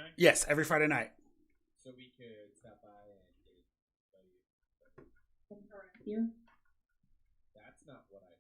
night? Yes, every Friday night. So we could stop by and Correct you. that's not what I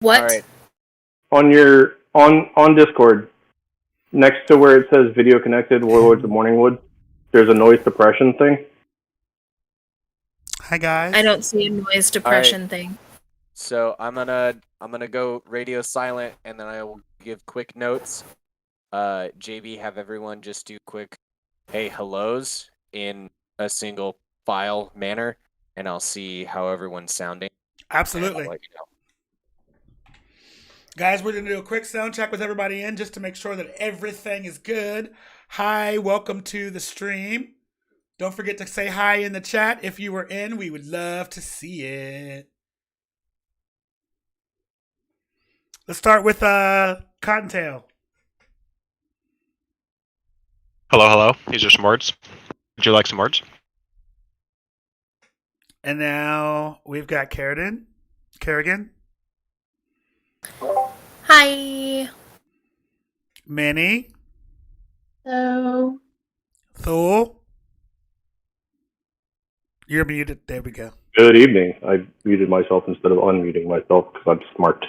What? All right. On Discord, next to where it says video connected, Warlords of Morningwood, there's a noise suppression thing. Hi guys. I don't see a noise depression thing. So I'm gonna go radio silent, and then I will give quick notes. JB, have everyone just do quick, hey, hellos in a single file manner, and I'll see how everyone's sounding. Absolutely. I'll let you know. Guys, we're going to do a quick sound check with everybody in just to make sure that everything is good. Hi, welcome to the stream. Don't forget to say hi in the chat. If you were in, we would love to see it. Let's start with Cottontail. Hello. These are some words. Would you like some words? And now we've got Kerrigan. Hi. Minnie. Hello. Thule. You're muted. There we go. Good evening. I muted myself instead of unmuting myself because I'm smart.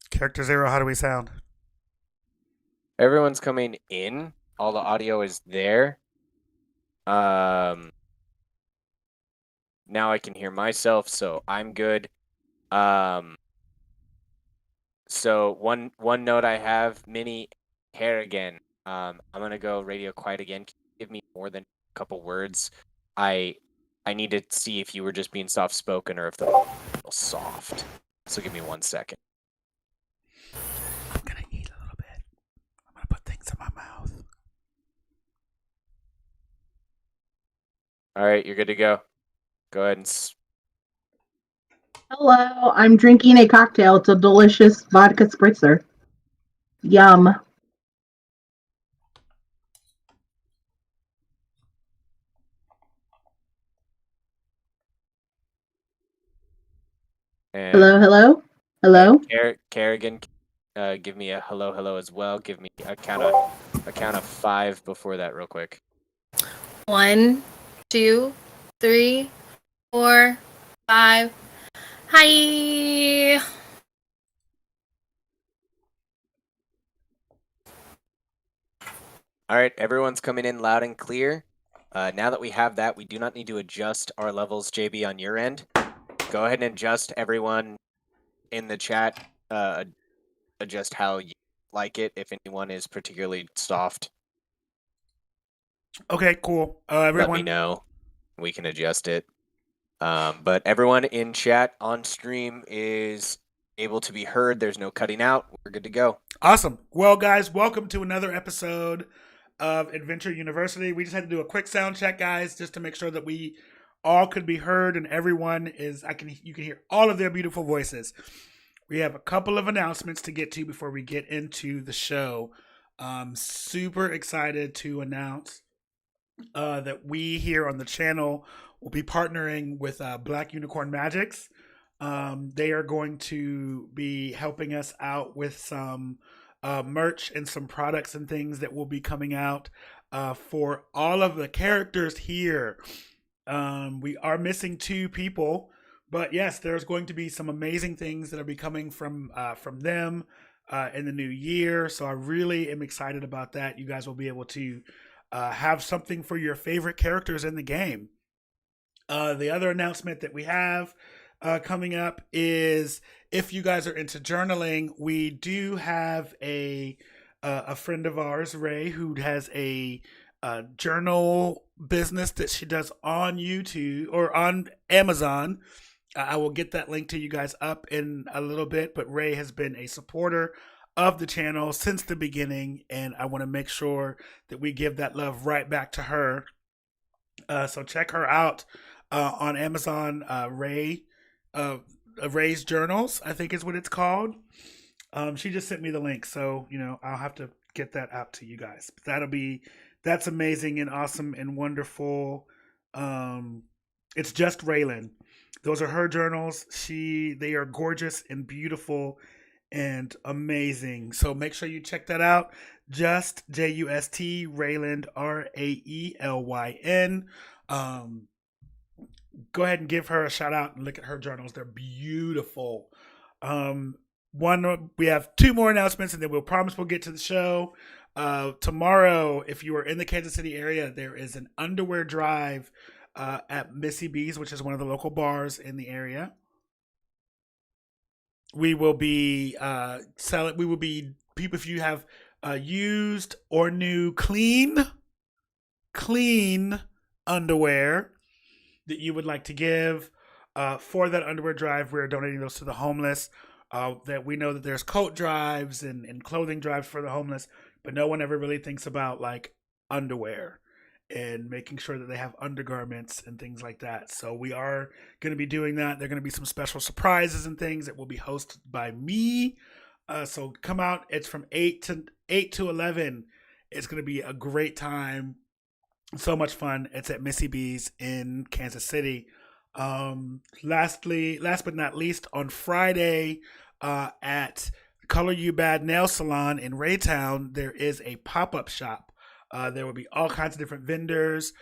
Character 0, how do we sound? Everyone's coming in. All the audio is there. Now I can hear myself, so I'm good. So one note I have, Minnie Harrigan. I'm gonna go radio quiet again. Can you give me more than a couple words? I need to see if you were just being soft spoken or if the soft. So give me 1 second. I'm going to eat a little bit. I'm going to put things in my mouth. All right, you're good to go. Go ahead and. Hello. I'm drinking a cocktail. It's a delicious vodka spritzer. Yum. And Hello. Kerrigan, give me a hello as well. Give me a count of 5 before that, real quick. 1, 2, 3, 4, 5. Hi. All right, everyone's coming in loud and clear. Now that we have that, we do not need to adjust our levels, JB, on your end. Go ahead and adjust everyone in the chat. Adjust how you like it, if anyone is particularly soft. Okay, cool. Everyone, let me know. We can adjust it. But everyone in chat on stream is able to be heard. There's no cutting out. We're good to go. Awesome. Well, guys, welcome to another episode of Adventure University. We just had to do a quick sound check, guys, just to make sure that we all could be heard and everyone is. You can hear all of their beautiful voices. We have a couple of announcements to get to before we get into the show. Super excited to announce that we here on the channel will be partnering with Black Unicorn Magics. They are going to be helping us out with some merch and some products and things that will be coming out for all of the characters here. We are missing 2 people, but yes, there's going to be some amazing things that will be coming from them in the new year. So I really am excited about that. You guys will be able to have something for your favorite characters in the game. The other announcement that we have coming up is if you guys are into journaling, we do have a friend of ours, Ray, who has a journal business that she does on YouTube or on Amazon. I will get that link to you guys up in a little bit, but Ray has been a supporter of the channel since the beginning, and I want to make sure that we give that love right back to her. So check her out on Amazon, Ray's Journals, I think is what it's called. She just sent me the link, so I'll have to get that out to you guys. But that's amazing and awesome and wonderful. It's just Raylan. Those are her journals. They are gorgeous and beautiful and amazing. So make sure you check that out. Just Just Rayland, Raelyn. go ahead and give her a shout out and look at her journals. They're beautiful. We have 2 more announcements, and then we'll promise we'll get to the show. Tomorrow, if you are in the Kansas City area, there is an underwear drive at Missy B's, which is one of the local bars in the area. We will be selling. We will be people. If you have used or new clean underwear that you would like to give for that underwear drive, we're donating those to the homeless. That we know that there's coat drives and clothing drives for the homeless, but no one ever really thinks about like underwear and making sure that they have undergarments and things like that. So we are going to be doing that. There are going to be some special surprises and things that will be hosted by me. So come out. It's from 8 to 11. It's going to be a great time. So much fun. It's at Missy B's in Kansas City. Last but not least, on Friday at Color You Bad Nail Salon in Raytown, there is a pop-up shop. There will be all kinds of different vendors,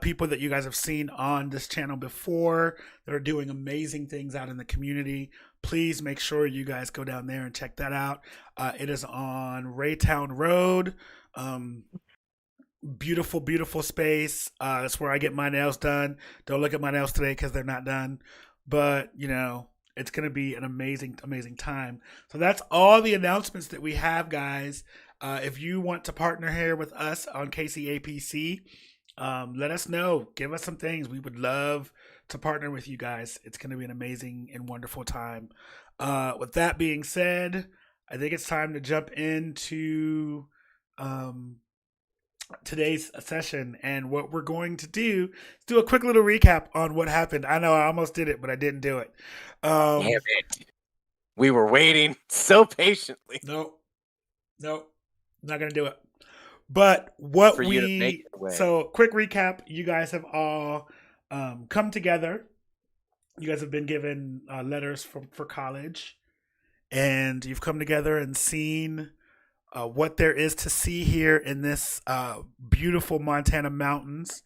people that you guys have seen on this channel before that are doing amazing things out in the community. Please make sure you guys go down there and check that out. It is on Raytown Road. Beautiful, beautiful space. That's where I get my nails done. Don't look at my nails today because they're not done. But, you know, it's going to be an amazing, amazing time. So that's all the announcements that we have, guys. If you want to partner here with us on KCAPC, let us know. Give us some things. We would love to partner with you guys. It's going to be an amazing and wonderful time. With that being said, I think it's time to jump into today's session. And what we're going to do is do a quick little recap on what happened. I know I almost did it, but I didn't do it. Damn it. We were waiting so patiently. Nope. Not going to do it. But what For you to make it away. So quick recap. You guys have all come together. You guys have been given letters for college. And you've come together and seen what there is to see here in this beautiful Montana mountains,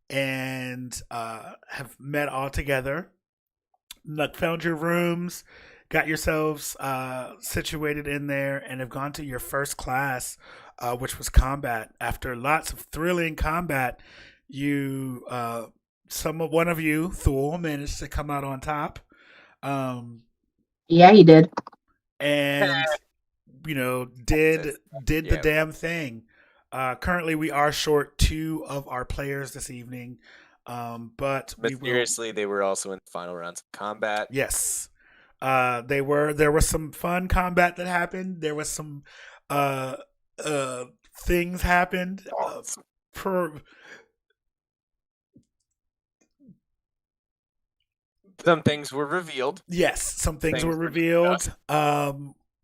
and have met all together. Found your rooms, got yourselves situated in there, and have gone to your first class, which was combat. After lots of thrilling combat, one of you, Thule, managed to come out on top. Yeah, he did. And you know, did the damn thing. Currently, we are short 2 of our players this evening, but mysteriously, they were also in the final rounds of combat. Yes, they were. There was some fun combat that happened. There was some things happened. Some things were revealed. Yes, some things were revealed.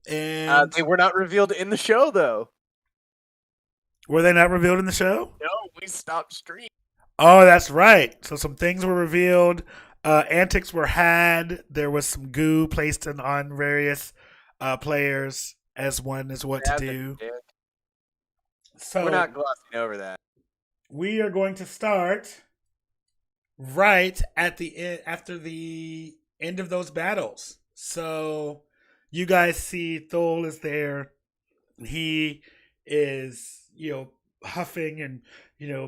And they were not revealed in the show, though. Were they not revealed in the show? No, we stopped streaming. Oh, that's right. So some things were revealed. Antics were had. There was some goo placed on various players as one is what to do. So we're not glossing over that. We are going to start right at the end, after the end of those battles. So you guys see Thole is there. He is, huffing and,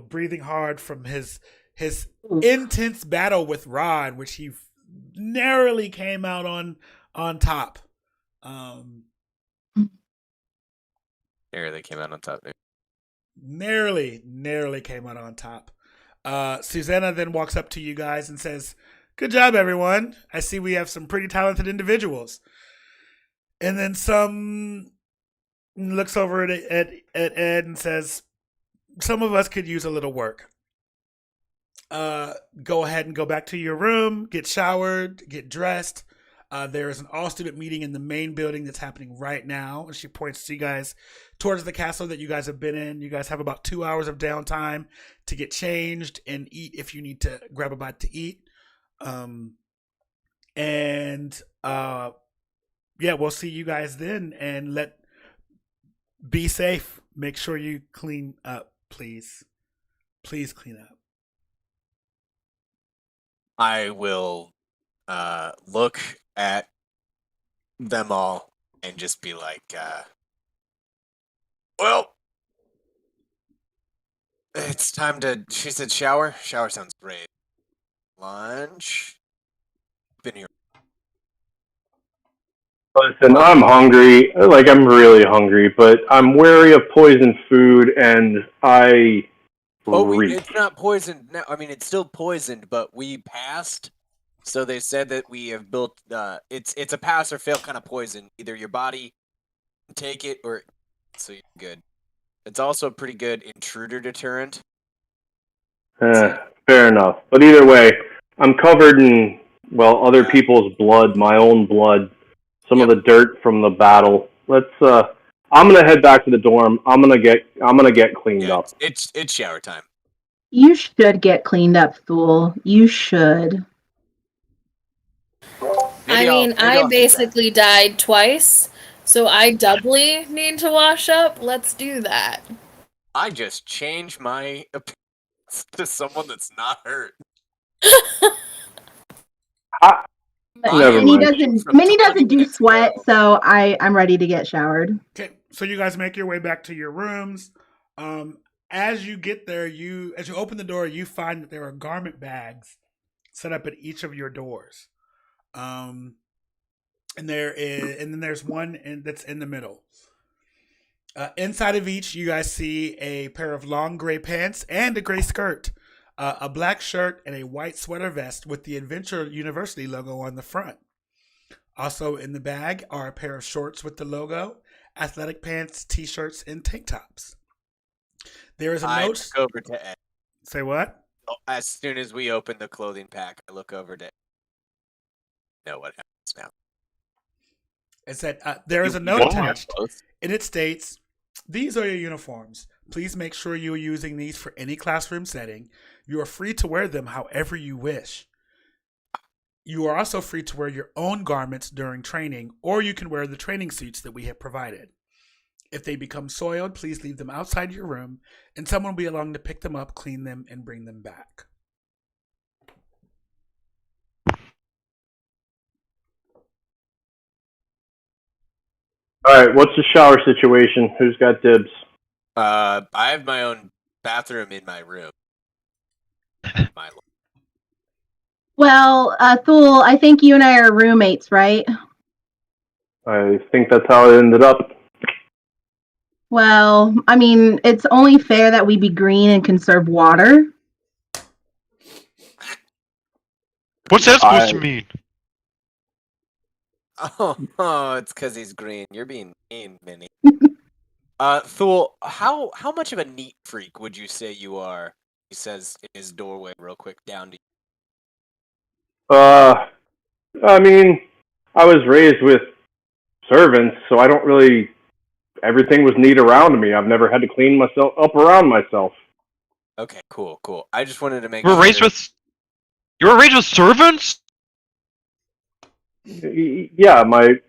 breathing hard from his intense battle with Rod, which he narrowly came out on top. Narrowly came out on top. Narrowly came out on top. Susanna then walks up to you guys and says, "Good job, everyone. I see we have some pretty talented individuals." And then some looks over at Ed and says, "Some of us could use a little work. Go ahead and go back to your room, get showered, get dressed. There is an all-student meeting in the main building that's happening right now." And she points to you guys towards the castle that you guys have been in. You guys have about 2 hours of downtime to get changed and eat if you need to grab a bite to eat. Yeah, we'll see you guys then, and be safe. Make sure you clean up, please. Please clean up. I will look at them all and just be like, well, it's time to, she said shower? Shower sounds great. Lunch? Been here. Listen, I'm hungry. Like, I'm really hungry, but I'm wary of poison food, and I reek. It's not poisoned. No, I mean, it's still poisoned, but we passed. So they said that we have built, it's a pass or fail kind of poison. Either your body can take it or, so you're good. It's also a pretty good intruder deterrent. Fair enough. But either way, I'm covered in, well, other people's blood, my own blood, some of the dirt from the battle. I'm gonna head back to the dorm. I'm gonna get cleaned up. It's shower time. You should get cleaned up, fool. You should. I basically died twice, so I doubly need to wash up. Let's do that. I just changed my appearance to someone that's not hurt. Minnie doesn't do sweat, so I'm ready to get showered. Okay, so you guys make your way back to your rooms. As you get there, as you open the door, you find that there are garment bags set up at each of your doors. And then there's one that's in the middle. Inside of each, you guys see a pair of long gray pants and a gray skirt, a black shirt, and a white sweater vest with the Adventure University logo on the front. Also in the bag are a pair of shorts with the logo, athletic pants, t-shirts, and tank tops. There is a note. I look over to Ed. Say what? As soon as we open the clothing pack, I look over to Ed. Know what happens now. It said there is a note attached, and it states, "These are your uniforms. Please make sure you are using these for any classroom setting. You are free to wear them however you wish. You are also free to wear your own garments during training, or you can wear the training suits that we have provided. If they become soiled, please leave them outside your room, and someone will be along to pick them up, clean them, and bring them back." Alright, what's the shower situation? Who's got dibs? I have my own bathroom in my room. Well, Thule, I think you and I are roommates, right? I think that's how it ended up. Well, I mean, it's only fair that we be green and conserve water. What's that supposed to mean? Oh, it's because he's green. You're being mean, Minnie. Thule, how much of a neat freak would you say you are? He says in his doorway real quick down to you. I mean, I was raised with servants, so I don't really... Everything was neat around me. I've never had to clean myself up around myself. Okay, cool. I just wanted to make You were raised with servants? Yeah, my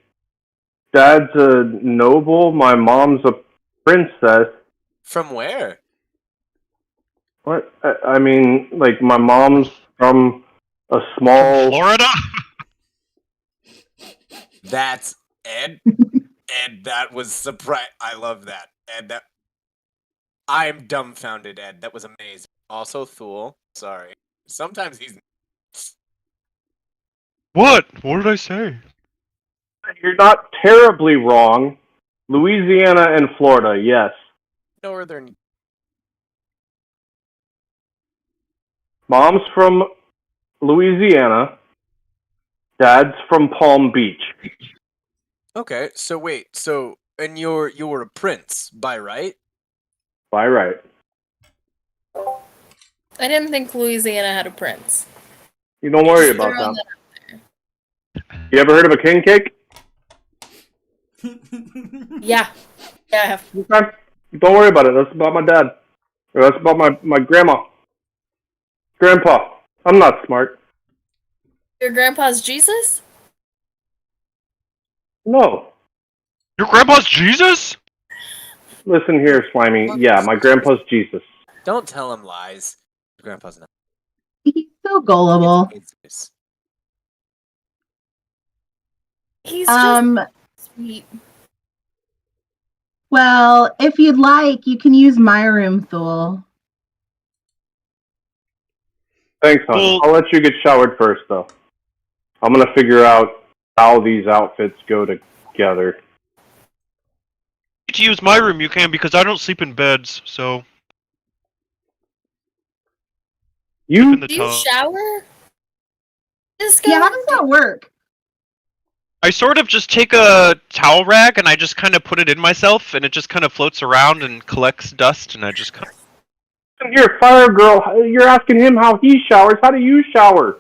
dad's a noble, my mom's a princess. From where? What? I mean, like, my mom's from a small... From Florida? That's Ed. Ed, that was surprise. I love that. Ed, I'm dumbfounded, Ed. That was amazing. Also, Thule. Sorry. Sometimes he's... What? What did I say? You're not terribly wrong. Louisiana and Florida, yes. Northern. Mom's from Louisiana. Dad's from Palm Beach. Okay, so wait, and you were a prince, by right? By right. I didn't think Louisiana had a prince. You don't worry about that. You ever heard of a king cake? Yeah, I have. Okay. Don't worry about it. That's about my dad. Or that's about my grandma. Grandpa. I'm not smart. Your grandpa's Jesus? No. Your grandpa's Jesus? Listen here, Slimy. Yeah, my grandpa's Jesus. Don't tell him lies. Your grandpa's not. He's So gullible. He's just sweet. Well, if you'd like, you can use my room, Thule. Thanks, hon. Well- I'll let you get showered first, though. I'm gonna figure out how these outfits go together. To use my room, you can, because I don't sleep in beds, so sleep You in the Do you tub. shower? This guy? Yeah, how does that work? I sort of just take a towel rag and I just kind of put it in myself, and it just kind of floats around and collects dust, and I just kind of... You're a fire girl. You're asking him how he showers. How do you shower?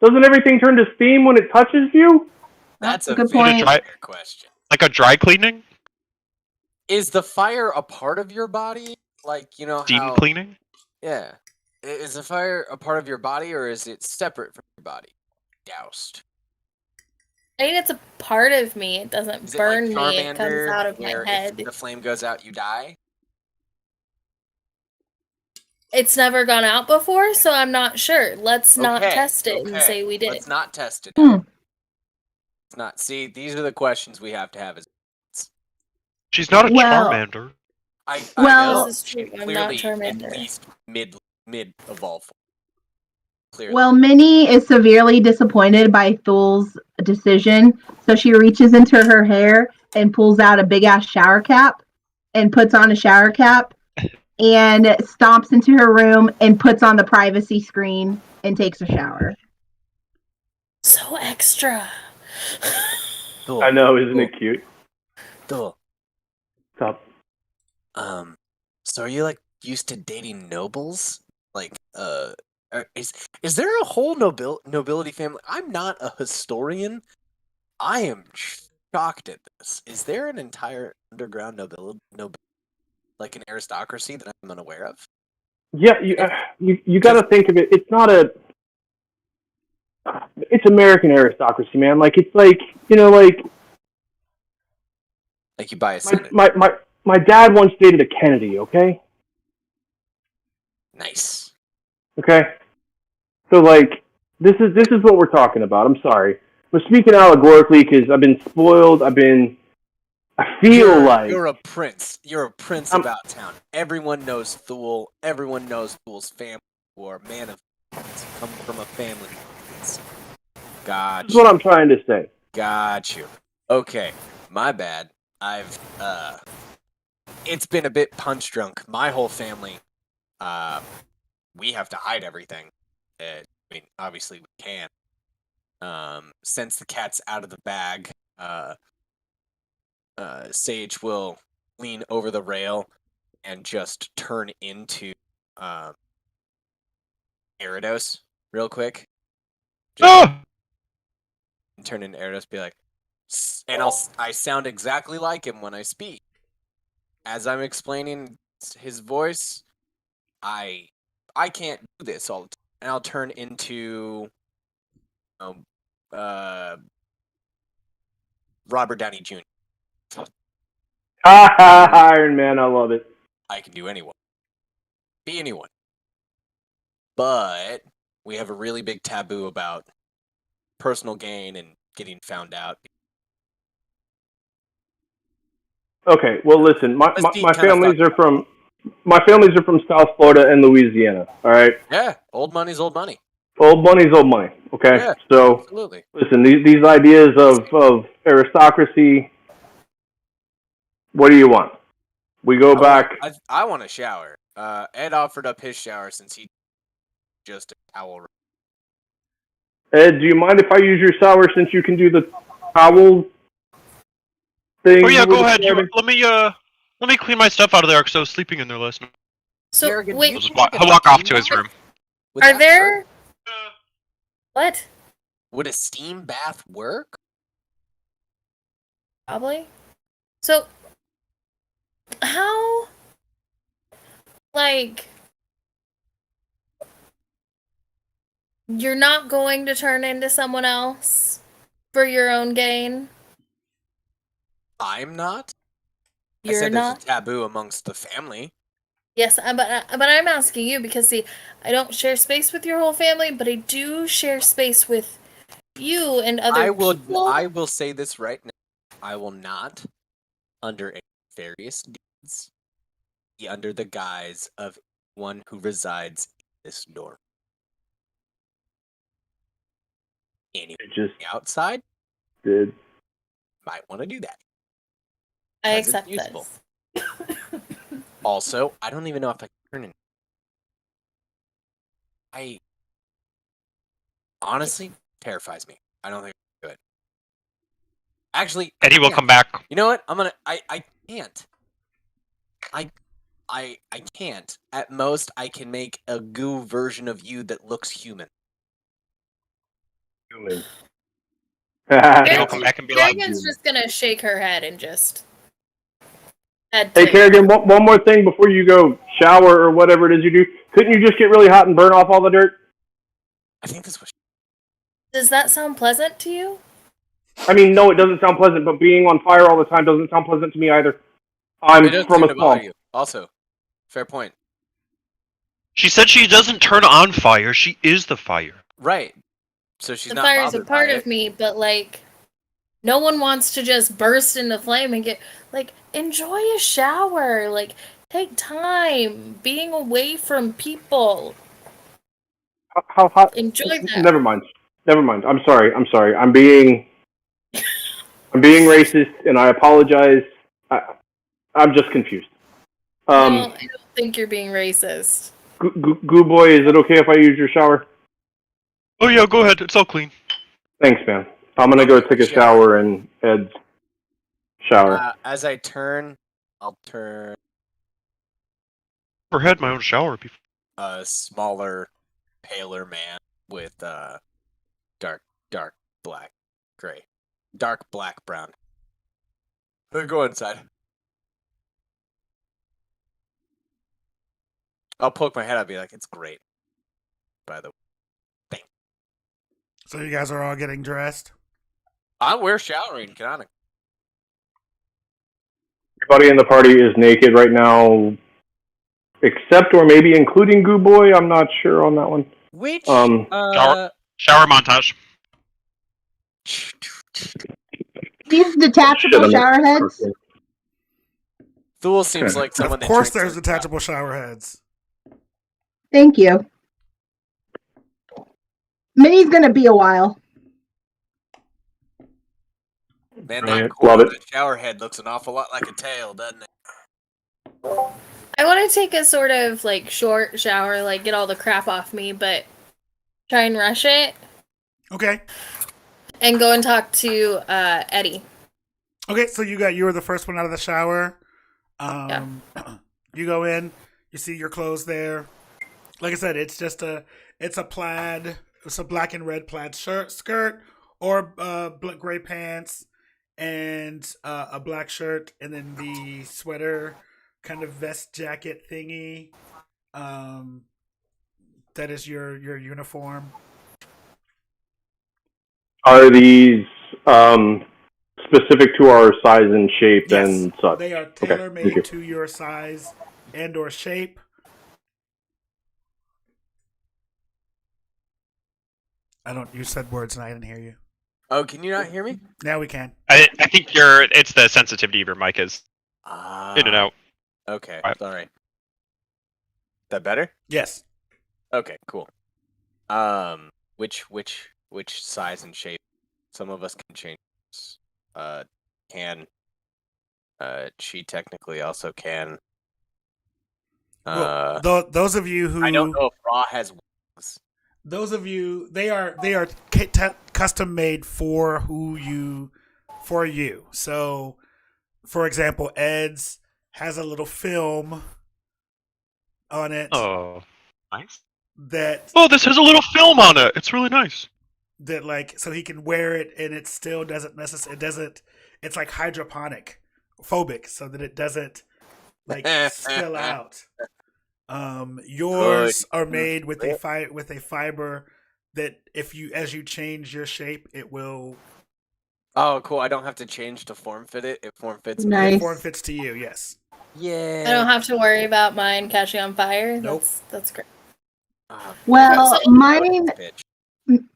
Doesn't everything turn to steam when it touches you? That's a a good very point. fair question. Like a dry cleaning? Is the fire a part of your body? Like, you know Steam how... cleaning? Yeah. Is the fire a part of your body, or is it separate from your body? Doused. I mean, it's a part of me. It doesn't Is burn it like me. It comes Charmander, out of my where head. if the flame goes out, you die? It's never gone out before, so I'm not sure. Let's not Okay, test it and okay. say we did. Let's not test it. Hmm. Let's not. See, these are the questions we have to have. She's not a Well- Charmander. I Well- know. This is true. She's I'm not clearly at Charmander. least mid evolve. Clearly. Well, Minnie is severely disappointed by Thule's decision, so she reaches into her hair and pulls out a big ass shower cap and puts on a shower cap and stomps into her room and puts on the privacy screen and takes a shower. So extra. Cool. I know, isn't it cute? Cool. Stop. So are you like used to dating nobles? Like, is there a whole nobility family? I'm not a historian. I am shocked at this. Is there an entire underground nobility, like an aristocracy that I'm unaware of? Yeah, you got to think of it. It's not a. It's American aristocracy, man. Like it's like like you buy a senator. my dad once dated a Kennedy. Okay. Nice. Okay. So like this is what we're talking about. I'm sorry. We're speaking allegorically because I've been spoiled. I feel like you're a prince. You're a prince about town. Everyone knows Thule. Everyone knows Thule's family. You are a man of come from a family. Got That's what I'm trying to say. Got you. Okay, my bad. I've it's been a bit punch drunk. My whole family, we have to hide everything. I mean, obviously we can. Since the cat's out of the bag, Sage will lean over the rail and just turn into Gyarados real quick. Ah! And turn into Gyarados, be like, and I sound exactly like him when I speak. As I'm explaining his voice, I can't do this all the time, and I'll turn into Robert Downey Jr. Iron Man, I love it. I can do anyone. Be anyone. But we have a really big taboo about personal gain and getting found out. Okay, well listen, my Let's be families kinda are from South Florida and Louisiana. All right, Yeah, old money's old money. old money's old money. Okay, Yeah, so absolutely. listen, these ideas of aristocracy. What do you want? We go back. I want a shower. Ed offered up his shower since he just a towel. Ed, do you mind if I use your shower since you can do the towel thing? Oh yeah, with go the ahead. shower? Let me clean my stuff out of there because I was sleeping in there last night. So Kerrigan, wait, you I'll can make a walk off steam to his bath? room. Would are that there? work? What? Would a steam bath work? Probably. So, how? Like, you're not going to turn into someone else for your own gain? I'm not. I You're said not? there's a taboo amongst the family. Yes, but I'm asking you because see, I don't share space with your whole family, but I do share space with you and other people. I will say this right now. I will not, under any various deeds, be under the guise of one who resides in this dorm. Anyone It just outside did. might want to do that. I 'Cause it's accept useful. this. Also, I don't even know if I can turn in. I honestly terrifies me. I don't think I can do it. Actually, Eddie will yeah. come back. You know what? I can't. I can't. At most, I can make a goo version of you that looks human. Human. Eddie will come back and be like, Kerrigan's just gonna shake her head and just head Hey, to- Kerrigan, one more thing before you go shower or whatever it is you do. Couldn't you just get really hot and burn off all the dirt? I think this was. Does that sound pleasant to you? I mean, no, it doesn't sound pleasant, but being on fire all the time doesn't sound pleasant to me either. I'm It doesn't from seem a to bother swamp. you. Also, fair point. she said she doesn't turn on fire. She is the fire. Right. So she's The not fire is a bothered part by of it. me, but like, no one wants to just burst into flame and get like enjoy a shower. Like, take time being away from people. How hot? Enjoy that. Never mind. I'm sorry. I'm being racist, and I apologize. I'm just confused. No, I don't think you're being racist. Goo Boy, is it okay if I use your shower? Oh yeah, go ahead. It's all clean. Thanks, man. I'm gonna go take a shower in Ed's shower. As I turn, I'll turn Never had my own shower before. a smaller, paler man with dark black, gray, dark black brown. Go inside. I'll poke my head out and be like, "It's great." By the way, So you guys are all getting dressed? we're showering, canonically. Everybody in the party is naked right now, except or maybe including Goo Boy. I'm not sure on that one. Which Shower montage. These detachable shower heads. Thule seems like someone. Of course, that there's detachable shower heads. Thank you. Minnie's gonna be a while. Man, Right, that core love on it. the shower head looks an awful lot like a tail, doesn't it? I want to take a sort of like short shower, like get all the crap off me, but try and rush it. Okay. And go and talk to Eddie. Okay, so you were the first one out of the shower. You go in, you see your clothes there. Like I said, it's a plaid, it's a black and red plaid skirt, or gray pants, and a black shirt, and then the sweater, kind of vest jacket thingy. That is your uniform. Are these specific to our size and shape and such? They are Okay, tailor-made thank you. to your size and or shape. You said words and I didn't hear you. Oh, can you not hear me? Now we can. I think it's the sensitivity of your mic is in and out. Okay, Right. sorry. That better? Yes. Okay, cool. Which size and shape? Some of us can change. Can. She technically also can. Well, those of you who I don't know if Raw has wings. Those of you, they are custom made for you. So, for example, Ed's has a little film on it. Oh, nice. That this has a little film on it. It's really nice. That like so he can wear it and it still doesn't it's like hydroponic phobic so that it doesn't like spill out. Yours are made with a fiber that as you change your shape it will. Oh, cool! I don't have to change to form fit it. It form fits. Nice. It form fits to you. Yes. Yeah. I don't have to worry about mine catching on fire. Nope. That's great. Well, So- mine,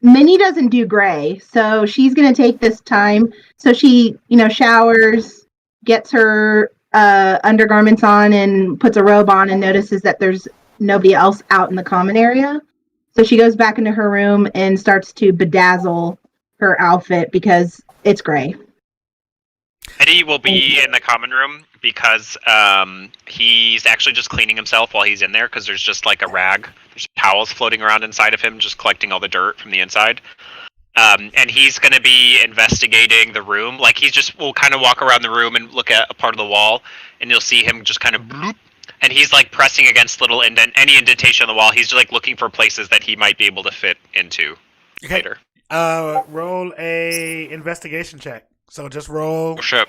Minnie doesn't do gray, so she's going to take this time. So she, showers, gets her undergarments on, and puts a robe on, and notices that there's nobody else out in the common area. So she goes back into her room and starts to bedazzle her outfit because it's gray. Eddie will be in the common room because he's actually just cleaning himself while he's in there because there's just like a rag. There's towels floating around inside of him, just collecting all the dirt from the inside. And he's going to be investigating the room. Like he just will kind of walk around the room and look at a part of the wall, and you'll see him just kind of bloop. And he's like pressing against any indentation on the wall. He's just like looking for places that he might be able to fit into later. Roll a investigation check. So just roll. Oh, shit.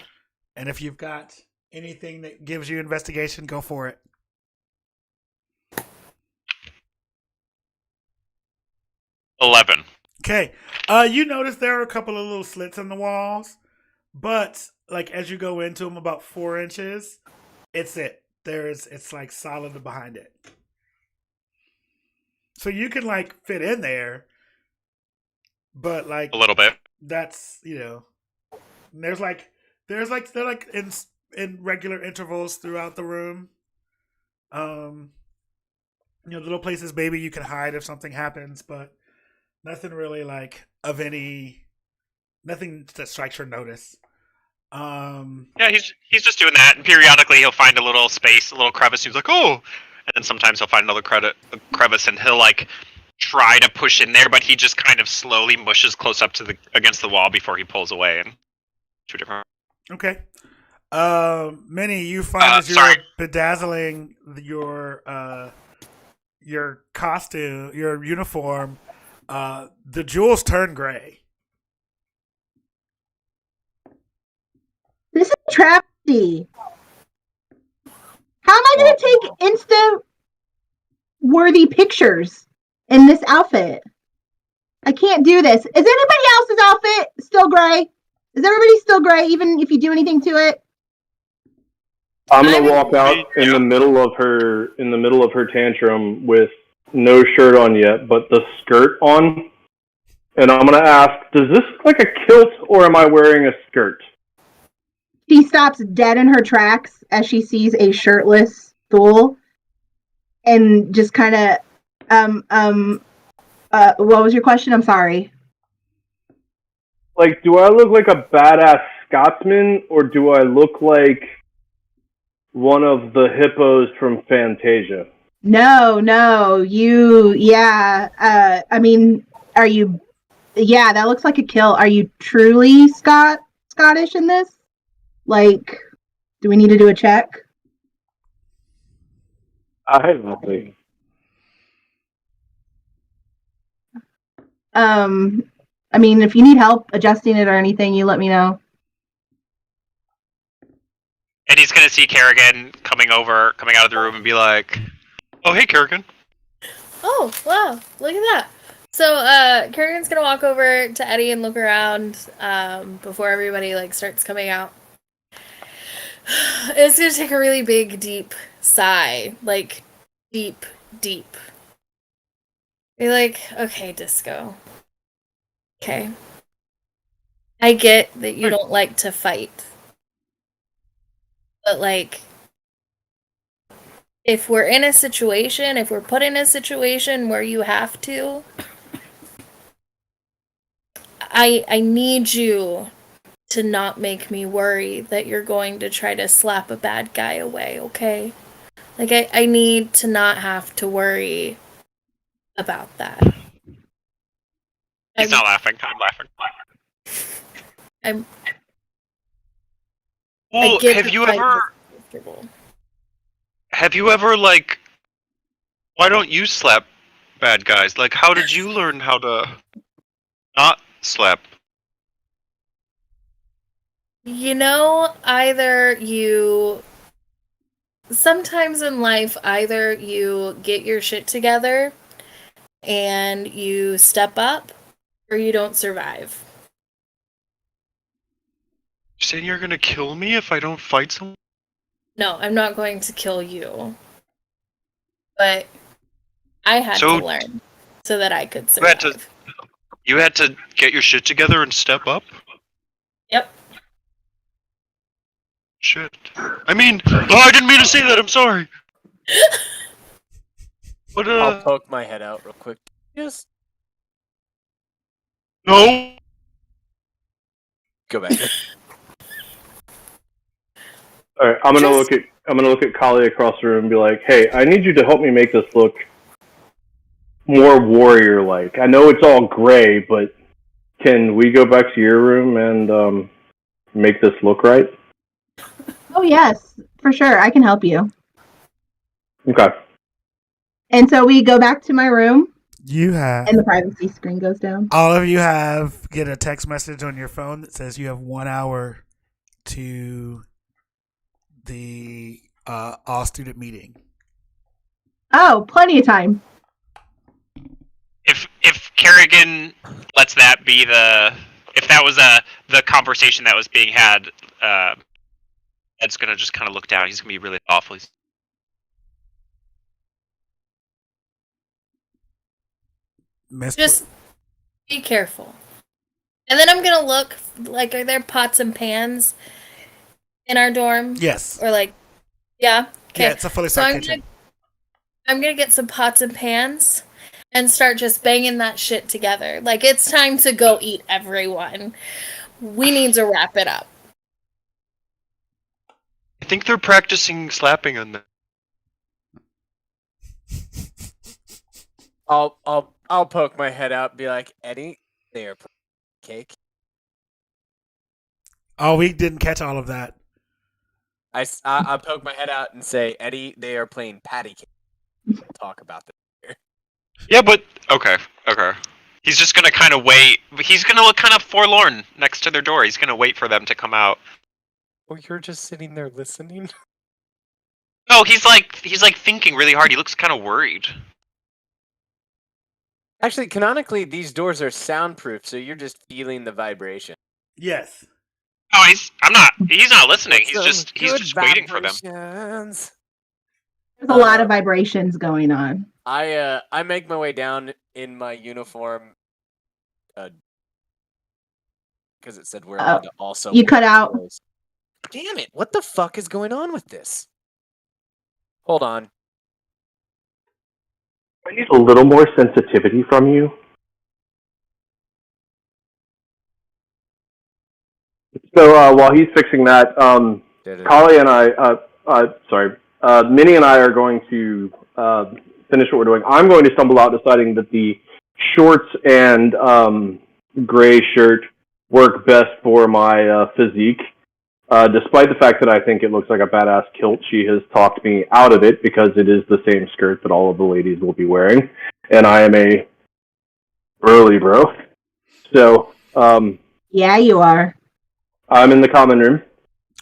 And if you've got anything that gives you investigation, go for it. 11. Okay. You notice there are a couple of little slits in the walls, but like as you go into them about 4 inches, it's like solid behind it. So you can like fit in there, but like A little bit. that's they're like in regular intervals throughout the room. Little places maybe you can hide if something happens, but nothing really like of nothing that strikes your notice. Yeah, he's just doing that, and periodically he'll find a little space, a little crevice. He's like, oh, and then sometimes he'll find another crevice, and he'll like try to push in there, but he just kind of slowly mushes close up to against the wall before he pulls away. And 2 different. Okay. Minnie, you find as you're sorry. bedazzling your costume, your uniform, the jewels turn gray. This is a travesty. How am I going to take Insta-worthy pictures in this outfit? I can't do this. Is anybody else's outfit still gray? Is everybody still gray, even if you do anything to it? I'm gonna walk out in the middle of her tantrum with no shirt on yet, but the skirt on, and I'm gonna ask, does this look like a kilt or am I wearing a skirt? She stops dead in her tracks as she sees a shirtless Thule, and just kind of, what was your question? I'm sorry. Like, do I look like a badass Scotsman, or do I look like one of the hippos from Fantasia? No, I mean, are you, that looks like a kill. Are you truly Scottish in this? Like, do we need to do a check? I have nothing. I mean, if you need help adjusting it or anything, you let me know. And he's gonna see Kerrigan coming out of the room and be like, "Oh, hey, Kerrigan." Oh, wow. Look at that. So, Kerrigan's gonna walk over to Eddie and look around before everybody like starts coming out. It's gonna take a really big, deep sigh. Like, deep. Be like, okay, Disco. Okay. I get that you don't like to fight. But, like, if we're put in a situation where you have to, I need you to not make me worry that you're going to try to slap a bad guy away, okay? Like, I need to not have to worry about that. He's not laughing. I'm laughing. Well, have you ever like, why don't you slap bad guys? Like, how did you learn how to not slap? Sometimes in life, either you get your shit together and you step up, or you don't survive. You're saying you're gonna kill me if I don't fight someone? No, I'm not going to kill you. But I had So- to learn so that I could You had survive. to- You had to get your shit together and step up? Yep. Shit. I mean, I didn't mean to say that, I'm sorry. But, I'll poke my head out real quick. Just no. go back. All right, I'm gonna Just- look at Kali across the room and be like, "Hey, I need you to help me make this look more warrior-like. I know it's all gray, but can we go back to your room and make this look right?" Oh yes, for sure. I can help you. Okay. And so we go back to my room, You have and the privacy screen goes down. all of you get a text message on your phone that says you have 1 hour to the all student meeting. Oh, plenty of time. If Kerrigan lets that be if that was the conversation that was being had, Ed's gonna just kind of look down. He's gonna be really awful. Just be careful. And then I'm gonna look, like, are there pots and pans in our dorm? Yes. Or like, yeah? Okay. Yeah, it's a fully So stocked kitchen. I'm gonna get some pots and pans and start just banging that shit together. Like, it's time to go eat, everyone. We need to wrap it up. I think they're practicing slapping on them. I'll poke my head out and be like, Eddie, they're cake. Oh, we didn't catch all of that. I poke my head out and say, Eddie, they are playing patty cake. We'll talk about this here. Yeah, but okay. He's just gonna kind of wait. He's gonna look kind of forlorn next to their door. He's gonna wait for them to come out. Oh, you're just sitting there listening? No, he's like thinking really hard. He looks kind of worried. Actually, canonically, these doors are soundproof, so you're just feeling the vibration. Yes. Oh, he's not listening. Some He's good just waiting for them. vibrations. There's a lot of vibrations going on. I make my way down in my uniform, because it said we're allowed to also. You cut out. Damn it! What the fuck is going on with this? Hold on. I need a little more sensitivity from you. So while he's fixing that, Kali and Minnie and I are going to finish what we're doing. I'm going to stumble out deciding that the shorts and gray shirt work best for my physique. Despite the fact that I think it looks like a badass kilt, she has talked me out of it because it is the same skirt that all of the ladies will be wearing. And I am a burly bro. So, Yeah, you are. I'm in the common room.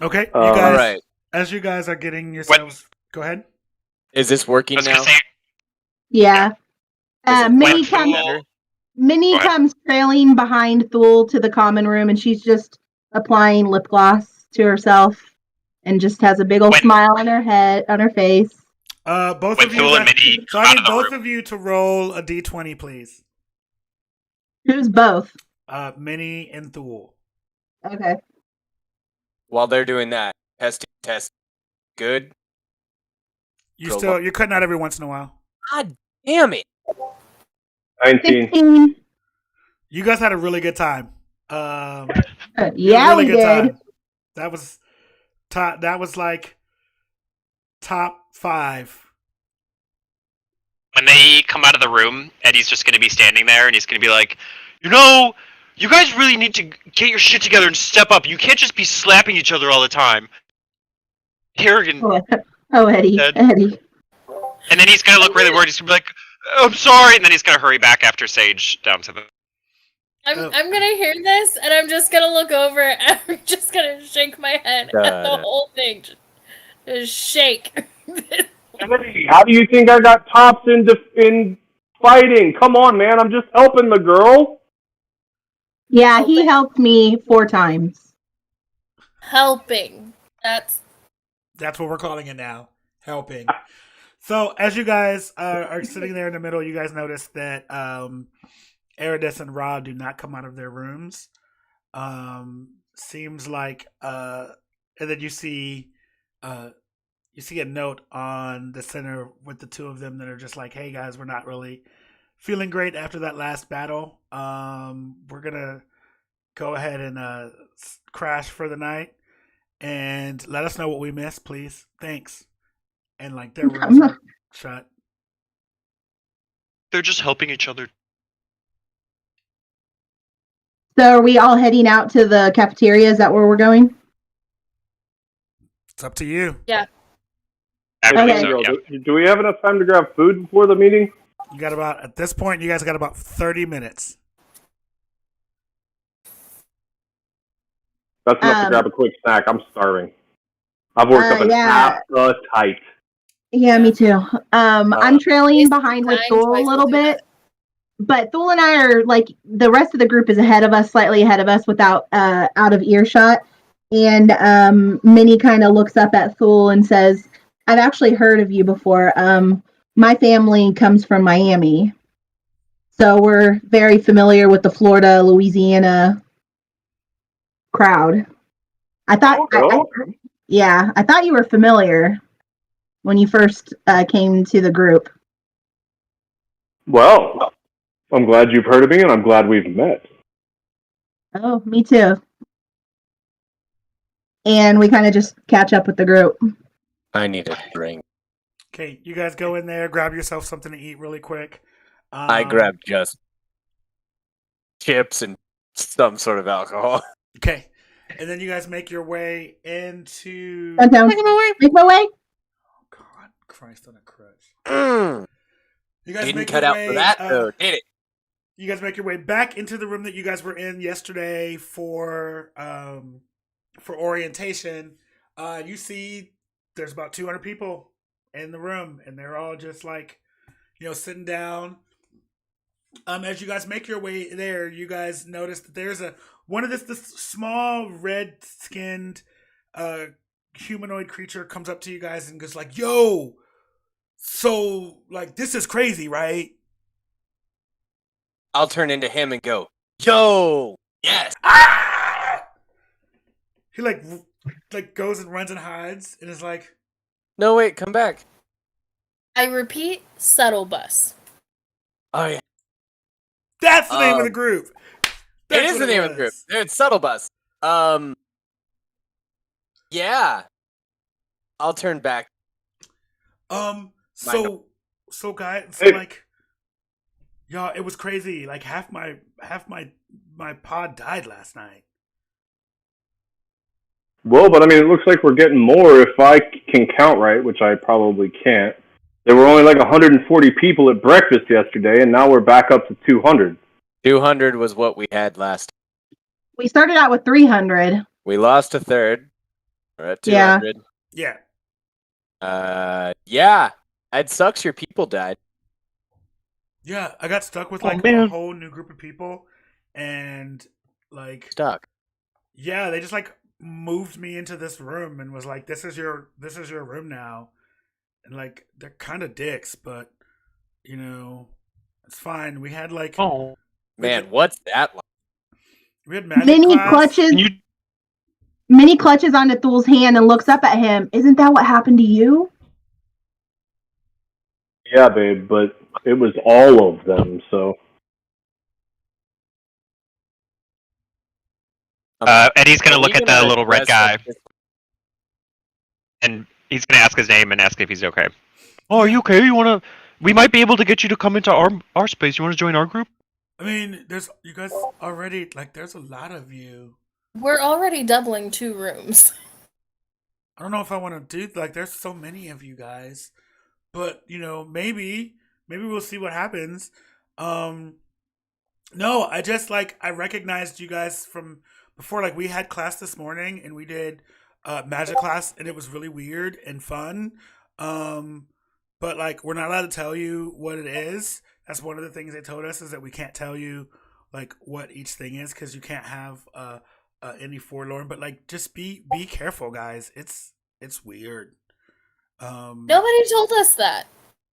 Okay, you All guys. All right. As you guys are getting yourselves, go ahead. Is this I working was now? gonna say, Yeah. Minnie Went comes. Thule- Minnie Go ahead. comes trailing behind Thule to the common room, and she's just applying lip gloss to herself, and just has a big old When- smile on her head, on her face. Both when of you. Thule and Guys, Minnie so come I out need of the both room. of you to roll a d20, please. Who's both? Minnie and Thule. Okay. While they're doing that, test. Good. You're cutting out every once in a while. God damn it! 19. 16. You guys had a really good time. Yeah, Really we good did. time. That was top. That was like top 5. When they come out of the room, Eddie's just gonna be standing there, and he's gonna be like, you guys really need to get your shit together and step up. You can't just be slapping each other all the time. Kerrigan, Oh, Eddie. Dead. Eddie. and then he's gonna look really worried. He's gonna be like, I'm sorry, and then he's gonna hurry back after Sage down to the. I'm Oh. gonna hear this, and I'm just gonna look over, and I'm just gonna shake my head at the whole thing. Just shake. How do you think I got tops in fighting? Come on, man. I'm just helping the girl. Yeah, he helped me 4 times. Helping. That's That's what we're calling it now. Helping. So as you guys are sitting there in the middle, you guys notice that Eridus and Ra do not come out of their rooms. Seems like, and then you see a note on the center with the two of them that are just like, "Hey guys, we're not really feeling great after that last battle. We're gonna go ahead and crash for the night, and let us know what we missed, please. Thanks." And like their rooms are shut. They're just helping each other. So are we all heading out to the cafeteria? Is that where we're going? It's up to you. Yeah. Actually, Okay. so, yeah. Do we have enough time to grab food before the meeting? You got about at this point. You guys got about 30 minutes. That's enough to grab a quick snack. I'm starving. I've worked up an appetite. Yeah, me too. I'm trailing behind with Thul a little bit. But Thul and I are like, the rest of the group is ahead of us, slightly ahead of us without out of earshot. And Minnie kind of looks up at Thul and says, "I've actually heard of you before. My family comes from Miami. So we're very familiar with the Florida, Louisiana crowd. I thought, I thought you were familiar when you first came to the group." Well, I'm glad you've heard of me, and I'm glad we've met. Oh, me too. And we kind of just catch up with the group. I need a drink. Okay, you guys go in there, grab yourself something to eat really quick. I grabbed just chips and some sort of alcohol. Okay, and then you guys make your way into. Downtown. Make my way. Oh God, Christ on a crutch! Mm. You guys Didn't make cut your out way. for that though, did it? You guys make your way back into the room that you guys were in yesterday for orientation. You see, there's about 200 people in the room, and they're all just like, sitting down. As you guys make your way there, you guys notice that there's one of this small red-skinned humanoid creature comes up to you guys and goes like, "Yo, so like this is crazy, right?" I'll turn into him and go, "Yo, yes." Ah! He like goes and runs and hides and is like, No, wait, come back. I repeat, subtle bus. Oh yeah, "That's the name of the group." it is the name of the group. It's Subtle Bus. Yeah, I'll turn back. So guys, Hey. like, y'all, it was crazy. Like half my pod died last night. Well, but I mean, it looks like we're getting more if I can count right, which I probably can't. There were only like 140 people at breakfast yesterday, and now we're back up to 200. 200 was what we had last. We started out with 300. We lost a third. We're at 200. Yeah. Yeah. It sucks your people died. Yeah, I got stuck with like man. a whole new group of people, and like, Stuck. yeah, they just like moved me into this room and was like, this is your room now," and like they're kind of dicks, but it's fine. We had like, Oh, Man, what's that like? we had magic Minnie class. clutches. can you? Minnie clutches onto Thul's hand and looks up at him. "Isn't that what happened to you?" Yeah, babe, but it was all of them, so. Eddie's gonna Are look we at the little red address, guy, like, this- and he's gonna ask his name and ask if he's okay. Oh, are you okay? You wanna? We might be able to get you to come into our space. You want to join our group? I mean, you guys already like. There's a lot of you. We're already doubling 2 rooms. I don't know if I want to do like. There's so many of you guys, but maybe we'll see what happens. No, I just like I recognized you guys from before. Like we had class this morning and we did magic class, and it was really weird and fun. But like we're not allowed to tell you what it is. That's one of the things they told us, is that we can't tell you like what each thing is, because you can't have any forlorn. But like just be careful, guys. It's It's weird. Nobody told us that.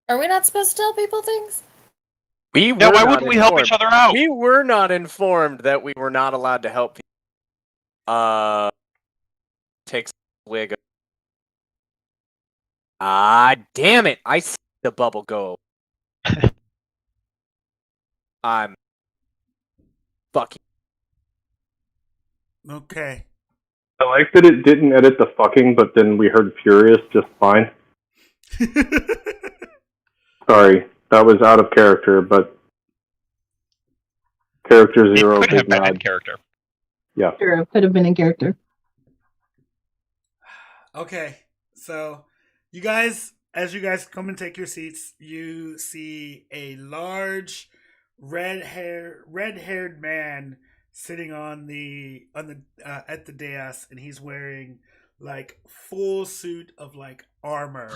Are we not supposed to tell people things? We Yeah, were why not wouldn't we help informed. each other out? We were not informed that we were not allowed to help people. Takes a wig. Damn it! I see the bubble go. I'm fucking. Okay. I like that it didn't edit the fucking, but then we heard furious just fine. Sorry, that was out of character, but character It zero, could have big been in nod. character. Yeah. True, could have been in character. Okay, so you guys, as you guys come and take your seats, you see a large red-haired man sitting on the at the dais, and he's wearing like full suit of like armor.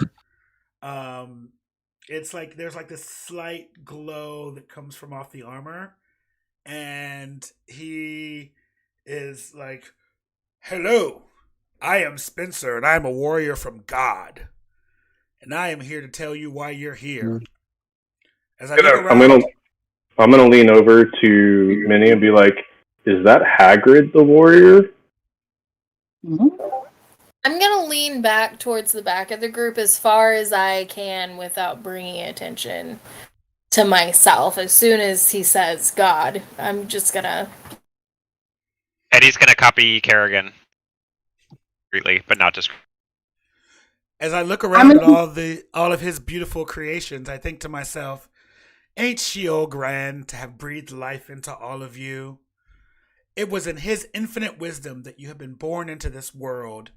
It's like there's like this slight glow that comes from off the armor, and he is like, "Hello, I am Spencer, and I am a warrior from God, and I am here to tell you why you're here." As I look around, I'm gonna lean over to Minnie and be like, "Is that Hagrid the warrior?" I'm gonna lean back towards the back of the group as far as I can without bringing attention to myself. As soon as he says God, I'm just gonna. Eddie's gonna copy Kerrigan. Discreetly, but not discreetly. as I look around at all of his beautiful creations, I think to myself, "Ain't she old grand to have breathed life into all of you? It was in his infinite wisdom that you have been born into this world.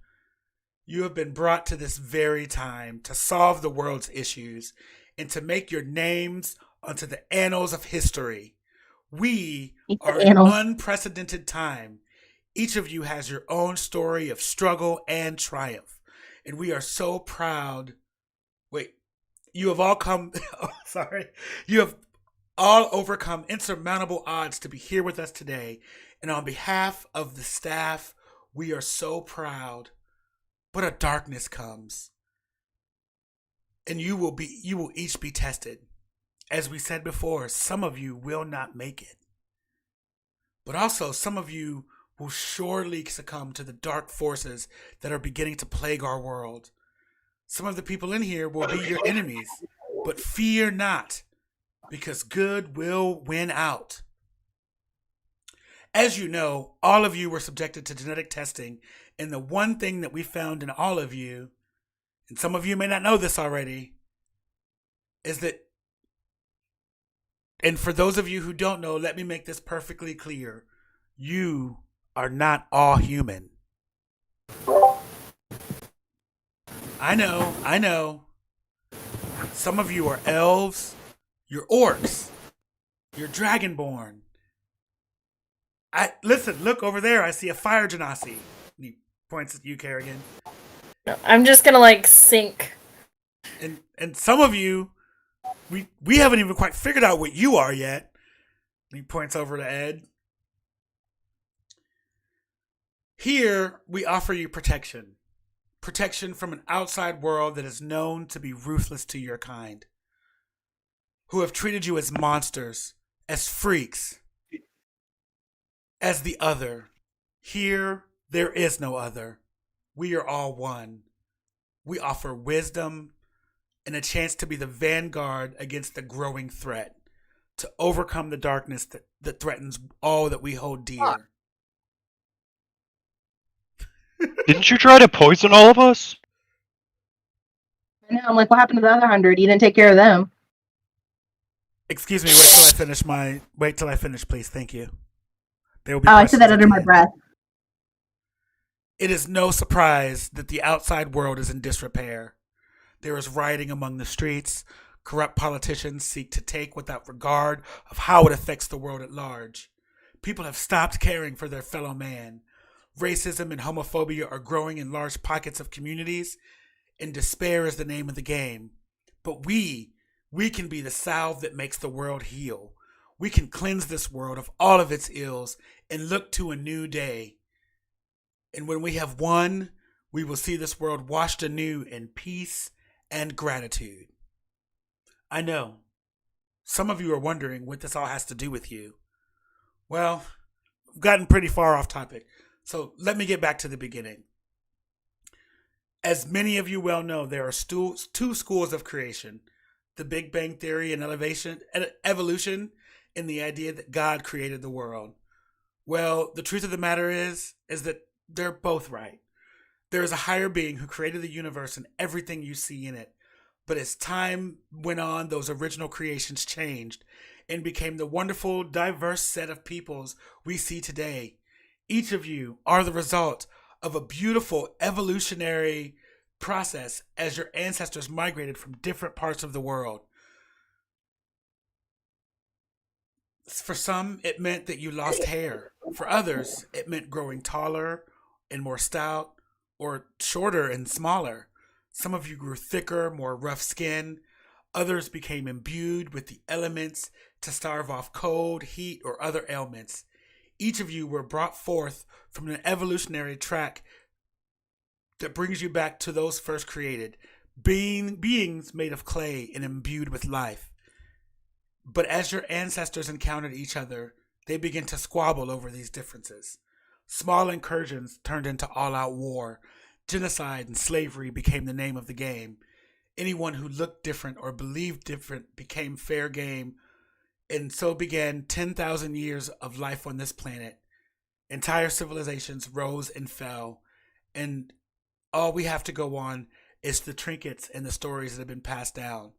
You have been brought to this very time to solve the world's issues and to make your names onto the annals of history. We are in unprecedented time. Each of you has your own story of struggle and triumph. And we are so proud. Wait, you have all come. Sorry. You have all overcome insurmountable odds to be here with us today. And on behalf of the staff, we are so proud. But a darkness comes. And you will each be tested. As we said before, some of you will not make it. But also, some of you will surely succumb to the dark forces that are beginning to plague our world. Some of the people in here will be your enemies, but fear not, because good will win out. As you know, all of you were subjected to genetic testing, and the one thing that we found in all of you, and some of you may not know this already, is that, and for those of you who don't know, let me make this perfectly clear. You are not all human. I know. Some of you are elves, you're orcs, you're dragonborn. Listen, look over there, I see a fire genasi. And he points at you, Kerrigan. I'm just gonna like sink. And some of you, we haven't even quite figured out what you are yet. And he points over to Ed. Here, we offer you protection. Protection from an outside world that is known to be ruthless to your kind. Who have treated you as monsters, as freaks, as the other. Here, there is no other. We are all one. We offer wisdom and a chance to be the vanguard against the growing threat, to overcome the darkness that threatens all that we hold dear. Didn't you try to poison all of us? I know, I'm like, what happened to the other 100? You didn't take care of them. Excuse me, wait till I finish, please. Thank you. There will be I said that questions under at my the end. breath. It is no surprise that the outside world is in disrepair. There is rioting among the streets. Corrupt politicians seek to take without regard of how it affects the world at large. People have stopped caring for their fellow man. Racism and homophobia are growing in large pockets of communities, and despair is the name of the game. But we can be the salve that makes the world heal. We can cleanse this world of all of its ills and look to a new day. And when we have won, we will see this world washed anew in peace and gratitude. I know. Some of you are wondering what this all has to do with you. Well, we've gotten pretty far off topic, so let me get back to the beginning. As many of you well know, there are two schools of creation: the Big Bang Theory and evolution, and the idea that God created the world. Well, the truth of the matter is that they're both right. There is a higher being who created the universe and everything you see in it. But as time went on, those original creations changed and became the wonderful, diverse set of peoples we see today. Each of you are the result of a beautiful evolutionary process as your ancestors migrated from different parts of the world. For some, it meant that you lost hair. For others, it meant growing taller and more stout, or shorter and smaller. Some of you grew thicker, more rough skin. Others became imbued with the elements to starve off cold, heat, or other ailments. Each of you were brought forth from an evolutionary track that brings you back to those first created, beings made of clay and imbued with life. But as your ancestors encountered each other, they began to squabble over these differences. Small incursions turned into all-out war. Genocide and slavery became the name of the game. Anyone who looked different or believed different became fair game, and so began 10,000 years of life on this planet. Entire civilizations rose and fell, and all we have to go on is the trinkets and the stories that have been passed down.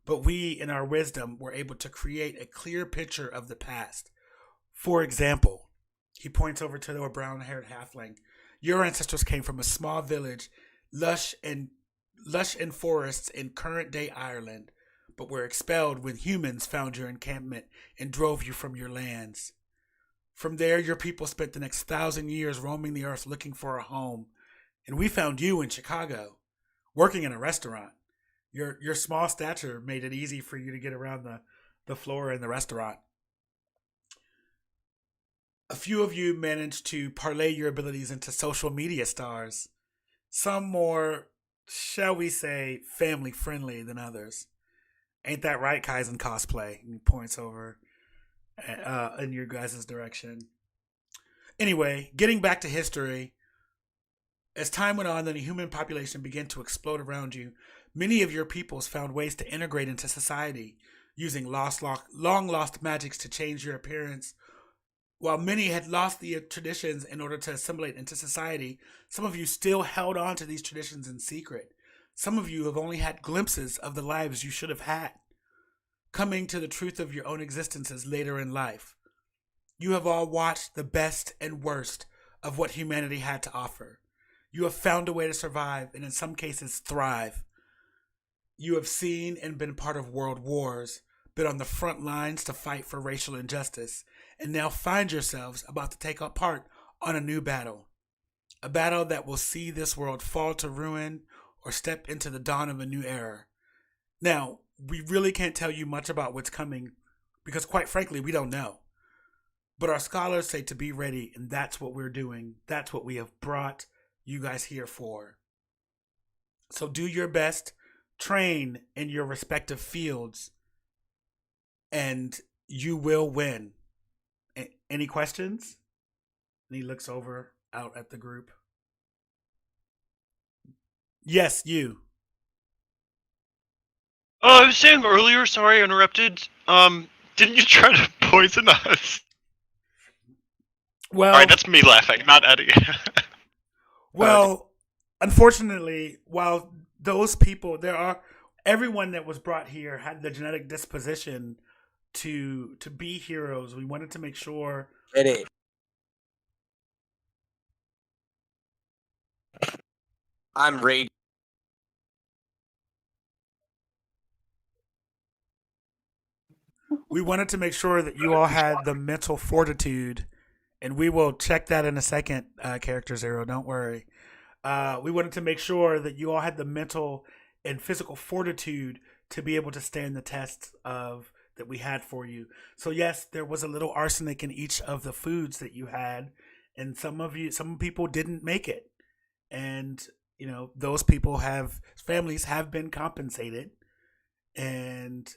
But we, in our wisdom, were able to create a clear picture of the past. For example, he points over to the brown-haired halfling. Your ancestors came from a small village, lush in forests in current-day Ireland, but were expelled when humans found your encampment and drove you from your lands. From there, your people spent the next 1,000 years roaming the earth looking for a home, and we found you in Chicago, working in a restaurant. Your small stature made it easy for you to get around the floor in the restaurant. A few of you managed to parlay your abilities into social media stars. Some more, shall we say, family friendly than others. Ain't that right, Kaizen Cosplay? And he points over in your guys' direction. Anyway, getting back to history. As time went on and the human population began to explode around you, many of your peoples found ways to integrate into society, using long lost magics to change your appearance. While many had lost the traditions in order to assimilate into society, some of you still held on to these traditions in secret. Some of you have only had glimpses of the lives you should have had, coming to the truth of your own existences later in life. You have all watched the best and worst of what humanity had to offer. You have found a way to survive and in some cases thrive. You have seen and been part of world wars, been on the front lines to fight for racial injustice, and now find yourselves about to take up part on a new battle. A battle that will see this world fall to ruin or step into the dawn of a new era. Now, we really can't tell you much about what's coming because quite frankly, we don't know. But our scholars say to be ready, and that's what we're doing. That's what we have brought you guys here for. So do your best, train in your respective fields, and you will win. Any questions? And he looks over out at the group. Yes, you. Oh, I was saying earlier, sorry I interrupted. Didn't you try to poison us? Well, Alright, that's me laughing, not Eddie. Well, unfortunately, while those people, everyone that was brought here had the genetic disposition to be heroes. We wanted to make sure. Get it. I'm ready. We wanted to make sure that you all had the mental fortitude, and we will check that in a second, Character Zero. Don't worry. We wanted to make sure that you all had the mental and physical fortitude to be able to stand the test of that we had for you. So yes, there was a little arsenic in each of the foods that you had, and some people didn't make it. And those families have been compensated, and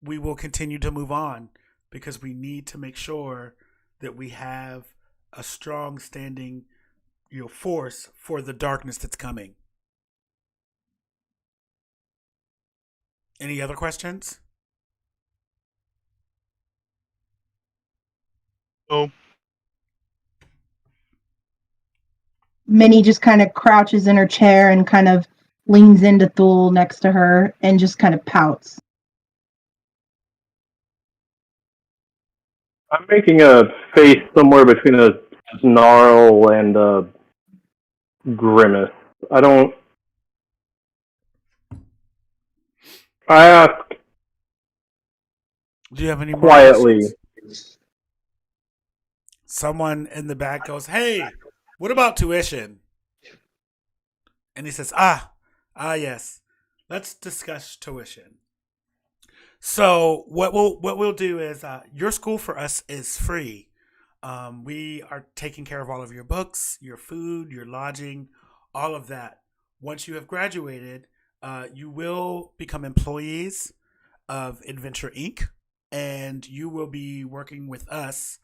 we will continue to move on because we need to make sure that we have a strong standing force for the darkness that's coming. Any other questions? Oh, Minnie just kind of crouches in her chair and kind of leans into Thule next to her and just kind of pouts. I'm making a face somewhere between a snarl and a grimace. I ask Do you have any more quietly. questions? Someone in the back goes, "Hey, what about tuition?" And he says, yes. Let's discuss tuition. So what we'll do is your school for us is free. We are taking care of all of your books, your food, your lodging, all of that. Once you have graduated, you will become employees of Adventure Inc. and you will be working with us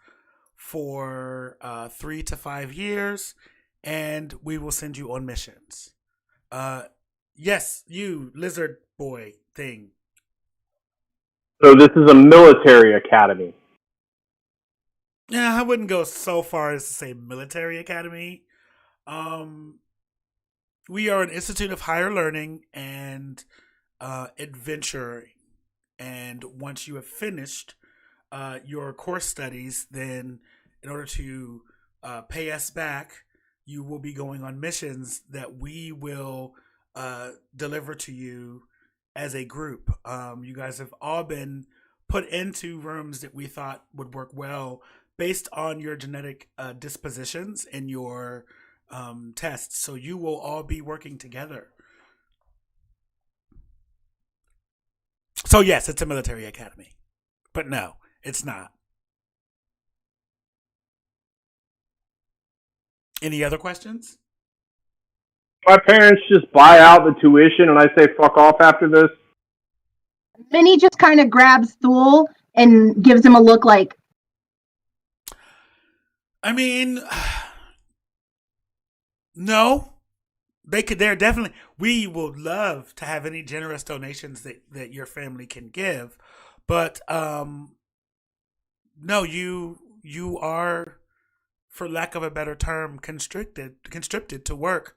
for 3 to 5 years, and we will send you on missions. Yes, you lizard boy thing. So this is a military academy. Yeah, I wouldn't go so far as to say military academy. We are an institute of higher learning and adventuring. And once you have finished your course studies, then in order to pay us back, you will be going on missions that we will deliver to you as a group. You guys have all been put into rooms that we thought would work well based on your genetic dispositions and your tests. So you will all be working together. So yes, it's a military academy. But no, it's not. Any other questions? My parents just buy out the tuition and I say fuck off after this. Minnie just kind of grabs Thule and gives him a look like, I mean, no. They're definitely. We would love to have any generous donations that your family can give, but no, you are, for lack of a better term, constricted to work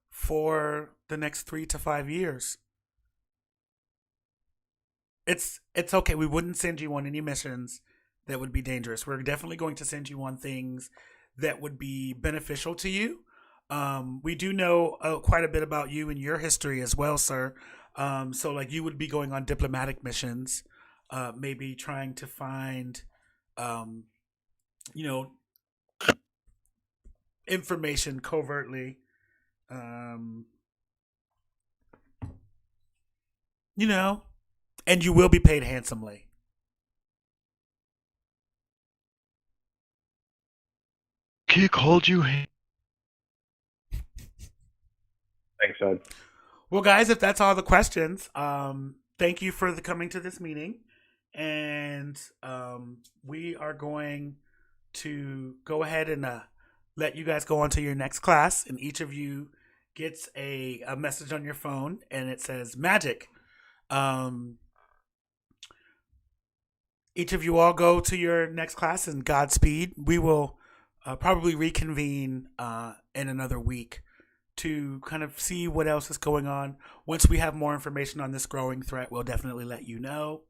for the next 3 to 5 years. It's okay. We wouldn't send you on any missions that would be dangerous. We're definitely going to send you on things that would be beneficial to you. We do know quite a bit about you and your history as well, sir. So like you would be going on diplomatic missions, maybe trying to find, information covertly. And you will be paid handsomely. he called you. Thanks, Ed. Well, guys, if that's all the questions, thank you for coming to this meeting. And we are going to go ahead and let you guys go on to your next class. And each of you gets a message on your phone, and it says magic. Each of you all go to your next class, and Godspeed. We will probably reconvene in another week to kind of see what else is going on. Once we have more information on this growing threat, we'll definitely let you know.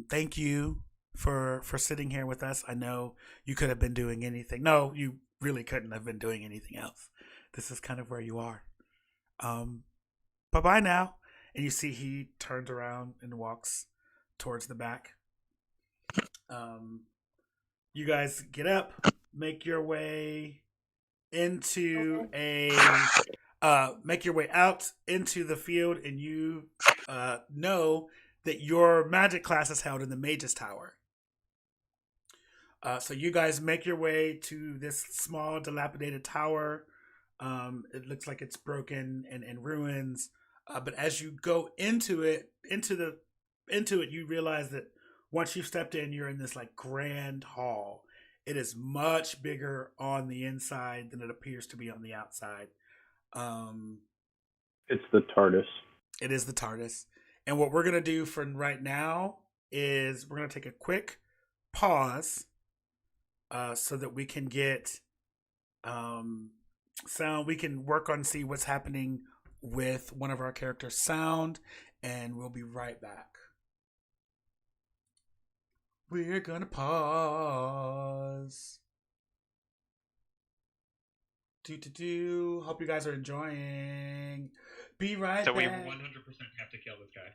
Thank you for sitting here with us. I know you could have been doing anything. No, you really couldn't have been doing anything else. This is kind of where you are. Bye-bye now. And you see he turns around and walks towards the back. You guys get up, make your way into make your way out into the field, and you know that your magic class is held in the Mage's Tower. So you guys make your way to this small, dilapidated tower. It looks like it's broken and in ruins. But as you go into it, you realize that once you've stepped in, you're in this like grand hall. It is much bigger on the inside than it appears to be on the outside. It's the TARDIS. It is the TARDIS. And what we're going to do for right now is we're going to take a quick pause so that we can get sound. We can work on see what's happening with one of our characters' sound, and we'll be right back. We're going to pause. Hope you guys are enjoying. Be right So back. we 100% have to kill this guy.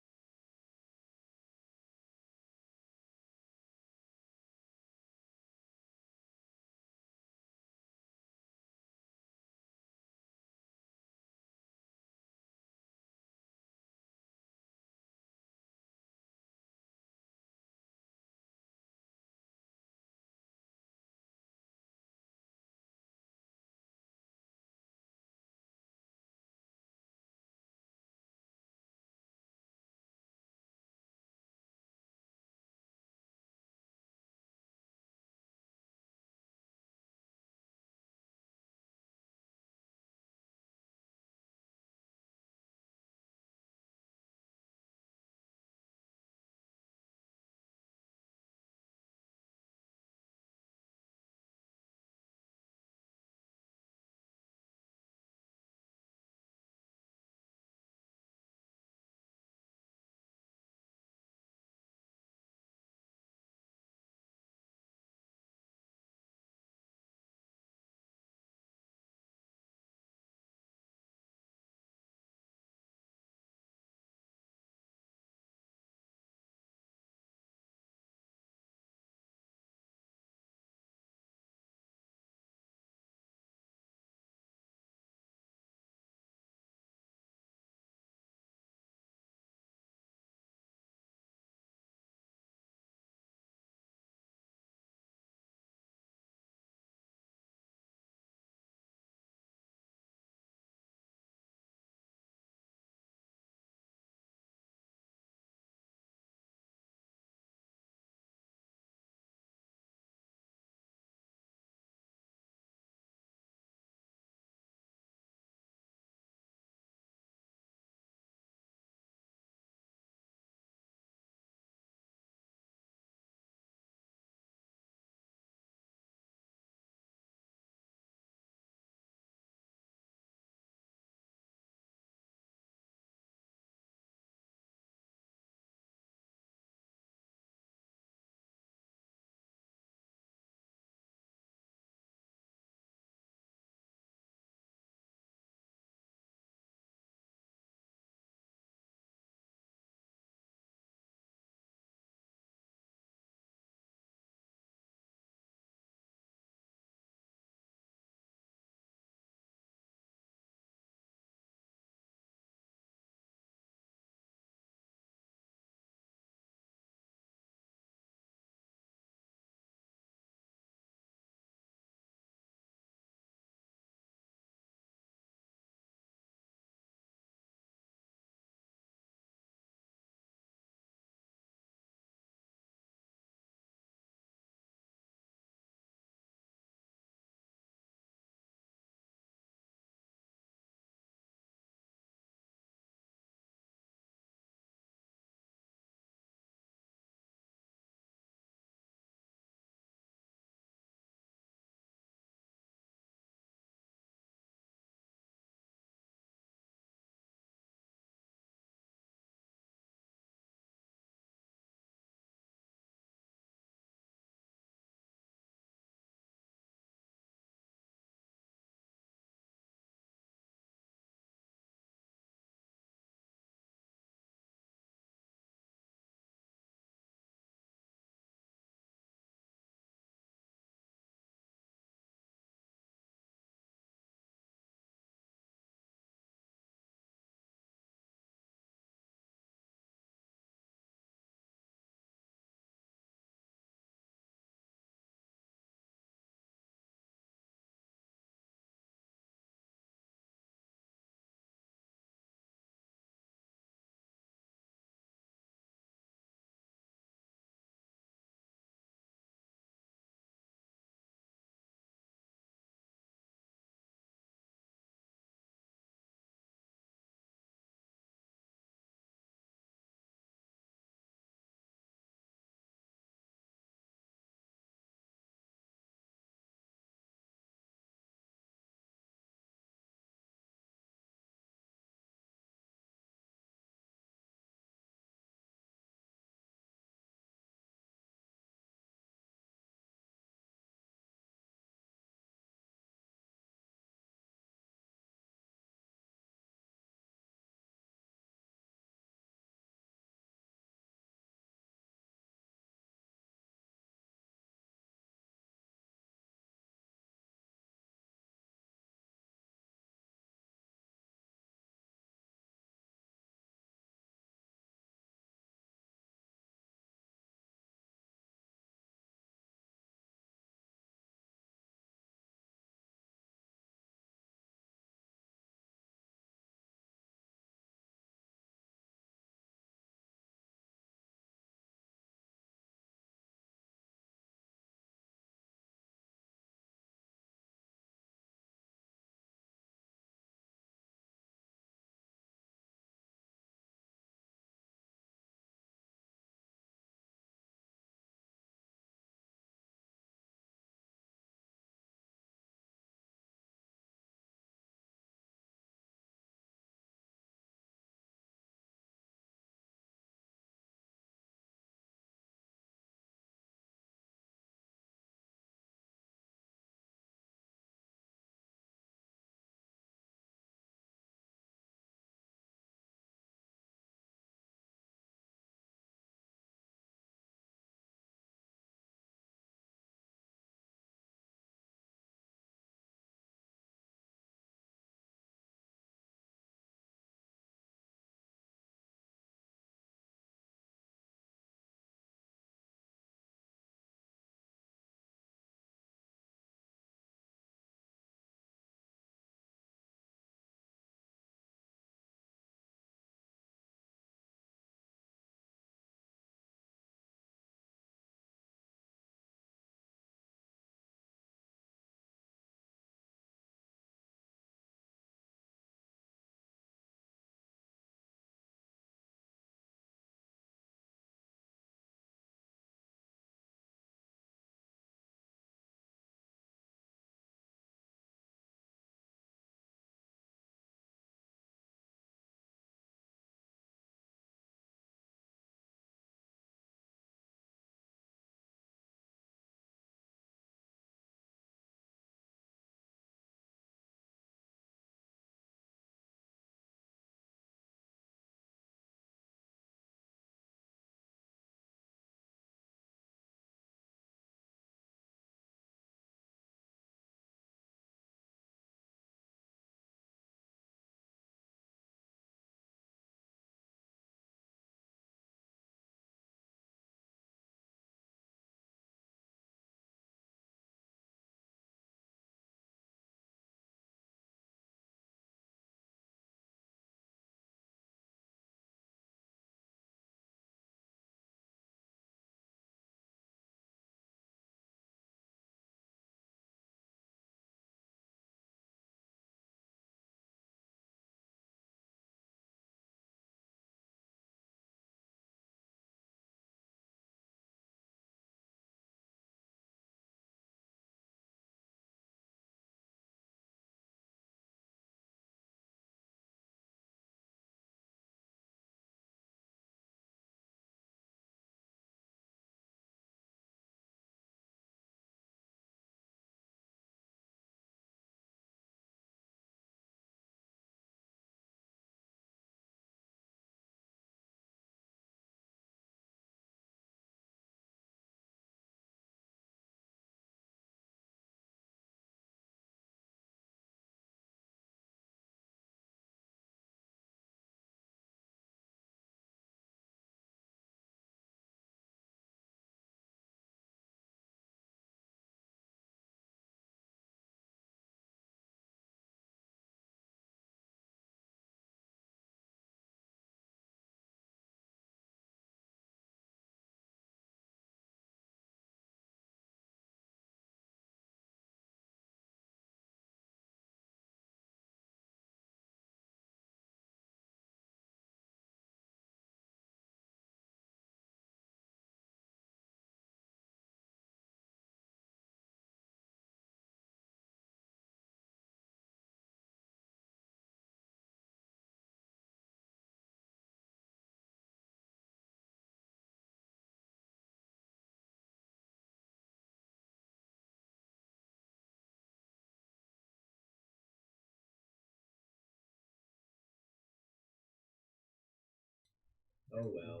Oh well.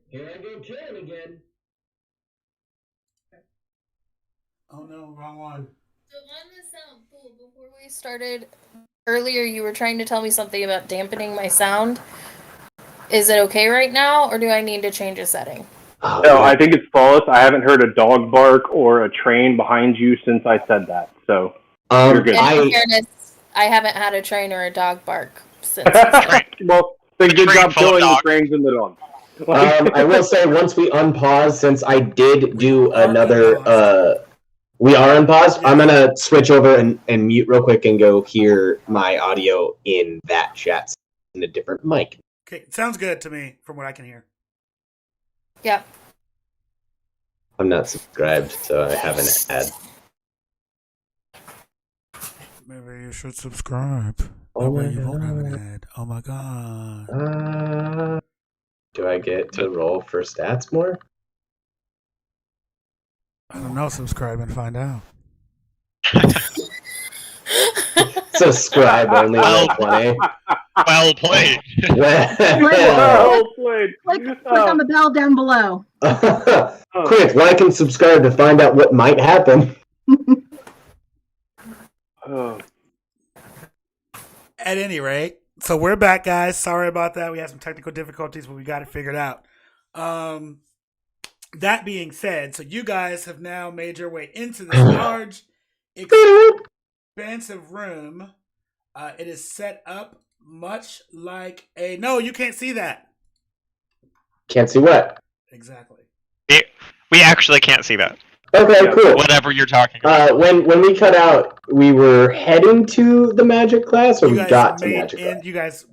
Here I go killing again. Oh no, wrong one. So on the sound pool, before we started earlier, you were trying to tell me something about dampening my sound. Is it okay right now, or do I need to change a setting? No, I think it's flawless. I haven't heard a dog bark or a train behind you since I said that. So you're good. In fairness, I haven't had a train or a dog bark since. Well, then good job killing the trains and the dogs. I will say, once we unpause, since I did do another, we are unpaused. I'm gonna switch over and mute real quick and go hear my audio in that chat in a different mic. Okay, sounds good to me from what I can hear. Yep. I'm not subscribed, so I have an ad. Maybe you should subscribe. Oh That way my you won't have an God. ad. Oh my god. Do I get to roll for stats more? I don't know. Subscribe and find out. Subscribe only Well 20. Well played. Well played. Click on the bell down below. Quick, like and subscribe to find out what might happen. At any rate, so we're back, guys. Sorry about that. We had some technical difficulties, but we got it figured out. That being said, so you guys have now made your way into this large, expansive room. It is set up much like a... No, you can't see that. Can't see what? Exactly. We actually can't see that. Okay, cool. Whatever you're talking about. When we cut out, we were heading to the magic class, or we got to magic class? You guys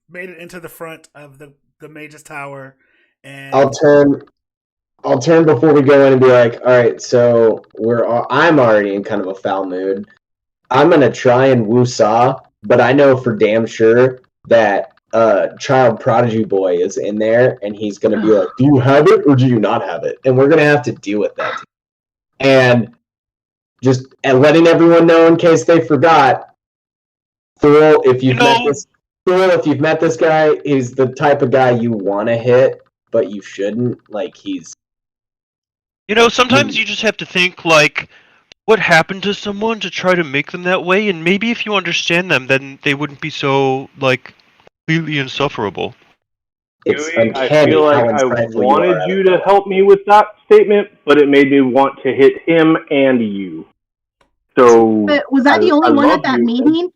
made it into the front of the Mage's Tower, and I'll turn before we go in and be like, all right, so I'm already in kind of a foul mood. I'm gonna try and woo-saw, but I know for damn sure that child prodigy boy is in there, and he's gonna be like, do you have it or do you not have it? And we're gonna have to deal with that. And just letting everyone know in case they forgot, Thurl, if you've met this guy, he's the type of guy you want to hit, but you shouldn't. Like, he's... Sometimes you just have to think, like, what happened to someone to try to make them that way, and maybe if you understand them, then they wouldn't be so, like, completely insufferable. Dewey, I feel like I wanted you to help me with that statement, but it made me want to hit him and you. So, but was I the only one at that meeting?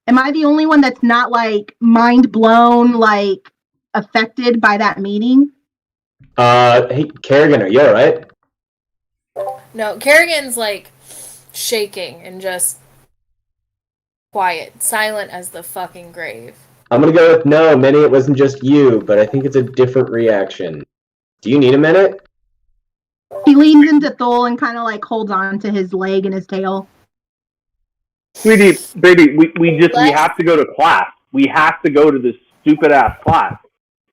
Am I the only one that's not, like, mind blown, like, affected by that meeting? Hey, Kerrigan, are you alright? No, Kerrigan's, like, shaking and just quiet, silent as the fucking grave. I'm gonna go with no, Minnie, it wasn't just you, but I think it's a different reaction. Do you need a minute? He leans into Thul and kind of, like, holds on to his leg and his tail. Sweetie, baby, we have to go to class. We have to go to this stupid-ass class.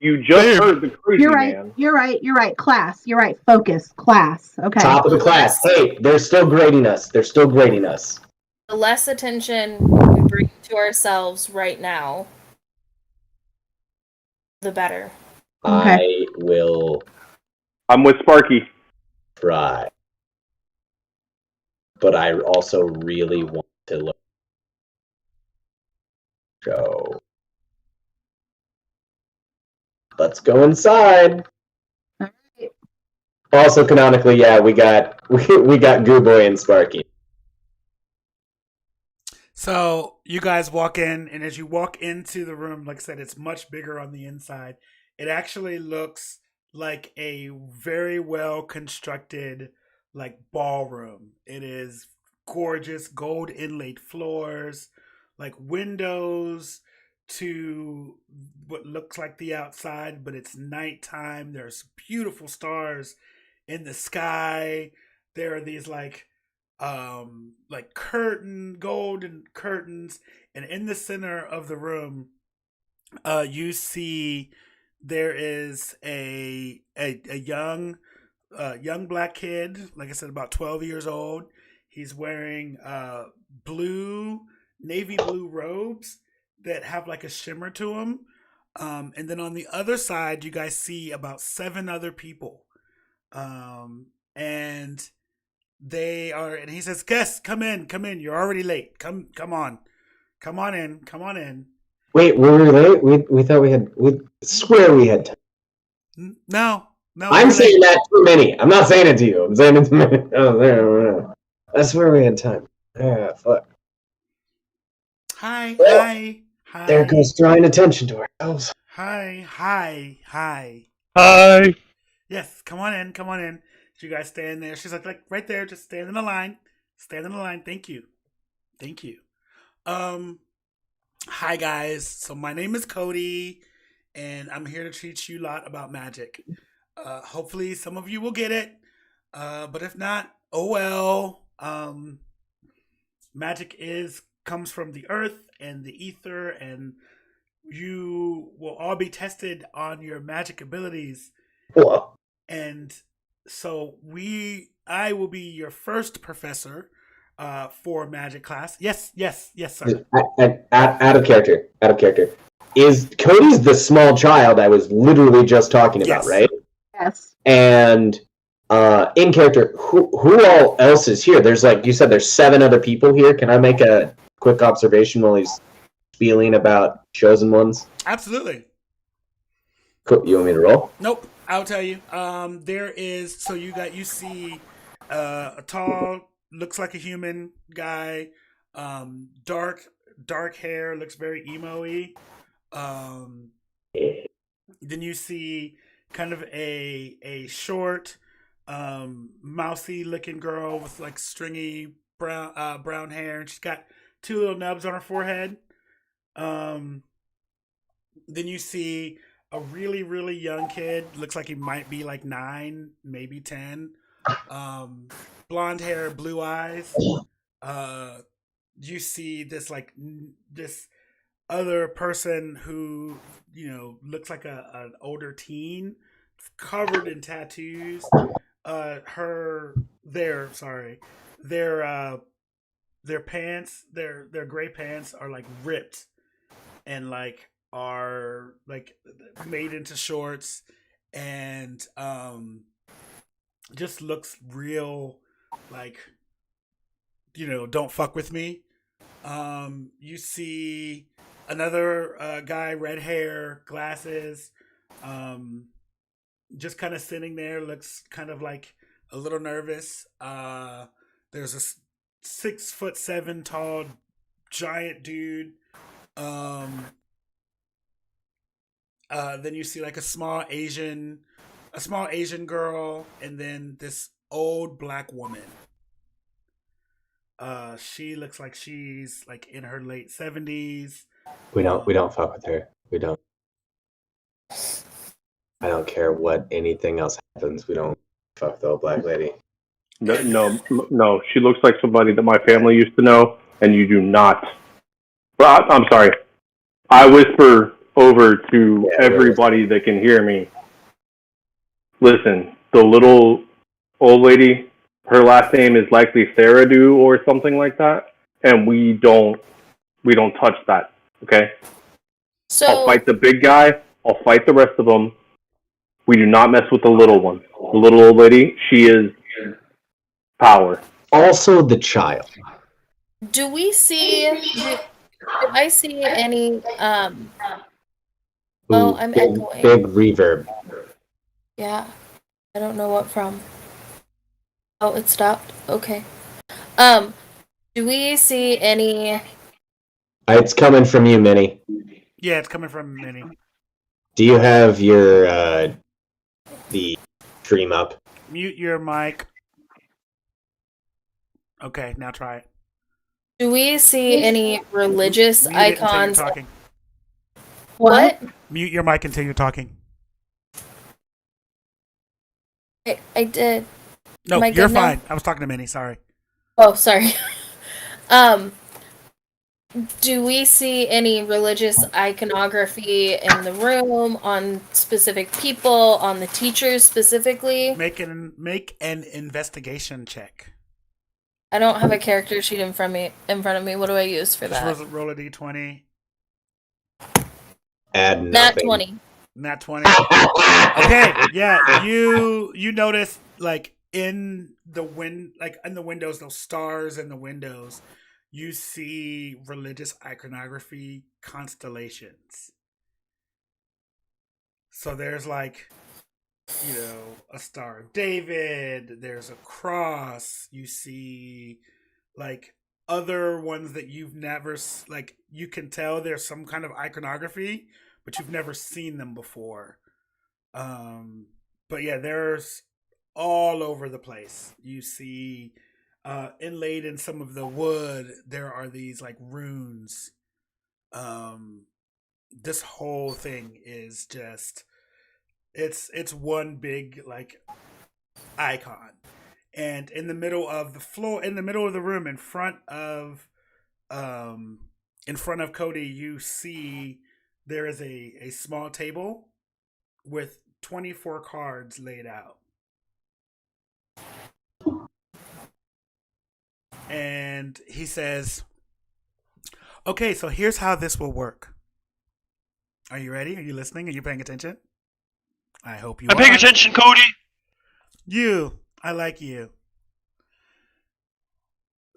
You just heard the crazy man. You're right. Class. You're right. Focus. Class. Okay. Top of the class. Hey, they're still grading us. The less attention we bring to ourselves right now, the better. I will... I'm with Sparky. Try. But I also really want to look... Go. Let's go inside. Also, canonically, yeah, we got Goo Boy and Sparky. So you guys walk in, and as you walk into the room, like I said, it's much bigger on the inside. It actually looks like a very well constructed, like, ballroom. It is gorgeous, gold inlaid floors, like windows to what looks like the outside, but it's nighttime. There's beautiful stars in the sky. There are these like golden curtains, and in the center of the room, you see there is a young black kid, like I said, about 12 years old. He's wearing navy blue robes that have like a shimmer to them. And then on the other side, you guys see about 7 other people. And they are, and he says, "Guests, come in. You're already late. Come on in." Wait, were we late? We thought we swear we had time. No, I'm you're saying late. that to Minnie. I'm not saying it to you. I'm saying it to Minnie. Oh, there. I swear we had time. Ah, fuck. Hi. There goes drawing attention to ourselves. Hi. Hi. Yes, come on in. So you guys stand there. She's like right there, just stand in the line. Thank you. Hi guys. So my name is Cody, and I'm here to teach you a lot about magic. Hopefully some of you will get it. But if not, oh well. Magic comes from the earth and the ether, and you will all be tested on your magic abilities. Whoa. And so I will be your first professor for magic class. Yes, sir. Out of character. Is Cody's the small child I was literally just talking about, Yes. right? Yes. And in character, who all else is here? There's you said there's 7 other people here. Can I make a quick observation while he's spieling about chosen ones? Absolutely. Cool. You want me to roll? Nope. I'll tell you. There is, so you see a tall, looks like a human guy, dark hair, looks very emo-y. Then you see kind of a short, mousy looking girl with stringy brown hair, and she's got 2 little nubs on her forehead. Then you see a really, really young kid. Looks like he might be 9, maybe 10. Blonde hair, blue eyes. You see this this other person who looks like an older teen, covered in tattoos. Their pants, their gray pants are ripped and are made into shorts, and just looks real don't fuck with me. You see another guy, red hair, glasses, just kind of sitting there, looks kind of a little nervous. There's a 6'7" tall giant dude. Then you see a small Asian girl, and then this old black woman. She looks like she's in her late 70s. We don't fuck with her. We don't. I don't care what anything else happens. We don't fuck the old black lady. No. She looks like somebody that my family used to know, and you do not. Well, I'm sorry. I whisper over to everybody that can hear me. Listen, the little old lady, her last name is likely Theradu or something like that, and we don't touch that. Okay. So I'll fight the big guy. I'll fight the rest of them. We do not mess with the little one. The little old lady, she is power. Also the child. do I see any Ooh, I'm big, echoing. big reverb. Yeah. I don't know what from. Oh, it stopped. Okay. Do we see any It's coming from you, Minnie. Yeah, it's coming from Minnie. Do you have your the stream up? Mute your mic. Okay, now try it. do we see any religious Mute it until you're icons? talking. What? Mute your mic until you're talking. I did. No, Am I you're good now? fine. I was talking to Minnie. Sorry. Oh, sorry. Do we see any religious iconography in the room, on specific people, on the teachers specifically? Make an investigation check. I don't have a character sheet in front of me. What do I use for that? Just roll a d20. Add Nat nothing. 20. Nat 20. Okay, yeah, you notice like in the windows, those stars in the windows, you see religious iconography constellations. So there's like, a Star of David, there's a cross, you see like other ones that you've never like, you can tell there's some kind of iconography, but you've never seen them before. But yeah, there's all over the place. You see inlaid in some of the wood, there are these like runes. This whole thing is just, it's one big like icon. And in the middle of the floor, in the middle of the room, in front of Cody, you see there is a small table with 24 cards laid out. And he says, okay, so here's how this will work. Are you ready? Are you listening? Are you paying attention? I hope you are. I'm paying attention, Cody. I like you.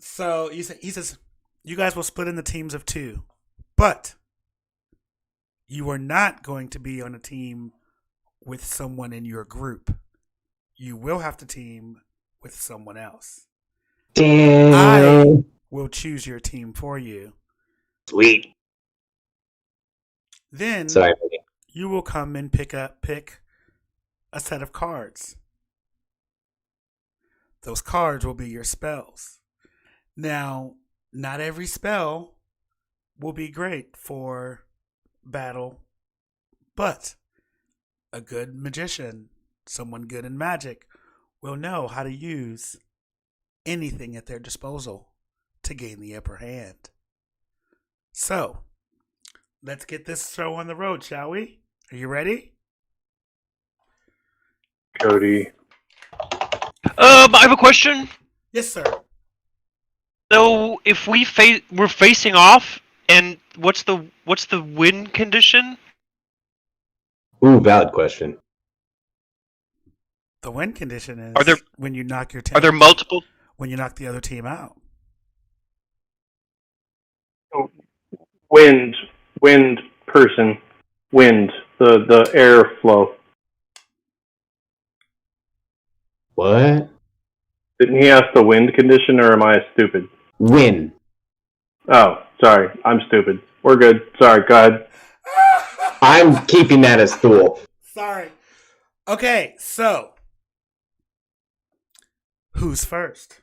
So he says, you guys will split into teams of 2, but you are not going to be on a team with someone in your group. You will have to team with someone else. Damn. I will choose your team for you. Sweet. Then Sorry. you will come and pick a set of cards. Those cards will be your spells. Now, not every spell will be great for battle, but a good magician, someone good in magic, will know how to use anything at their disposal to gain the upper hand. So, let's get this show on the road, shall we? Are you ready? Cody. I have a question. Yes, sir. So if we're facing off, and what's the win condition? Ooh, valid question. The win condition is when you knock your team. Are there multiple? When you knock the other team out. Wind person. Wind. The air flow. What? Didn't he ask the wind condition, or am I stupid? Win. Oh, sorry. I'm stupid. We're good. Sorry, go ahead. I'm keeping that as Thule. Sorry. Okay, so who's first?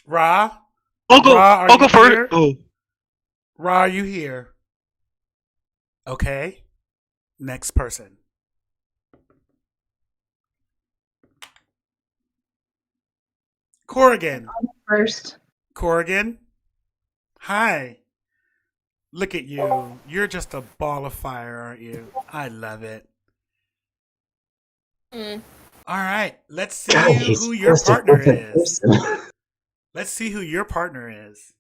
Ra? I'll go. Ra, I'll go first. here? Oh. Ra, are you here? Okay. Next person. Corrigan. First. Corrigan. Hi. Look at you. You're just a ball of fire, aren't you? I love it. Mm. All right. Let's see God, who your such a partner different is. person. Let's see who your partner is.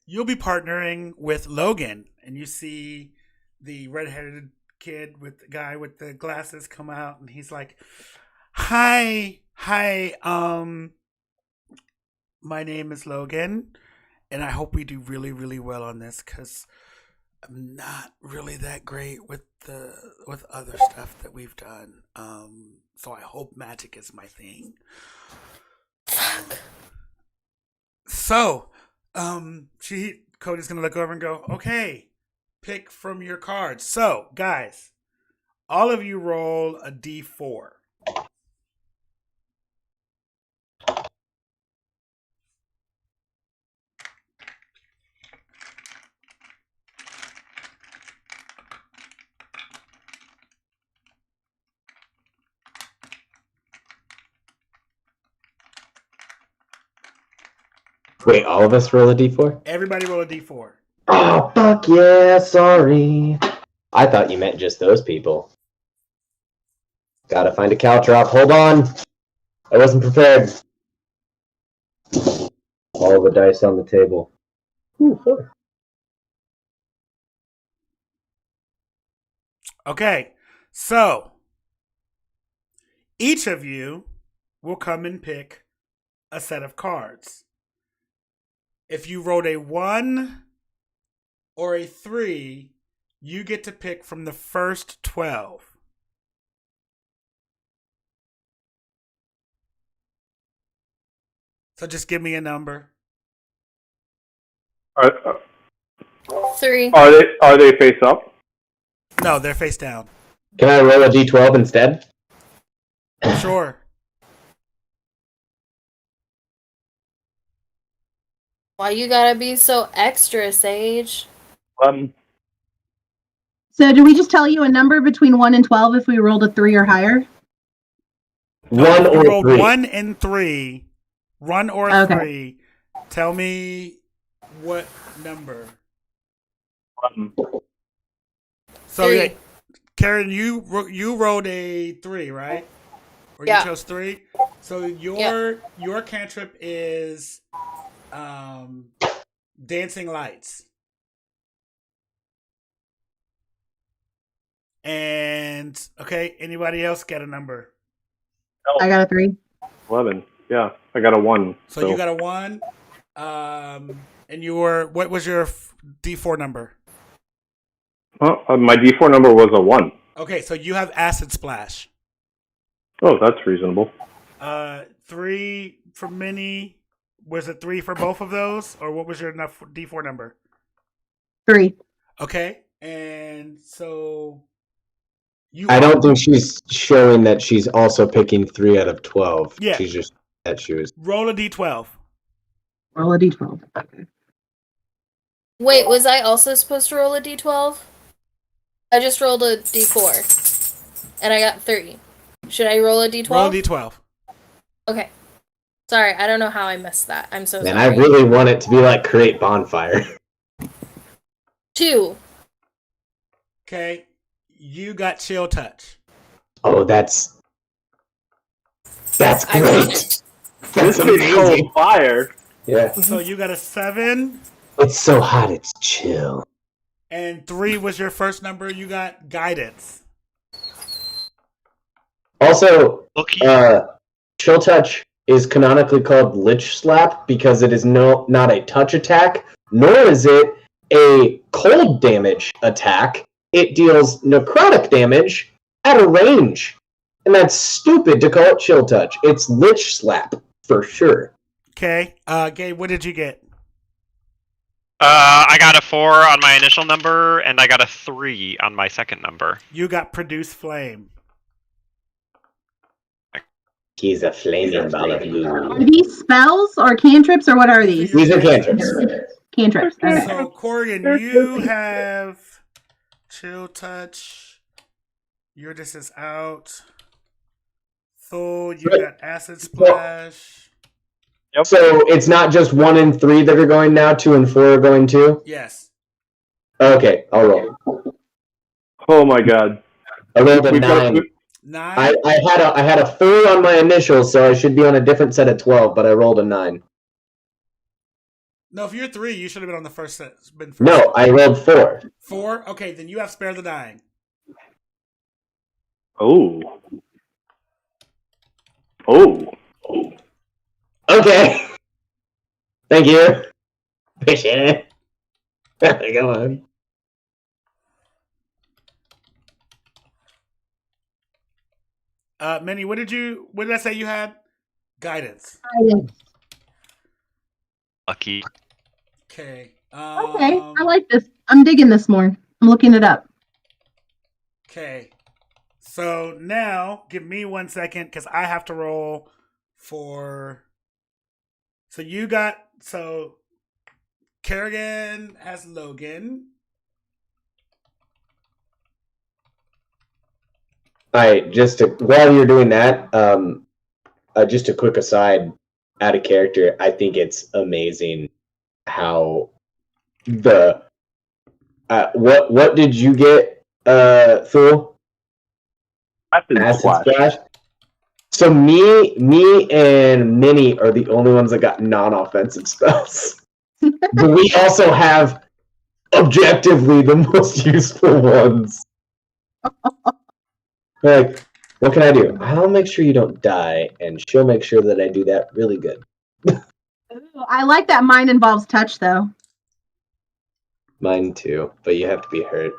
You'll be partnering with Logan, and you see the redheaded kid with the guy with the glasses come out, and he's like, hi, my name is Logan, and I hope we do really, really well on this, because I'm not really that great with other stuff that we've done. So I hope magic is my thing. So, Cody's gonna look over and go, okay, pick from your cards. So, guys, all of you roll a d4. Wait, all of us roll a d4? Everybody roll a d4. Oh, fuck yeah, sorry. I thought you meant just those people. Gotta find a caltrop. Hold on. I wasn't prepared. All the dice on the table. Ooh, 4. Okay, so each of you will come and pick a set of cards. If you rolled a 1 or a 3, you get to pick from the first 12. So just give me a number. Are 3. they face up? No, they're face down. Can I roll a d12 instead? Sure. Why you gotta be so extra, Sage? So do we just tell you a number between 1 and 12 if we rolled a 3 or higher? No, if you or rolled 3. 1 and 3, 1 or Okay. 3, tell me what number. So, 3. yeah, Karen, you rolled a 3, right? Or Yeah. you chose 3? So your cantrip is dancing lights. And okay, anybody else get a number? I got a 3. 11. Yeah, I got a 1. So you got a 1. And what was your D4 number? My D4 number was a 1. Okay, so you have acid splash. Oh, that's reasonable. 3 for Minnie. Was it 3 for both of those, or what was your D4 number? 3. Okay, and so I don't think she's showing that she's also picking 3 out of 12. Yeah. She's just that she was. roll a D12. Roll a d12. Okay. Wait, was I also supposed to roll a d12? I just rolled a d4. And I got 3. Should I roll a d12? Roll a D12. Okay. Sorry, I don't know how I missed that. I'm so And sorry. I really want it to be like create bonfire. 2. Okay, you got chill touch. Oh, that's I great. That's This is amazing. cold fire. Yeah. So you got a 7, It's so hot, it's chill. and 3 was your first number. You got guidance. Also, Lucky. chill touch is canonically called Lich Slap because it is not a touch attack, nor is it a cold damage attack. It deals necrotic damage at a range. And that's stupid to call it chill touch. It's Lich Slap, for sure. Okay, Gabe, what did you get? I got a 4 on my initial number, and I got a 3 on my second number. You got produce flame. He's a flaming ball of glue. Are these spells or cantrips or what are these? These are cantrips. Cantrips. Okay. So Corrigan, you have chill touch. Your distance out. Thul, you got acid splash. So it's not just 1 and 3 that are going now, 2 and 4 are going too? Yes. Okay, I'll roll. Oh my god. I rolled a We've got 9. 9. I had a 4 on my initial, so I should be on a different set of 12, but I rolled a 9. No, if you're 3, you should have been on the first set. No, I rolled 4. 4? Okay, then you have spare the dying. Oh. Okay. Thank you. Appreciate it. Come on. Minnie, what did I say you had? Guidance. Lucky. Okay. Okay, I like this. I'm digging this more. I'm looking it up. Okay. So now, give me 1 second because I have to roll for. So Kerrigan has Logan. Alright, while you're doing that, just a quick aside, out of character, I think it's amazing how what did you get, Thul? Acid splash. So me and Minnie are the only ones that got non-offensive spells. But we also have objectively the most useful ones. Like, what can I do? I'll make sure you don't die, and she'll make sure that I do that really good. Ooh, I like that mine involves touch, though. Mine too, but you have to be hurt.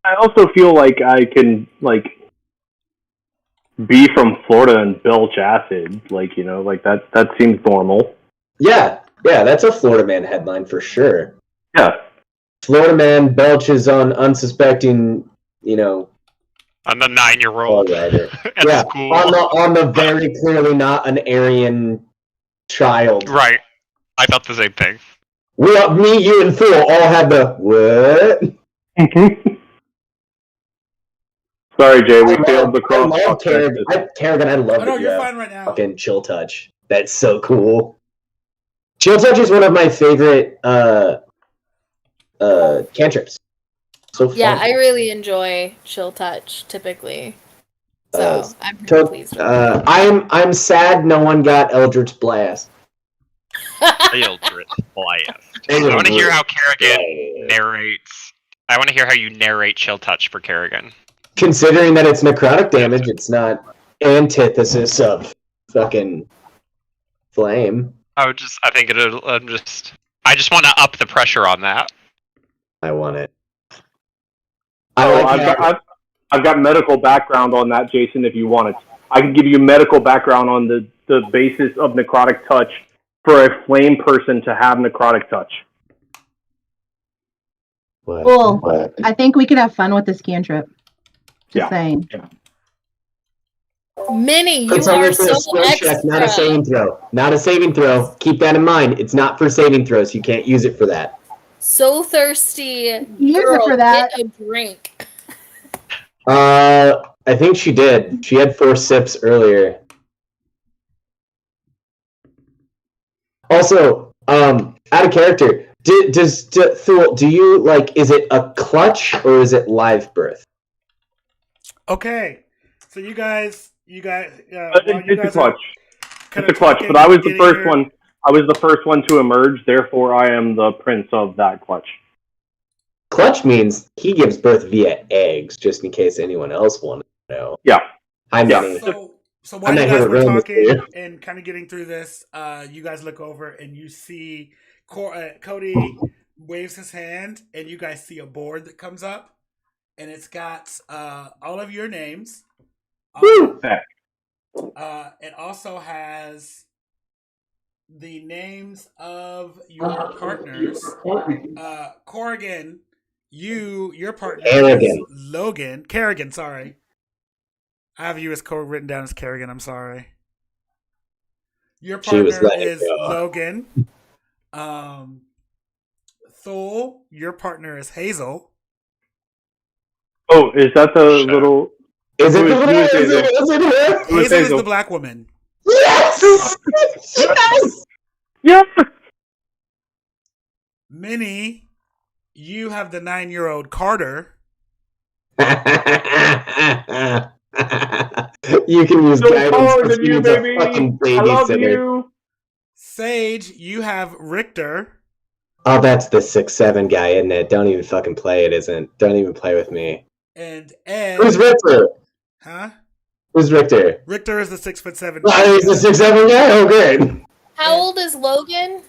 I also feel like I can be from Florida and belch acid. That seems normal. Yeah, that's a Florida man headline for sure. Yeah. Florida man belches on unsuspecting, On the 9-year-old rider. at Yeah, school. on the very clearly not an Aryan child. Right. I thought the same thing. Me, you, and Fool all had the what? Sorry, Jay, we failed the cross. I love Kerrigan. I love Oh, no, it. you're fine right now. Fucking chill touch. That's so cool. Chill touch is one of my favorite cantrips. So fun. Yeah, I really enjoy chill touch typically. So I'm pretty pleased with it. I'm sad no one got Eldritch Blast. Eldritch Blast. I want to hear how Kerrigan narrates. I want to hear how you narrate chill touch for Kerrigan. Considering that it's necrotic damage, it's not antithesis of fucking flame. I just want to up the pressure on that. I want it. I've got medical background on that, Jason, if you want it. I can give you medical background on the basis of necrotic touch for a flame person to have necrotic touch. Cool. I think we could have fun with this cantrip. Just saying. Yeah. Minnie, you It's are only for so a skill check, extra. not a saving throw. Not a saving throw. Keep that in mind. It's not for saving throws. You can't use it for that. So thirsty. Use it Girl, for that. get a drink. I think she did. She had 4 sips earlier. Also, out of character, Thule, do you is it a clutch or is it live birth? Okay, so you guys, It's a clutch. It's a clutch, but I was the first one. I was the first one to emerge, therefore I am the prince of that clutch. Clutch means he gives birth via eggs, just in case anyone else wanted to know. Yeah. So while you guys were talking and kind of getting through this, you guys look over and you see Cody waves his hand, and you guys see a board that comes up, and it's got all of your names. It also has the names of your partners. Corrigan, your partner is Logan. Kerrigan, sorry. I have you as written down as Kerrigan, I'm sorry. Your partner is Logan. Thule, your partner is Hazel. Oh, is that the little... Is it her? Hazel is the black woman. Yes! Yes! Yeah! Minnie, you have the 9-year-old Carter. You can use guidance to use a fucking babysitter. Sage, you have Richter. Oh, that's the 6'7" guy, isn't it? Don't even fucking play it, isn't? Don't even play with me. And Ed. Who's Richter? Huh? Who's Richter? Richter is the 6'7". Oh, he's the 6'7" guy? Oh, great. How old is Logan?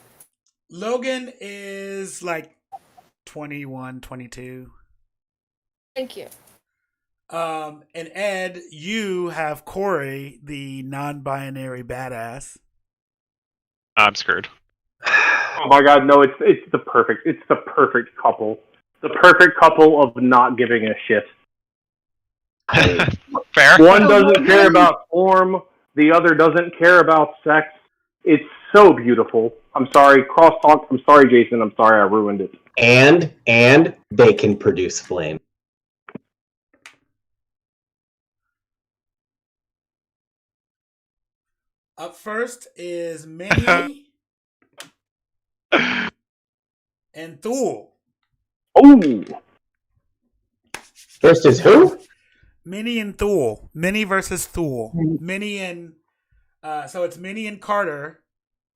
Logan is 21, 22. Thank you. And Ed, you have Corey, the non-binary badass. I'm screwed. Oh my god, no, it's the perfect couple. The perfect couple of not giving a shit. Fair. One doesn't care about form, the other doesn't care about sex. It's so beautiful. I'm sorry, crosstalk. I'm sorry, Jason. I'm sorry I ruined it. And they can produce flame. Up first is Minnie and Thule. Oh! First is who? Minnie and Thule. Minnie versus Thule. Minnie and so it's Minnie and Carter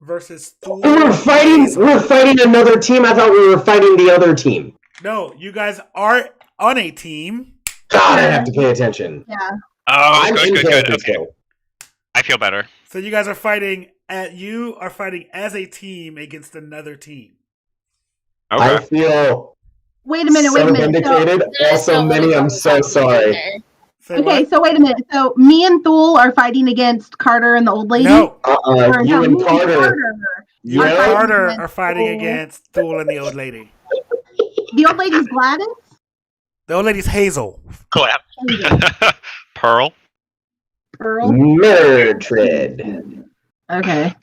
versus Thule. We're fighting another team. I thought we were fighting the other team. No, you guys are on a team. God, I have to pay attention. Yeah. Oh, good. character Okay. still. I feel better. So you guys are fighting as a team against another team. I Okay. feel Wait a minute. so So, vindicated. There's Also, no way Minnie, I'm that so was sorry. there. Say okay, what? so wait a minute. So me and Thule are fighting against Carter and the old lady. No, Or You no, and me Carter. you and Yeah. Carter are fighting against Thule and the old lady. The old lady's Gladys. The old lady's Hazel. Clap. Pearl. Earl. Murtred. Okay.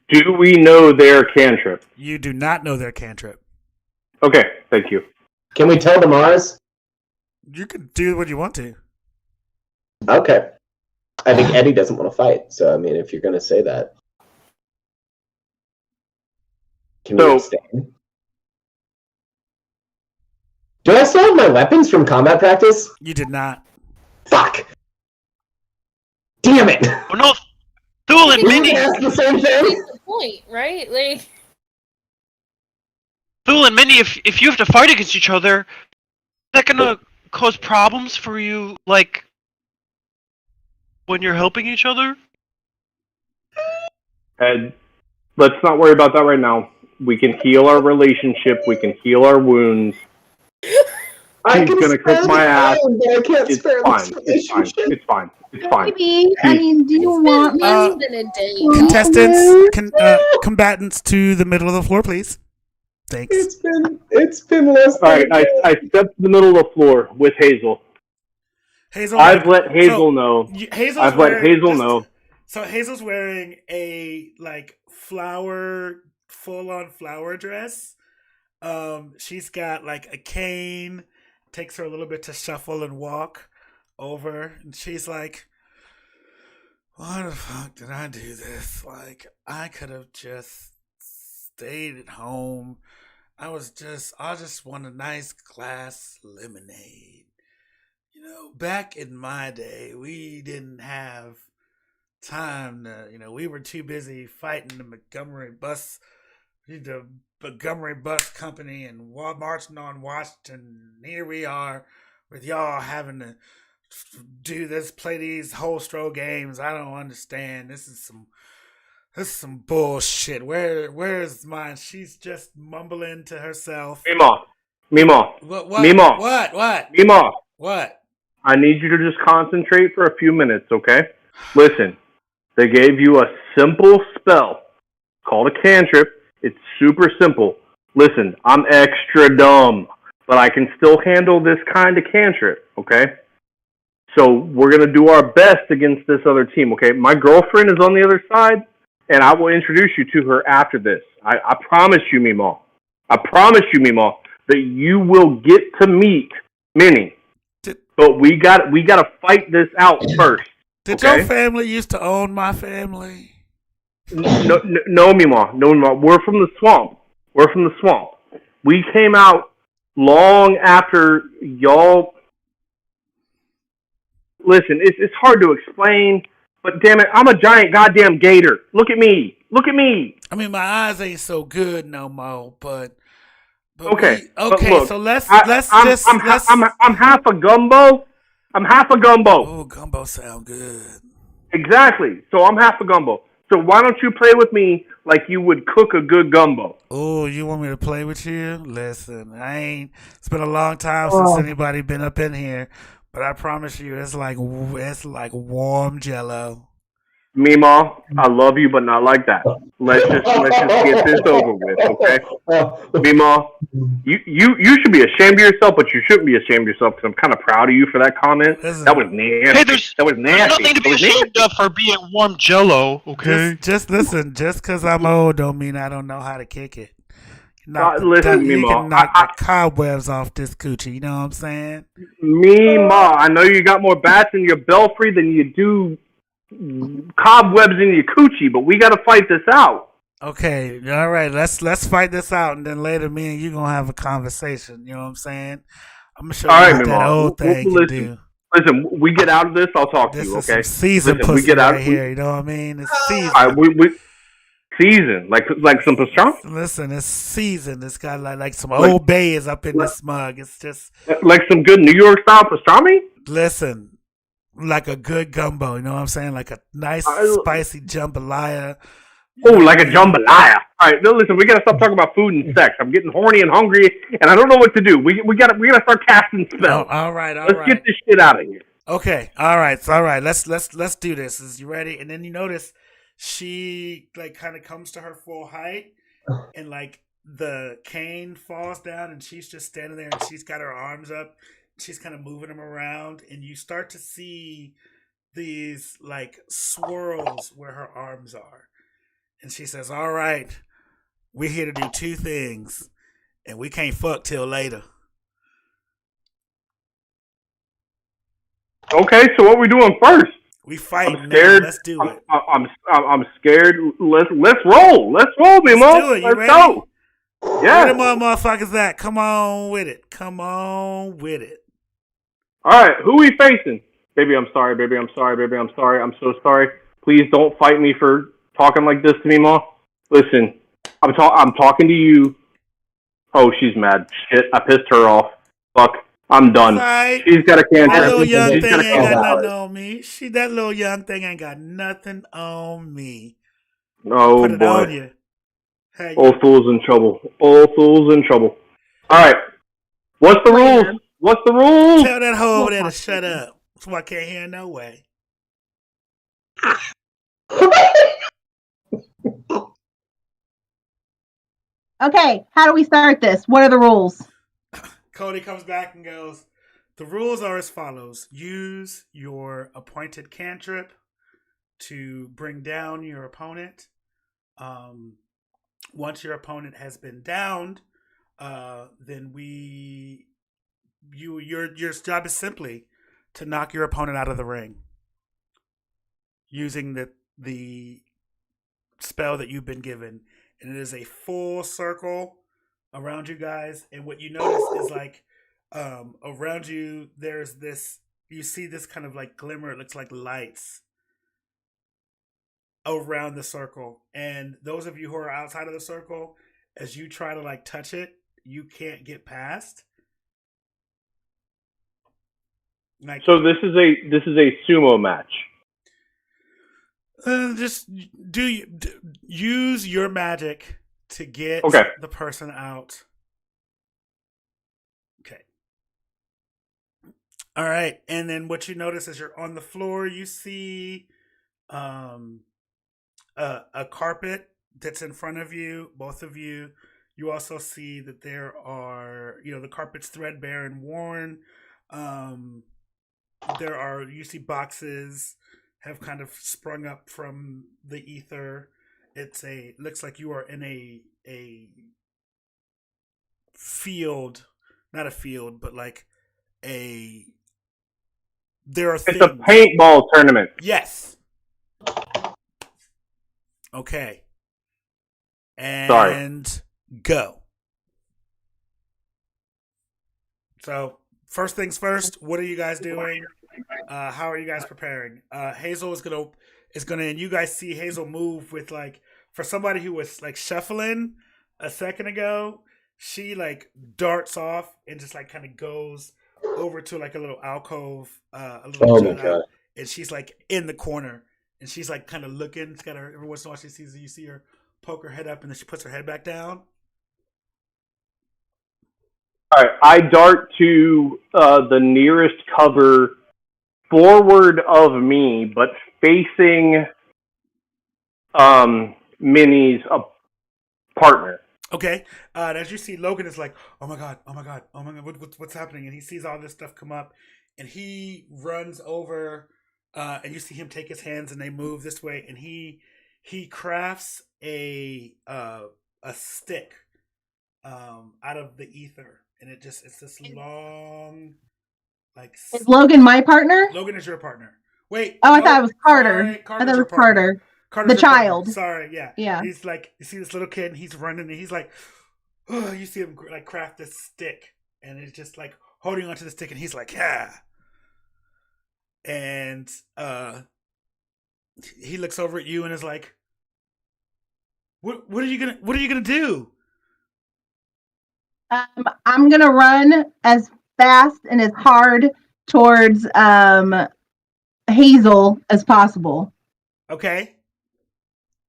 Do we know their cantrip? You do not know their cantrip. Okay, thank you. Can we tell them ours? You can do what you want to. Okay. I think Eddie doesn't want to fight, so I mean, if you're going to say that. Can we So- abstain? Do I still have my weapons from combat practice? You did not. Fuck! Damn it! Oh no, Thule and Didn't Minnie. we ask the same thing? That's the point, right? Like, Thule and Minnie. If you have to fight against each other, is that gonna cause problems for you? Like when you're helping each other? Ed, let's not worry about that right now. We can heal our relationship. We can heal our wounds. I He's can gonna spare kick the my ass. time, but I can't It's spare fine. this It's fine. relationship. It's fine. It's fine. Maybe. I mean, do you want me? it's been a day. Contestants, combatants to the middle of the floor, please. Thanks. It's been less All than right, I stepped to the middle of the floor with Hazel. Hazel, I've let Hazel know. Hazel's I've let wearing- Hazel just- know. So Hazel's wearing a full-on flower dress. She's got like a cane. Takes her a little bit to shuffle and walk over, and she's like, "Why the fuck did I do this? Like, I could have just stayed at home. I just want a nice glass lemonade. You know, back in my day, we didn't have time to, we were too busy fighting the Montgomery bus company and marching on Washington. Here we are with y'all having to play these Holstro games. I don't understand. This is some bullshit. Where's mine?" She's just mumbling to herself. Mima. What? Mima. What? Mima, What? I need you to just concentrate for a few minutes, okay? Listen, they gave you a simple spell called a cantrip. It's super simple. Listen, I'm extra dumb, but I can still handle this kind of cantrip, okay? So we're going to do our best against this other team, okay? My girlfriend is on the other side, and I will introduce you to her after this. I promise you, Mima. I promise you, Mima, that you will get to meet Minnie. But we got to fight this out first. Did okay? your family used to own my family? No, Mima. We're from the swamp. We came out long after y'all. Listen, it's hard to explain, but damn it, I'm a giant goddamn gator. Look at me. I mean, my eyes ain't so good no more, but Okay. okay. But look, So let's I'm half a gumbo. Oh, gumbo sound good. Exactly. So I'm half a gumbo. So why don't you play with me like you would cook a good gumbo? Oh, you want me to play with you? Listen, it's been a long time since anybody been up in here, but I promise you, it's like warm Jello. Mima, I love you, but not like that. Let's just get this over with, okay? Mima, you should be ashamed of yourself, but you shouldn't be ashamed of yourself because I'm kind of proud of you for that comment. Listen, that was nasty. Hey, there's nothing to be ashamed of for being warm Jello. Okay. Just listen. Just because I'm old don't mean I don't know how to kick it. Listen, you Mima, can knock the cobwebs off this coochie. You know what I'm saying? Mima, I know you got more bats in your belfry than you do cobwebs in your coochie, but we got to fight this out. Okay, all right. Let's fight this out, and then later, me and you gonna have a conversation. You know what I'm saying? I'm gonna show All you right, what that Mima. old thing can Listen. do. Listen, we get out of this, I'll talk to This you, is okay? some seasoned Listen, we pussy get out right here. You know what I mean? It's seasoned. All right, we season like some pastrami. Listen, it's seasoned. It's got like some Like- Old Bay is up in this mug. It's just Like some good New York style pastrami. listen, like a good gumbo. You know what I'm saying? Like a nice spicy jambalaya. Oh, like a jambalaya. All right, no, listen, we gotta stop talking about food and sex. I'm getting horny and hungry, and I don't know what to do. We gotta start casting spells. All right, all Let's right. get this shit out of here. Okay, all right. Let's do this. Is you ready? And then you notice she like kind of comes to her full height, and like the cane falls down, and she's just standing there, and she's got her arms up. She's kind of moving them around, and you start to see these like swirls where her arms are. And she says, "All right, we're here to do two things, and we can't fuck till later." Okay, so what we doing first? We fighting I'm scared. now. Let's do it. I'm scared. Let's roll. Let's roll, Mimo. Let's do it. You Let's ready? go. Where Yeah. the motherfuckers at? Come on with it. Come on with it. All right, who we facing? Baby, I'm sorry. Baby, I'm sorry. Baby, I'm sorry. I'm so sorry. Please don't fight me for talking like this to me, Ma. Listen, I'm talking to you. Oh, she's mad. Shit, I pissed her off. Fuck, I'm done. Right. She's got a That cancer. little young She's thing got a ain't got cancer. nothing on me. That little young thing ain't got nothing on me. Oh Put it on boy. you. Hey, Old fool's in trouble. Old fool's in trouble. All right. What's the rules? What's the rules? tell that hoe over there to shut up. So I can't hear no way. Okay, how do we start this? What are the rules? Cody comes back and goes, "The rules are as follows. Use your appointed cantrip to bring down your opponent. Once your opponent has been downed, then your job is simply to knock your opponent out of the ring using the spell that you've been given, and it is a full circle around you guys. And what you notice is like around you, there's this. You see this kind of like glimmer. It looks like lights around the circle, and those of you who are outside of the circle, as you try to like touch it, you can't get past. Like, So this is a sumo match. just use your magic to get Okay. the person out. Okay. All right, and then what you notice as you're on the floor, you see a carpet that's in front of you, both of you. You also see that there are, the carpet's threadbare and worn. You see boxes have kind of sprung up from the ether. Looks like you are in a field, not a field, but like there are It's things. a paintball tournament. Yes. Okay. Sorry. And go. So, first things first, what are you guys doing? How are you guys preparing? Hazel is gonna, and you guys see Hazel move with like, for somebody who was like shuffling a second ago, she like darts off and just like kind of goes over to like a little alcove, Oh my God. and she's like in the corner, and she's like kind of looking. She's got her, every once in a while she sees you see her poke her head up, and then she puts her head back down. All right, I dart to the nearest cover forward of me, but facing Minnie's partner. Okay. As you see, Logan is like, oh my god, what's happening? And he sees all this stuff come up, and he runs over, and you see him take his hands, and they move this way, and he crafts a stick out of the ether, and it's this long, like. Is Logan my partner? Logan is your partner. Wait. Oh, I no, thought it was Carter. sorry, I Carter's thought it your was partner. Carter. Carter's The your partner. child. Sorry, yeah. Yeah. He's like, you see this little kid, and he's running, and he's like, oh, you see him like craft this stick, and it's just like holding onto the stick, and he's like, yeah. and he looks over at you and is like, What are you gonna do? I'm gonna run as fast and as hard towards Hazel as possible. Okay.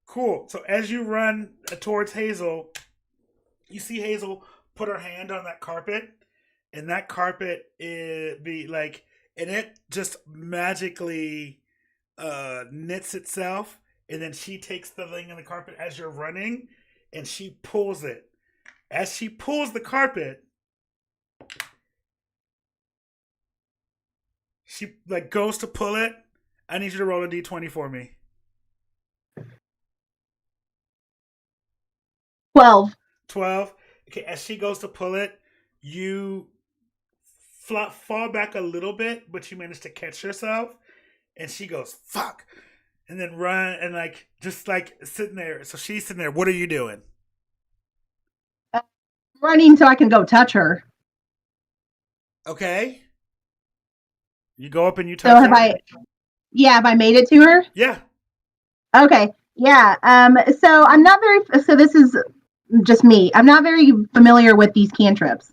Cool. So as you run towards Hazel, you see Hazel put her hand on that carpet, and that carpet and it just magically knits itself, and then she takes the thing in the carpet as you're running, and she pulls it. As she pulls the carpet, she goes to pull it. I need you to roll a d20 for me. 12. 12. Okay, as she goes to pull it, you fall back a little bit, but you manage to catch yourself, and she goes, fuck, and then run, and just sitting there. So she's sitting there. What are you doing? Running so I can go touch her. Okay. You go up and you So touch have her? have I made it to her? Yeah. Okay. Yeah. So I'm not very, so this is just me. I'm not very familiar with these cantrips.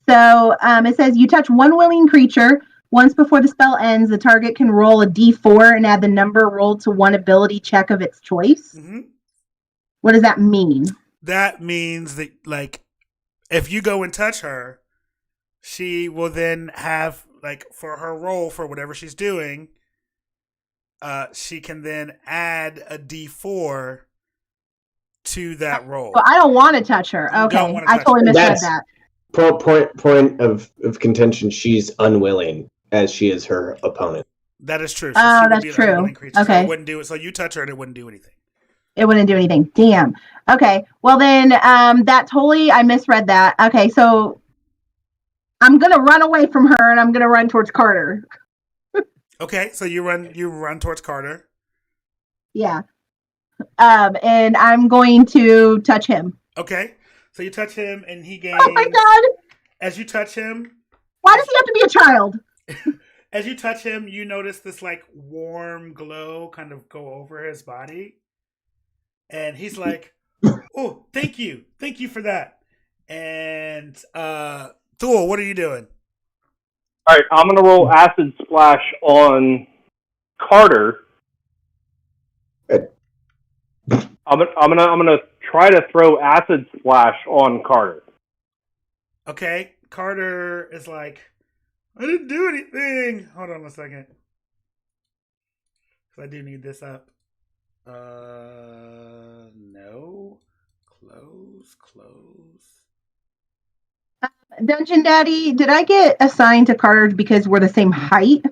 So it says you touch one willing creature. Once before the spell ends, the target can roll a d4 and add the number rolled to one ability check of its choice. Mm-hmm. What does that mean? That means that, if you go and touch her, she will then have, for her roll for whatever she's doing, she can then add a d4 to that roll. Well, I don't want to touch her. Okay. I totally misread that. Point of contention, she's unwilling as she is her opponent. That is true. So that's true. Okay. So it wouldn't do it. So you touch her and it wouldn't do anything. It wouldn't do anything. Damn. Okay. Well then, that totally, I misread that. Okay. So I'm going to run away from her and I'm going to run towards Carter. Okay. So you run towards Carter. Yeah. And I'm going to touch him. Okay. So you touch him and he gains. Oh my God. As you touch him. Why does he have to be a child? As you touch him, you notice this warm glow kind of go over his body. And he's like, oh, thank you. Thank you for that. And Thule, what are you doing? All right, I'm gonna roll acid splash on Carter. I'm gonna try to throw acid splash on Carter. Okay, Carter is like, I didn't do anything. Hold on a second, because I do need this up. No, close. Dungeon Daddy, did I get assigned to Carter because we're the same height?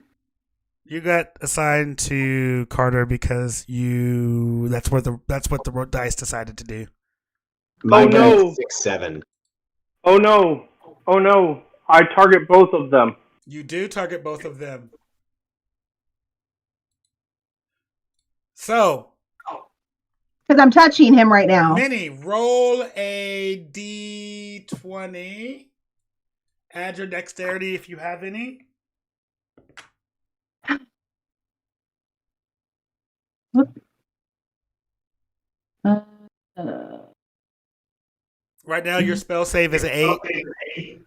You got assigned to Carter because that's what the dice decided to do. Oh no! 6'7". Oh no! I target both of them. You do target both of them. So, because I'm touching him right now. Minnie, roll a d20. Add your dexterity if you have any. Right now, your spell save is an 8.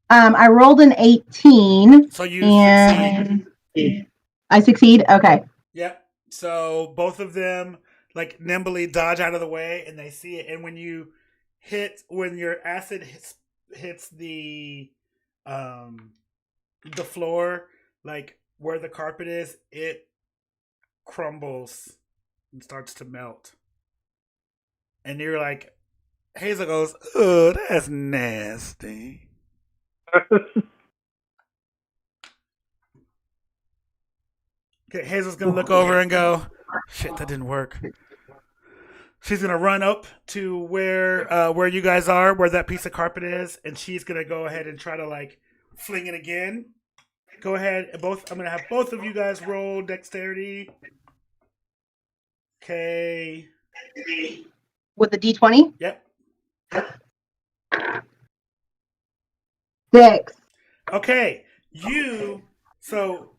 I rolled an 18. So you succeed. I succeed? Okay. Yep. So both of them nimbly dodge out of the way, and they see it. And when your acid hits the floor, where the carpet is, it crumbles and starts to melt. And you're like, Hazel goes, oh, that's nasty. Okay, Hazel's gonna look over and go, shit, that didn't work. She's gonna run up to where you guys are, where that piece of carpet is, and she's gonna go ahead and try to fling it again. Go ahead, I'm gonna have both of you guys roll dexterity. Okay. With the d20? Yep. 6. Okay. So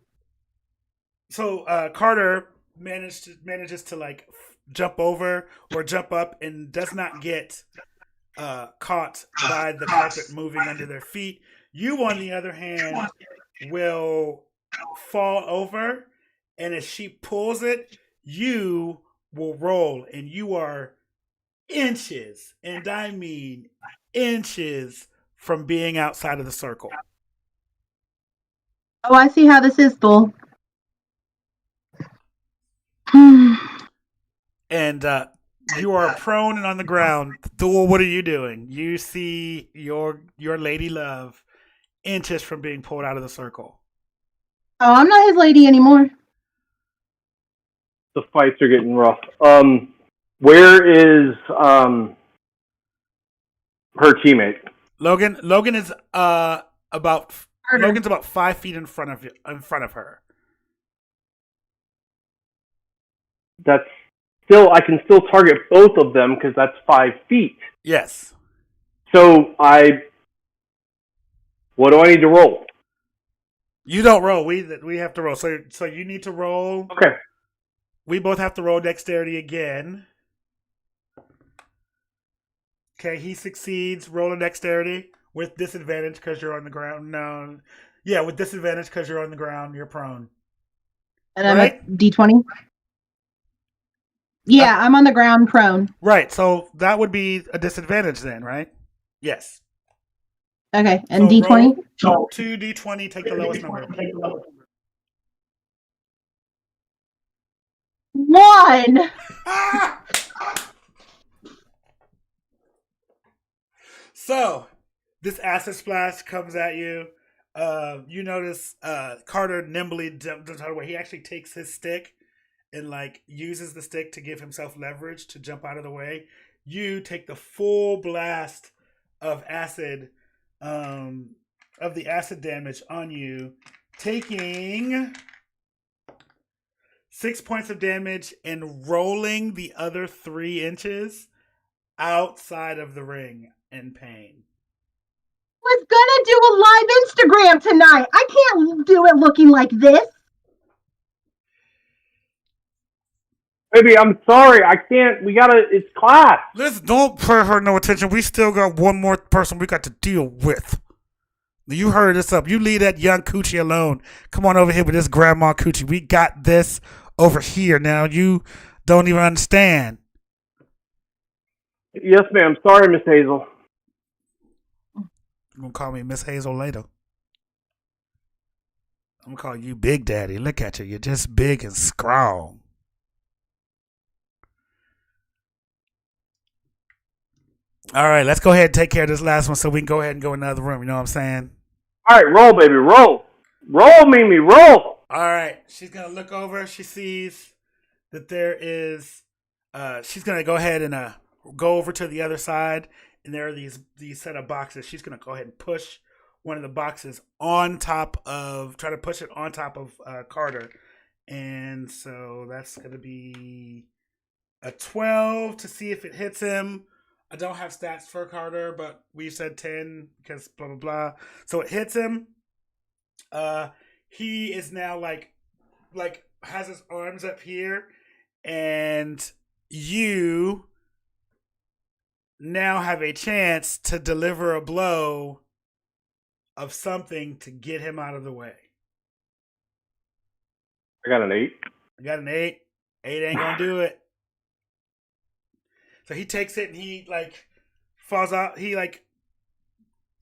So Carter manages to like jump over or jump up and does not get caught by the carpet moving under their feet. You, on the other hand, will fall over, and as she pulls it, you will roll, and you are inches, and I mean inches, from being outside of the circle. Oh, I see how this is, Thul. And you are prone and on the ground. Thul, what are you doing? You see your lady love inches from being pulled out of the circle. Oh, I'm not his lady anymore. The fights are getting rough. Where is her teammate? Logan is Logan's about 5 feet in front of her. That's still, I can still target both of them because that's 5 feet. Yes. So what do I need to roll? You don't roll. We have to roll. So you need to roll. Okay. We both have to roll dexterity again. Okay, he succeeds. Roll a dexterity with disadvantage because you're on the ground. No. Yeah, with disadvantage because you're on the ground. You're prone. And I'm right? at D20? Yeah, I'm on the ground prone. Right, so that would be a disadvantage then, right? Yes. Okay, and So D20? roll 2 D20, take the lowest number. 1! So, this acid splash comes at you. You notice Carter nimbly jumps out of the way. He actually takes his stick and like uses the stick to give himself leverage to jump out of the way. You take the full blast of acid, of the acid damage on you, taking 6 points of damage and rolling the other 3 inches outside of the ring in pain. Was gonna do a live Instagram tonight. I can't do it looking like this. Baby, I'm sorry. I can't. It's class. Listen, don't pay her no attention. We still got one more person we got to deal with. You heard this up. You leave that young coochie alone. Come on over here with this grandma coochie. We got this over here now. You don't even understand. Yes, ma'am. Sorry, Miss Hazel. You're going to call me Miss Hazel later. I'm going to call you Big Daddy. Look at you. You're just big and strong. All right, let's go ahead and take care of this last one so we can go ahead and go in another room. You know what I'm saying? All right, roll, baby, roll. Roll, Mimi, roll. All right, she's going to look over. She sees that there is, she's going to go ahead and go over to the other side, and there are these set of boxes. She's going to go ahead and push one of the boxes on top of, try to push it on top of Carter. And so that's going to be a 12 to see if it hits him. I don't have stats for Carter, but we said 10 because blah, blah, blah. So it hits him. He is now like has his arms up here, and you now have a chance to deliver a blow of something to get him out of the way. I got an 8. I got an 8. 8 ain't gonna do it. So he takes it and he like falls out. He like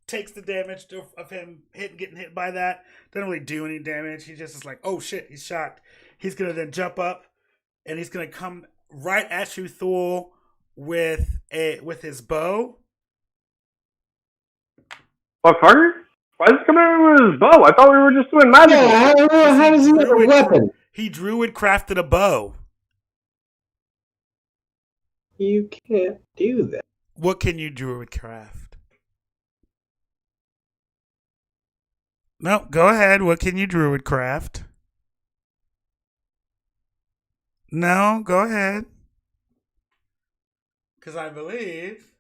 takes the damage of him getting hit by that. Doesn't really do any damage. He just is like, oh shit, he's shocked. He's gonna then jump up and he's gonna come right at you, Thul, with his bow. Fuck, Carter? Why is he coming in with his bow? I thought we were just doing magic. Yeah, how does he have a weapon? He druid crafted a bow. You can't do that. What can you druid craft? No, go ahead. What can you druid craft? No, go ahead. Because I believe...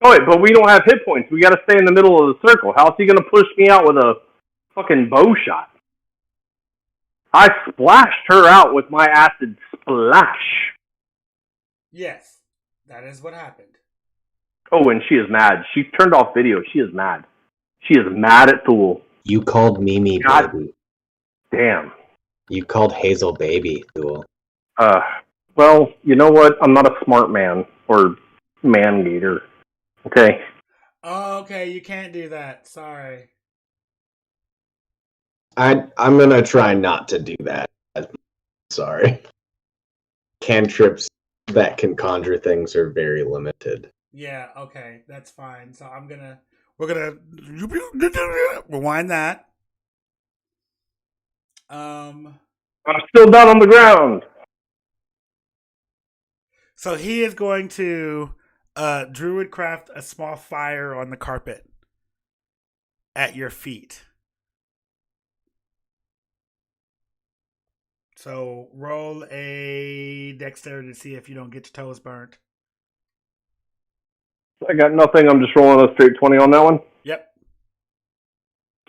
Oh, wait, but we don't have hit points. We gotta stay in the middle of the circle. How's he gonna push me out with a fucking bow shot? I splashed her out with my acid splash. Yes, that is what happened. Oh, and she is mad. She turned off video. She is mad. She is mad at Thule. You called Mimi God baby. damn. You called Hazel baby, Thule. Well, you know what? I'm not a smart man or man gator. Okay. Oh, okay, you can't do that. Sorry. I'm gonna try not to do that. Sorry. Cantrips that can conjure things are very limited. Yeah, okay, that's fine. So we're gonna rewind that. I'm still down on the ground. So he is going to druid craft a small fire on the carpet at your feet. So roll a dexterity to see if you don't get your toes burnt. I got nothing. I'm just rolling a straight 20 on that one. Yep.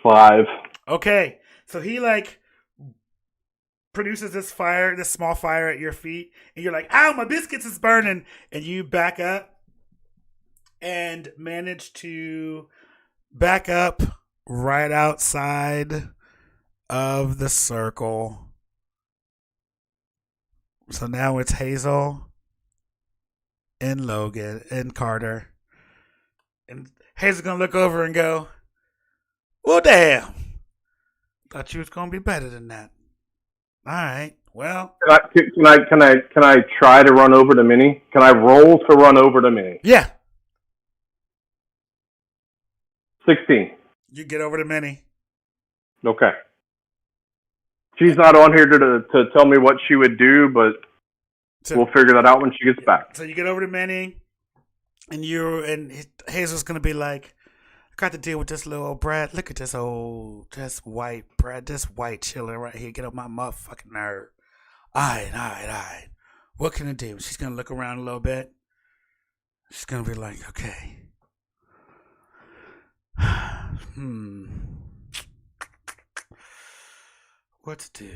5. Okay. So he produces this small fire at your feet, and you're like, ow, my biscuits is burning. And you back up and manage to back up right outside of the circle. So now it's Hazel and Logan and Carter. And Hazel's going to look over and go, well, damn. Thought you was going to be better than that. All right. Well, Can I try to run over to Minnie? Can I roll to run over to Minnie? Yeah. 16. You get over to Minnie. Okay. She's not on here to tell me what she would do, but we'll figure that out when she gets back. So you get over to Minnie, and Hazel's gonna be like, I got to deal with this little old Brad. Look at this white Brad, this white chilling right here. Get on my motherfucking nerve. All right. What can I do? She's gonna look around a little bit. She's gonna be like, okay. What to do?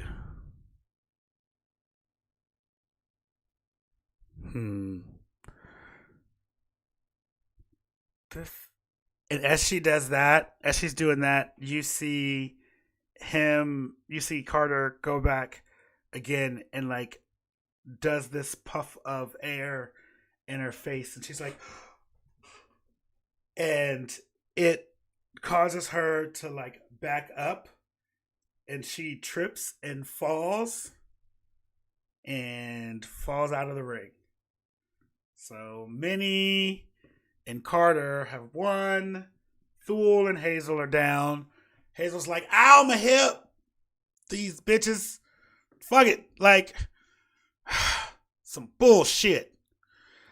And as she does that, as she's doing that, you see Carter go back again and does this puff of air in her face, and she's like, and it causes her to back up, and she trips and falls out of the ring. So Minnie and Carter have won. Thule and Hazel are down. Hazel's like, ow, my hip. These bitches. Fuck it. Some bullshit.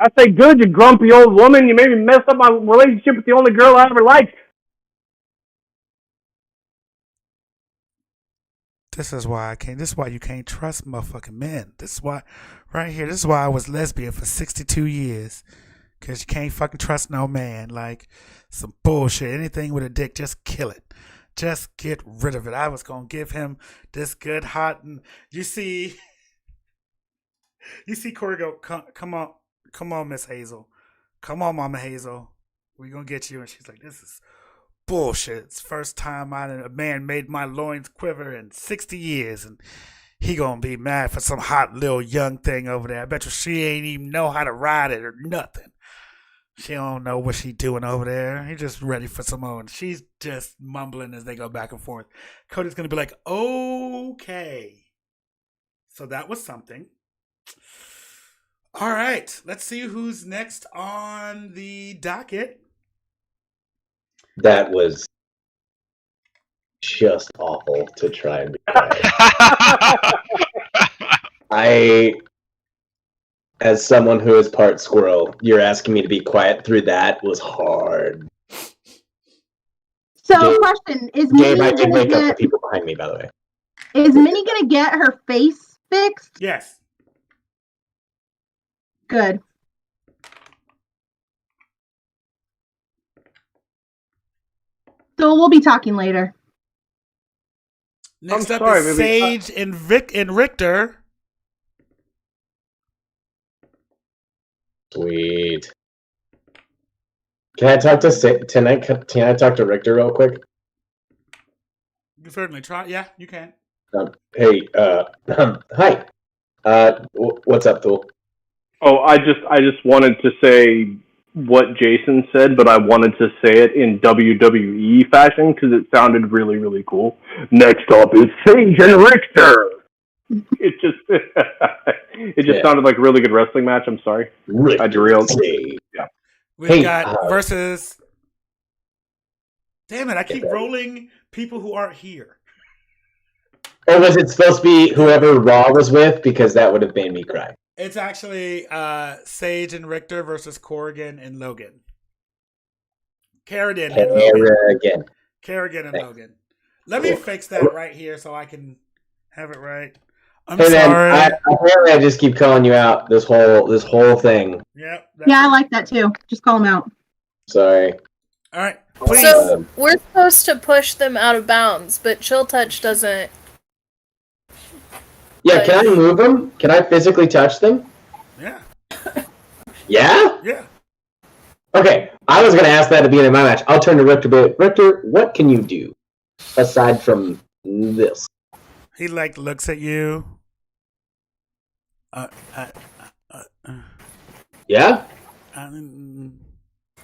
I say, good, you grumpy old woman. You made me mess up my relationship with the only girl I ever liked. This is why you can't trust motherfucking men. This is why I was lesbian for 62 years. Because you can't fucking trust no man. Some bullshit. Anything with a dick, just kill it. Just get rid of it. I was going to give him this good hot. And you see Corey go, come on, Miss Hazel. Come on, Mama Hazel. We're going to get you. And she's like, this is bullshit. It's the first time a man made my loins quiver in 60 years. And he going to be mad for some hot little young thing over there. I bet you she ain't even know how to ride it or nothing. She don't know what she doing over there. He just ready for some more. And she's just mumbling as they go back and forth. Cody's going to be like, okay. So that was something. All right. Let's see who's next on the docket. That was just awful to try and be quiet. As someone who is part squirrel, you're asking me to be quiet through that was hard. So, question: Is Gabe, I Minnie did gonna wake up the get? people behind me, by the way. Is Minnie gonna get her face fixed? Yes. Good. So we'll be talking later. Next I'm up sorry, is baby. Sage and Richter. Sweet. Can I talk to tonight? Can I talk to Richter real quick? You certainly try. Yeah, you can. Hey, hi. What's up, Thule? Oh, I just wanted to say what Jason said, but I wanted to say it in WWE fashion because it sounded really, really cool. Next up is Sage and Richter. It just sounded like a really good wrestling match. I'm sorry. I derailed. Yeah. We've got versus. Damn it! I keep rolling people who aren't here. Or was it supposed to be whoever Raw was with? Because that would have made me cry. It's actually Sage and Richter versus Corrigan and Logan. Kerrigan and Logan. Kerrigan and Logan. Let me fix that right here so I can have it right. I'm sorry. Apparently, I just keep calling you out this whole thing. Yep. Yeah, I like that too. Just call him out. Sorry. All right. Please. So we're supposed to push them out of bounds, but Chill Touch doesn't. Yeah, can I move them? Can I physically touch them? Yeah. Yeah? Yeah. Okay, I was going to ask that at the beginning of my match. I'll turn to Richter, but Richter, what can you do aside from this? He looks at you. Yeah?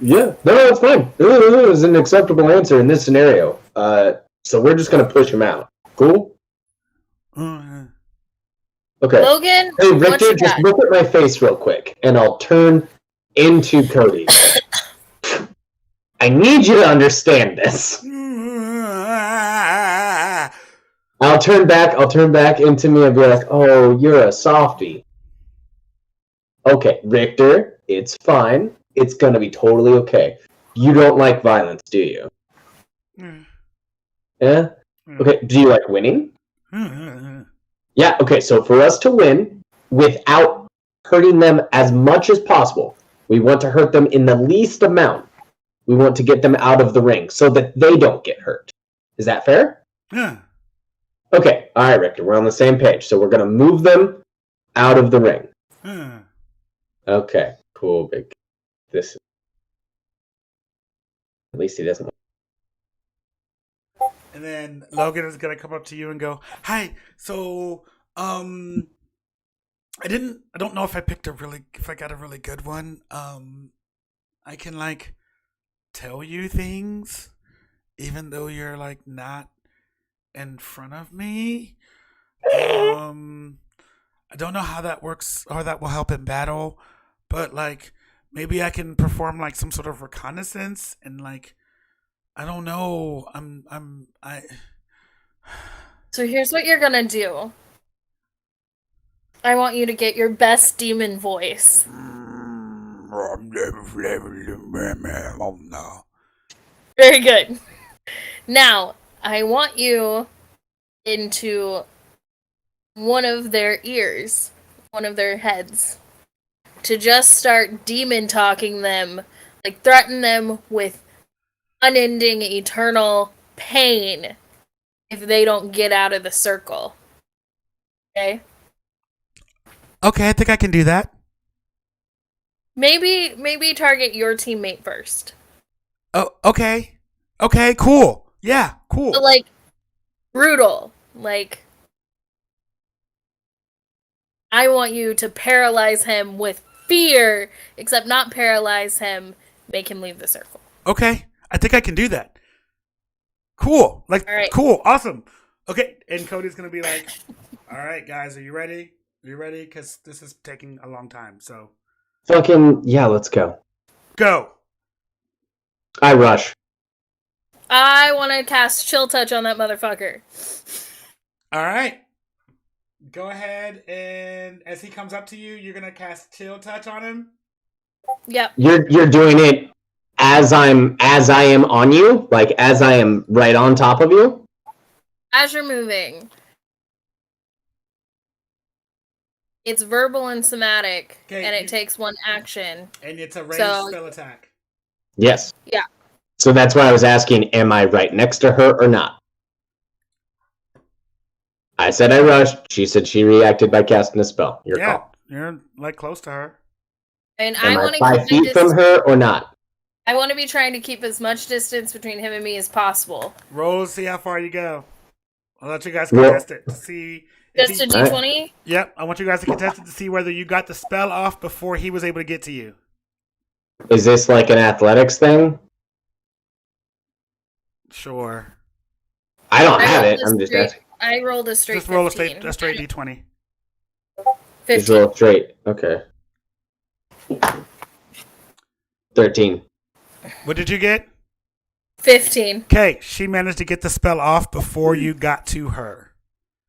Yeah. No, that's fine. It was an acceptable answer in this scenario. So we're just going to push him out. Cool? Okay. Logan, hey, Richter, just look at my face real quick, and I'll turn into Cody. I need you to understand this. I'll turn back into me and be like, oh, you're a softie. Okay, Richter, it's fine. It's going to be totally okay. You don't like violence, do you? Yeah? Okay, do you like winning? Yeah, okay, so for us to win without hurting them as much as possible, we want to hurt them in the least amount. We want to get them out of the ring so that they don't get hurt. Is that fair? Yeah. Okay, alright, Richter, we're on the same page. So we're going to move them out of the ring. Okay, cool, big. This. At least he doesn't. And then Logan is gonna come up to you and go, "Hi, so I don't know if I got a really good one. I can tell you things even though you're not in front of me. I don't know how that works or that will help in battle, but maybe I can perform some sort of reconnaissance and I don't know. So here's what you're gonna do. I want you to get your best demon voice. Very good. Now, I want you into one of their ears, one of their heads, to just start demon talking them, threaten them with unending, eternal pain if they don't get out of the circle. Okay? Okay, I think I can do that. Maybe target your teammate first. Oh, okay. Okay, cool. Yeah, cool. So, brutal. I want you to paralyze him with fear, except not paralyze him, make him leave the circle. Okay, I think I can do that. Cool. All right. Cool. Awesome. Okay, and Cody's going to be all right, guys, are you ready? Are you ready? Because this is taking a long time, so. Fucking, yeah, let's go. Go. I rush. I want to cast Chill Touch on that motherfucker. All right. Go ahead, and as he comes up to you, you're going to cast Chill Touch on him? Yep. You're doing it as I am on you? As I am right on top of you? As you're moving. It's verbal and somatic, and it takes one action. And it's a ranged spell attack. Yes. Yeah. So that's why I was asking, am I right next to her or not? I said I rushed. She said she reacted by casting a spell. Your Yeah, call. you're like close to her. And Am I I want to 5 feet from her or not? I want to be trying to keep as much distance between him and me as possible. Roll to see how far you go. I'll let you guys Roll. contest it to see. If Just a he, d20? Yep, I want you guys to contest it to see whether you got the spell off before he was able to get to you. Is this like an athletics thing? Sure. I don't have it. I'm just asking. I rolled a straight Just roll a 15. straight d20. Just 15. roll straight. Okay. 13. What did you get? 15. Okay, she managed to get the spell off before you got to her.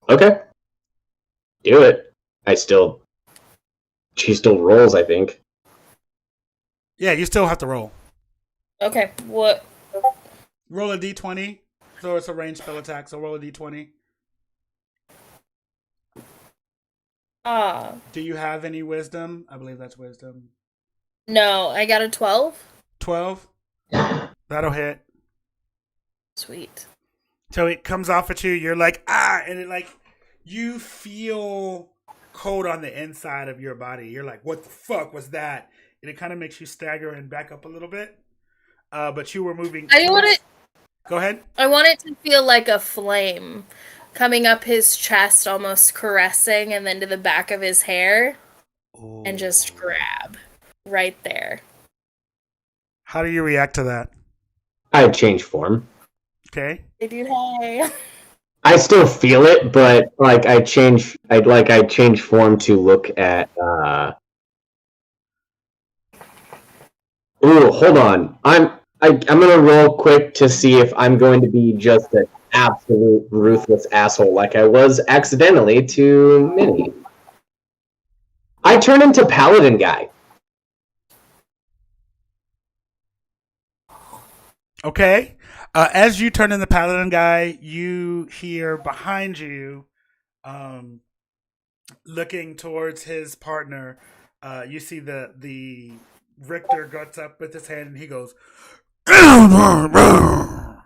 Okay. Do it. She still rolls, I think. Yeah, you still have to roll. Okay, what? Roll a d20. So it's a ranged spell attack, so roll a d20. Do you have any wisdom? I believe that's wisdom. No, I got a 12. 12? That'll hit. Sweet. So it comes off at you, you're like, and it like, you feel cold on the inside of your body. You're like, what the fuck was that? And it kind of makes you stagger and back up a little bit. But you were moving. Go ahead. I want it to feel like a flame coming up his chest, almost caressing, and then to the back of his hair. Ooh. And just grab right there. How do you react to that? I change form. Okay. Hey, dude, hey. I still feel it, but like I change form to look at. Ooh, hold on. I'm gonna roll quick to see if I'm going to be just an absolute ruthless asshole like I was accidentally to Minnie. I turn into Paladin guy. Okay. As you turn in the Paladin guy, you hear behind you, looking towards his partner, you see the Richter guts up with his hand and he goes, and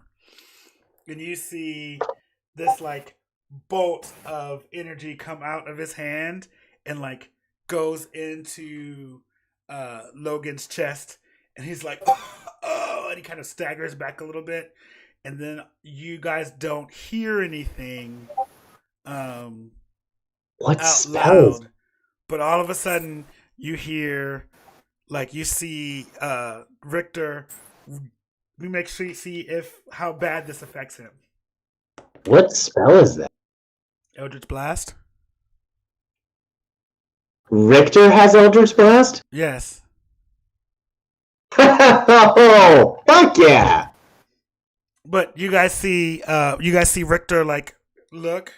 you see this like bolt of energy come out of his hand and like goes into Logan's chest, and he's like, oh, and he kind of staggers back a little bit, and then you guys don't hear anything what out spells? loud, but all of a sudden you hear, like, you see Richter. We make sure you see how bad this affects him. What spell is that? Eldritch Blast. Richter has Eldritch Blast? Yes. Oh, fuck yeah! But you guys see Richter like look.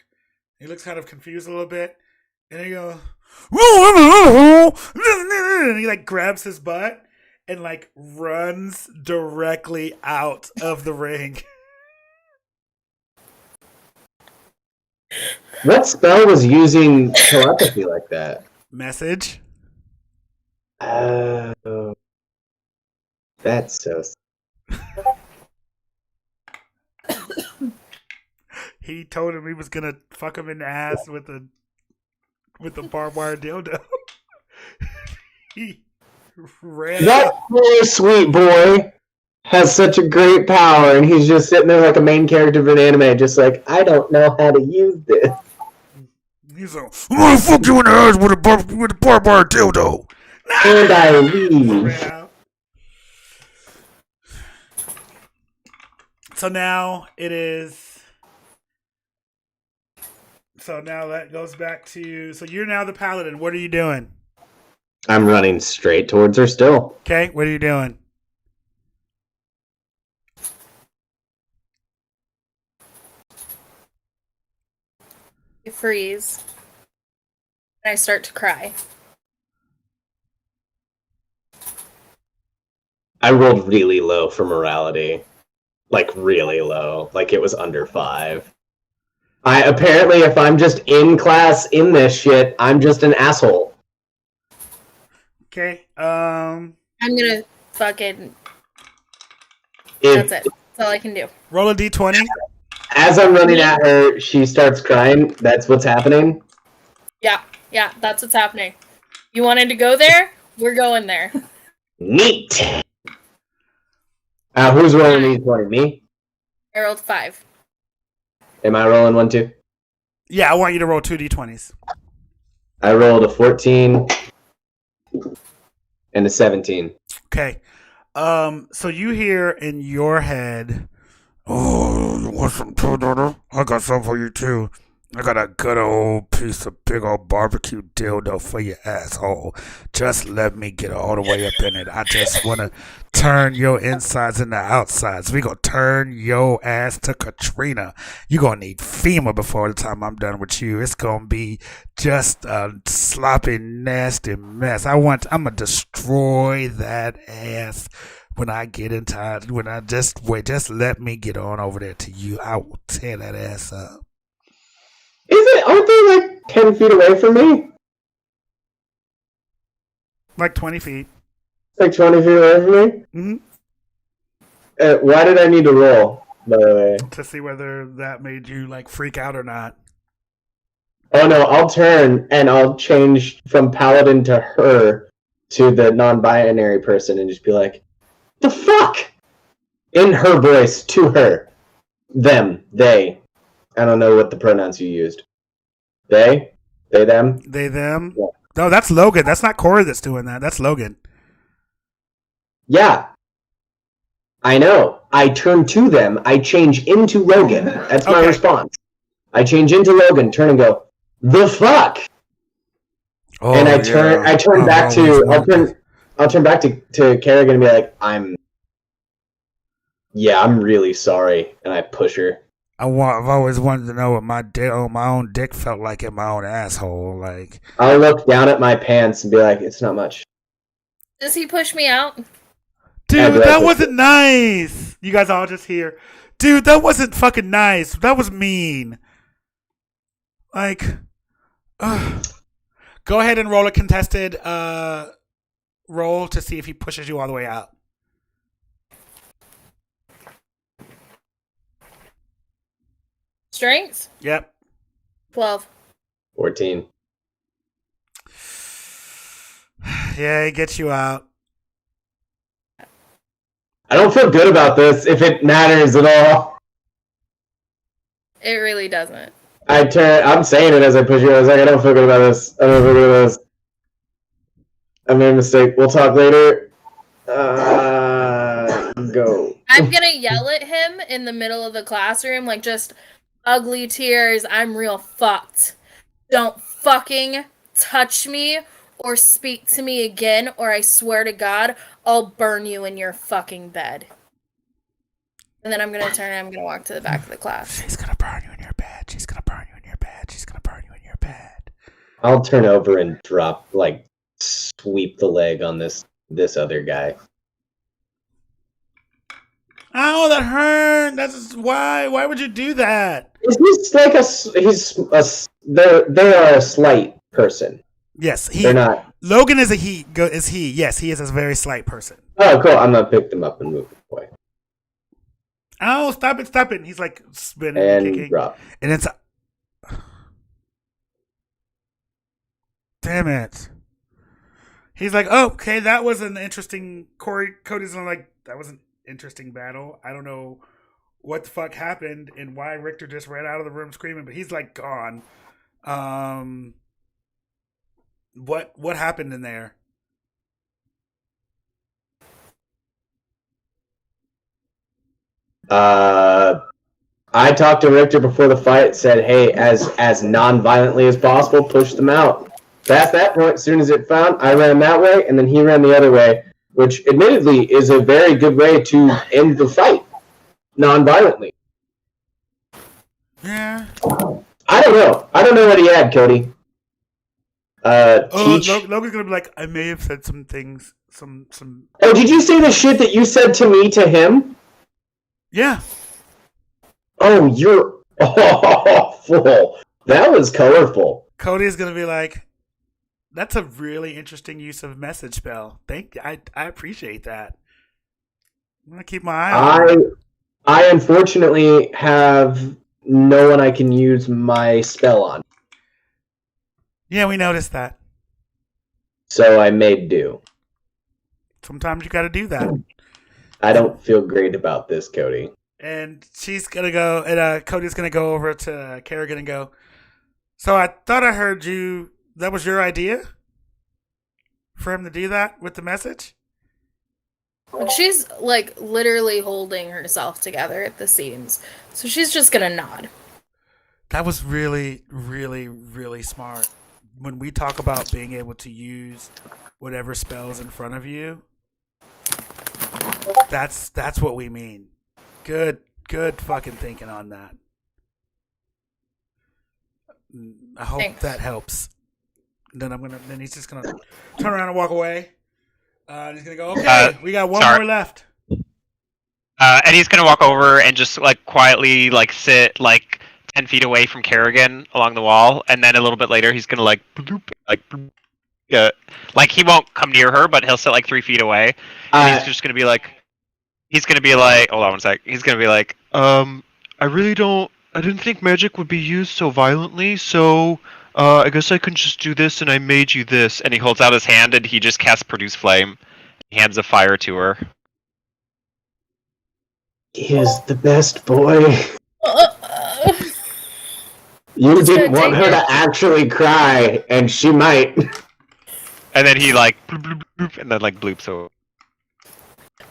He looks kind of confused a little bit, and he goes, and he like grabs his butt and like runs directly out of the ring. What spell was using telepathy like that? Message. Oh, that's so. He told him he was gonna fuck him in the ass with a barbed wire dildo. He ran. That poor sweet boy has such a great power, and he's just sitting there like a main character of an anime, just like, I don't know how to use this. He's like, I'm gonna fuck you in the ass with a barbed wire dildo. And I leave. So now it is. So now that goes back to. So you're now the paladin. What are you doing? I'm running straight towards her still. Okay, what are you doing? I freeze. And I start to cry. I rolled really low for morality. Like, really low. Like, it was under 5. Apparently, if I'm just in class in this shit, I'm just an asshole. Okay, I'm gonna fucking... If, That's it. That's all I can do. roll a d20. As I'm running at her, she starts crying. That's what's happening. Yeah, that's what's happening. You wanted to go there? We're going there. Neat. Who's rolling these 20? Me? I rolled 5. Am I rolling 1 too? Yeah, I want you to roll 2d20s. I rolled a 14 and a 17. Okay. So you hear in your head, "Oh, you want some too, daughter? I got some for you too. I got a good old piece of big old barbecue dildo for your asshole. Just let me get all the way up in it. I just want to turn your insides into outsides. We gonna turn your ass to Katrina. You gonna need FEMA before the time I'm done with you. It's gonna be just a sloppy, nasty mess. I'm gonna destroy that ass when I get in time. When I just let me get on over there to you. I will tear that ass up." Aren't they like 10 feet away from me? Like 20 feet. Like 20 feet away from me? Mm-hmm. Why did I need to roll, by the way? To see whether that made you like freak out or not. Oh no, I'll turn and I'll change from paladin to her to the non-binary person and just be like, "The fuck?" In her voice to her. Them. They. I don't know what the pronouns you used. They? They, them? They, them? Yeah. No, that's Logan. That's not Corey that's doing that. That's Logan. Yeah. I know. I turn to them. I change into Logan. That's my response. I change into Logan, turn and go, "The fuck?" Oh, and I turn back to I'll turn back to Kerrigan and be like, I'm really sorry, and I push her. I've always wanted to know what my own dick felt like in my own asshole. Like, I'll look down at my pants and be like, "It's not much." Does he push me out? Dude, that wasn't nice. You guys all just hear, "Dude, that wasn't fucking nice. That was mean." Like, go ahead and roll a contested roll to see if he pushes you all the way out. Strength? Yep. 12. 14. Yeah, he gets you out. I don't feel good about this, if it matters at all. It really doesn't. I'm saying it as I push you. I was like, I don't feel good about this. I don't feel good about this. I made a mistake. We'll talk later. Go. I'm gonna yell at him in the middle of the classroom, like just ugly tears. I'm real fucked. Don't fucking touch me or speak to me again, or I swear to God, I'll burn you in your fucking bed. And then I'm gonna turn and I'm gonna walk to the back of the class. She's gonna burn you in your bed. She's gonna burn you in your bed. She's gonna burn you in your bed. I'll turn over and drop, sweep the leg on this other guy. Oh, that hurt. That's why. Why would you do that? Is this they are a slight person? Yes, they're not. Logan is a he. Is he? Yes, he is a very slight person. Oh, cool. I'm gonna pick them up and move away. Oh, stop it! Stop it! He's like spinning and kicking. Drop. And it's damn it. He's like, oh, okay, that was an interesting. Cody's like, that was an interesting battle. I don't know what the fuck happened and why Richter just ran out of the room screaming, but he's like gone. What happened in there? I talked to Richter before the fight. Said, hey, as non-violently as possible, push them out. Past that point, as soon as it found, I ran that way, and then he ran the other way, which admittedly is a very good way to end the fight, non-violently. Yeah. I don't know. I don't know what he had, Cody. Logan's gonna be like, I may have said some things, some. Oh, did you say the shit that you said to me to him? Yeah. Oh, you're awful. That was colorful. Cody's gonna be like, that's a really interesting use of message spell. I appreciate that. I'm gonna keep my eye on it. I unfortunately have no one I can use my spell on. Yeah, we noticed that. So I made do. Sometimes you got to do that. I don't feel great about this, Cody. And she's gonna go, and Cody's gonna go over to Kerrigan and go. So I thought I heard you. That was your idea for him to do that with the message. She's like literally holding herself together at the seams, so she's just gonna nod. That was really, really, really smart. When we talk about being able to use whatever spells in front of you, that's what we mean. Good fucking thinking on that. I hope Thanks. that helps. Then he's just gonna turn around and walk away. He's gonna go, okay, we got one more left. And he's gonna walk over and just like quietly like sit like 10 feet away from Kerrigan along the wall, and then a little bit later he's gonna like he won't come near her, but he'll sit like 3 feet away, and he's just gonna be like, hold on one sec. He's gonna be like, I didn't think magic would be used so violently, so I guess I can just do this, and I made you this. and he holds out his hand and he just casts Produce Flame. He hands a fire to her. He is the best boy. You didn't want her to actually cry, and she might. And then he like bloop, bloop, bloop, and then like bloops over.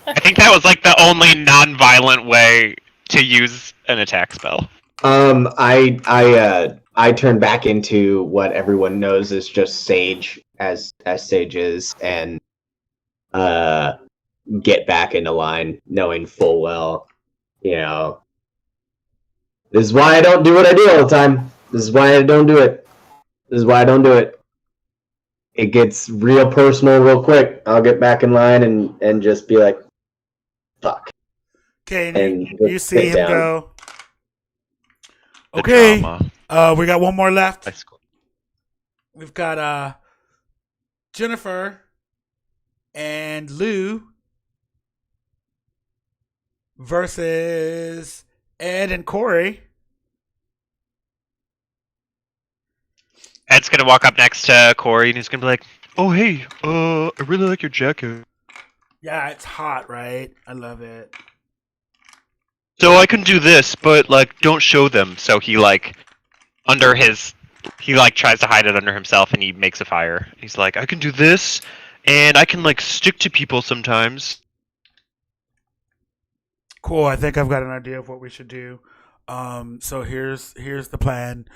I think that was like the only non-violent way to use an attack spell. I turn back into what everyone knows is just Sage, as Sage is, and get back into line, knowing full well, this is why I don't do what I do all the time. This is why I don't do it. It gets real personal real quick. I'll get back in line and just be like, fuck. Okay, And you see him down. go. The Okay, drama. we got one more left. That's cool. We've got Jennifer and Lou versus Ed and Corey. Ed's gonna walk up next to Corey and he's gonna be like, Oh, hey, I really like your jacket. Yeah, it's hot, right? I love it. So I can do this, but, like, don't show them. so he like tries to hide it under himself and he makes a fire. He's like, I can do this, and I can, like, stick to people sometimes. Cool. I think I've got an idea of what we should do. So here's the plan.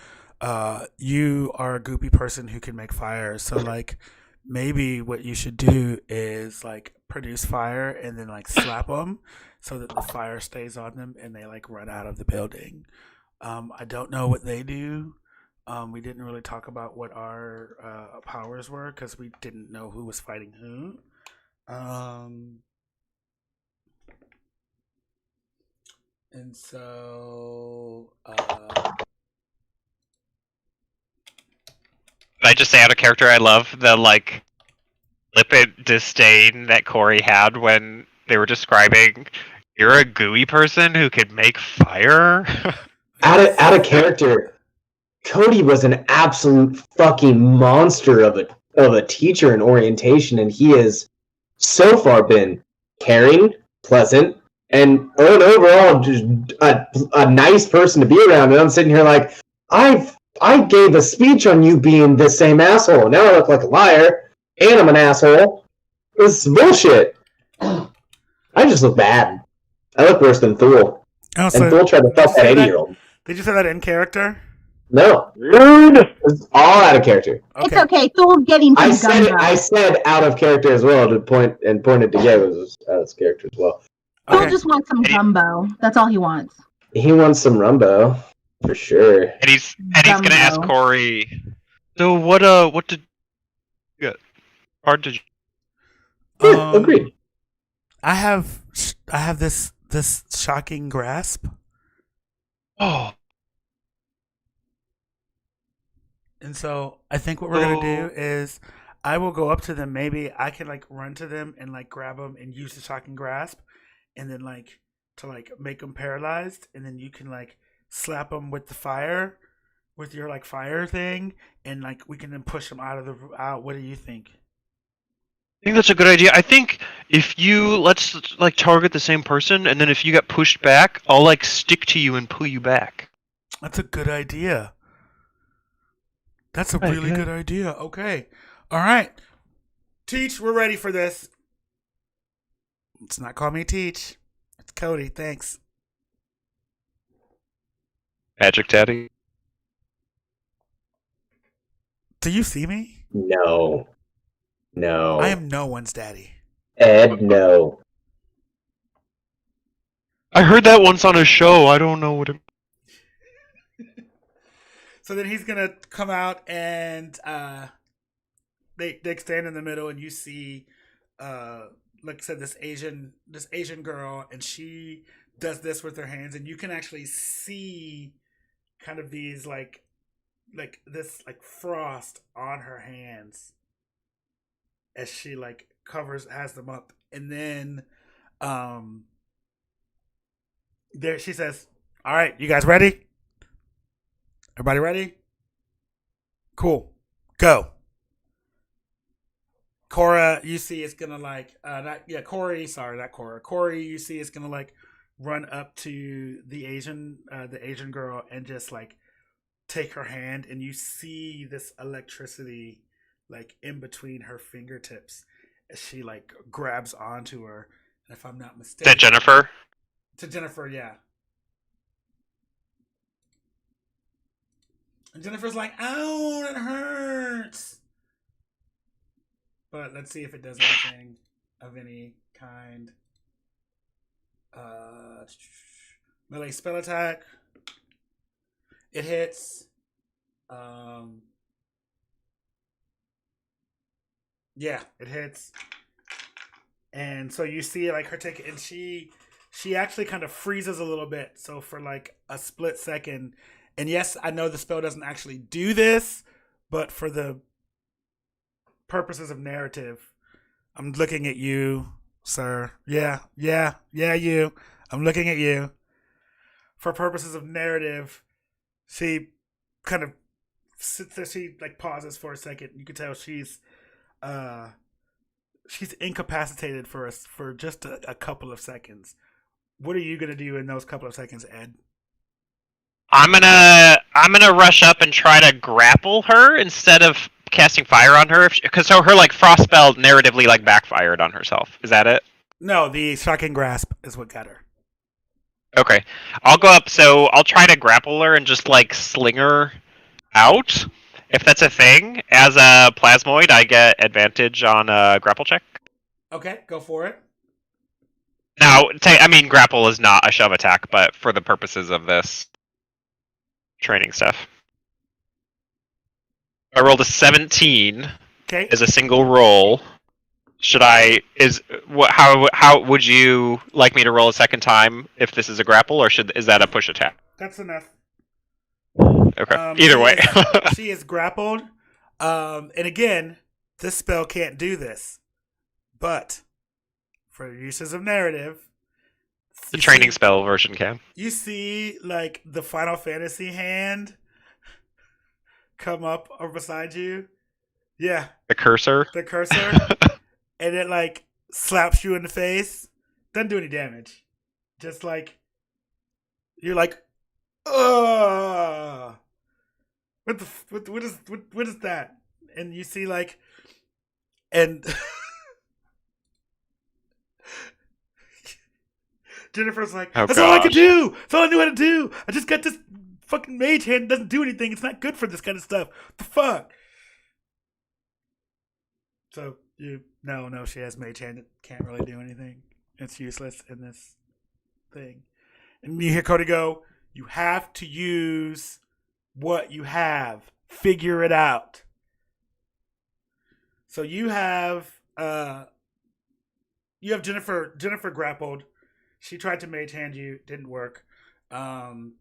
You are a goopy person who can make fire. So like, maybe what you should do is like produce fire and then like slap them so that the fire stays on them and they like run out of the building. I don't know what they do. We didn't really talk about what our powers were because we didn't know who was fighting who. And so, I just say out of character, I love the like flippant disdain that Corey had when they were describing you're a gooey person who could make fire. Out of character, Cody was an absolute fucking monster of a teacher in orientation, and he has so far been caring, pleasant, and overall just a nice person to be around. And I'm sitting here like, I gave a speech on you being the same asshole. Now I look like a liar, and I'm an asshole. This is bullshit. I just look bad. I look worse than Thule. oh, And so Thule tried to fuck that 80-year-old. did you say that in character? No. Rude. It's all out of character. It's okay. Thul's getting some gumbo. I said out of character as well to pointed to Gabe was out of character as well. Thul Okay. just wants some gumbo. That's all he wants. He wants some Rumbo, for sure. And he's gonna ask Dumbo. Corey. So what did... Yeah. Hard to... Yeah, agreed. I have this shocking grasp, Oh, and so I think what we're gonna do is I will go up to them. Maybe I can like run to them and like grab them and use the shocking grasp, and then like to like make them paralyzed, and then you can like slap them with the fire, with your like fire thing, and like we can then push them out. What do you think? I think that's a good idea. I think if you let's like target the same person, and then if you get pushed back, I'll like stick to you and pull you back. That's a good idea. That's a really good idea. Okay. All right. Teach, we're ready for this. It's not call me Teach. It's Cody. Thanks. Magic Daddy. Do you see me? No. No. I am no one's daddy. Ed, no. I heard that once on a show. I don't know what it. So then he's gonna come out and they stand in the middle and you see like I said this Asian girl and she does this with her hands and you can actually see kind of these like this like frost on her hands as she like has them up and then there she says, "All right, you guys ready? Everybody ready? Cool. Go." Cora, you see is gonna like Corey, sorry, not Cora. Corey, you see is gonna like run up to the Asian girl and just like take her hand and you see this electricity like in between her fingertips as she like grabs onto her. And if I'm not mistaken. Is that Jennifer? To Jennifer, yeah. And Jennifer's like, "Ow, it hurts." But let's see if it does anything of any kind. Melee spell attack. It hits. Yeah, it hits. And so you see like her take it, and she actually kind of freezes a little bit. So for like a split second, and yes, I know the spell doesn't actually do this, but for the purposes of narrative, I'm looking at you, sir. Yeah, you. I'm looking at you. For purposes of narrative, she kind of sits there, she like pauses for a second. You can tell she's incapacitated for just a couple of seconds. What are you gonna do in those couple of seconds, Ed? I'm gonna rush up and try to grapple her instead of casting fire on her, because her like frost spell narratively like backfired on herself. Is that it? No, the shocking grasp is what got her. Okay, I'll go up. So I'll try to grapple her and just like sling her out. If that's a thing, as a plasmoid, I get advantage on a grapple check. Okay, go for it. Now, I mean, grapple is not a shove attack, but for the purposes of this training stuff. I rolled a 17 Okay. as a single roll. How would you like me to roll a second time if this is a grapple, or is that a push attack? That's enough. Okay. Either way. She is grappled. And again, this spell can't do this. But for uses of narrative, The training spell version can. You see like the Final Fantasy hand come up or beside you. Yeah. The cursor. The cursor. And it like slaps you in the face. Doesn't do any damage. Just like you're like, ugh. What is that? And you see like, and Jennifer's like, oh, that's gosh. all I could do. That's all I knew how to do. I just got this fucking mage hand. It doesn't do anything. It's not good for this kind of stuff. What the fuck? So no, she has mage hand. It can't really do anything. It's useless in this thing. And you hear Cody go, you have to use what you have. Figure it out. So you have Jennifer grappled. She tried to mage hand you, didn't work. You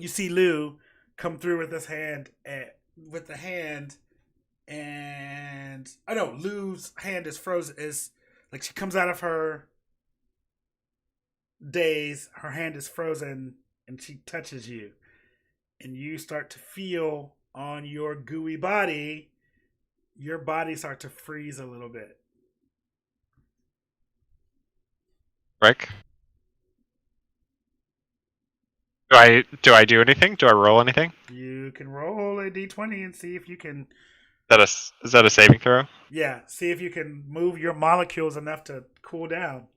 see Lou come through with this hand, and I know Lou's hand is frozen. Is like she comes out of her daze. Her hand is frozen and she touches you, and you start to feel on your gooey body, your body starts to freeze a little bit. Rick? Do I do anything? Do I roll anything? You can roll a d20 and see if you can. Is that a saving throw? Yeah, see if you can move your molecules enough to cool down.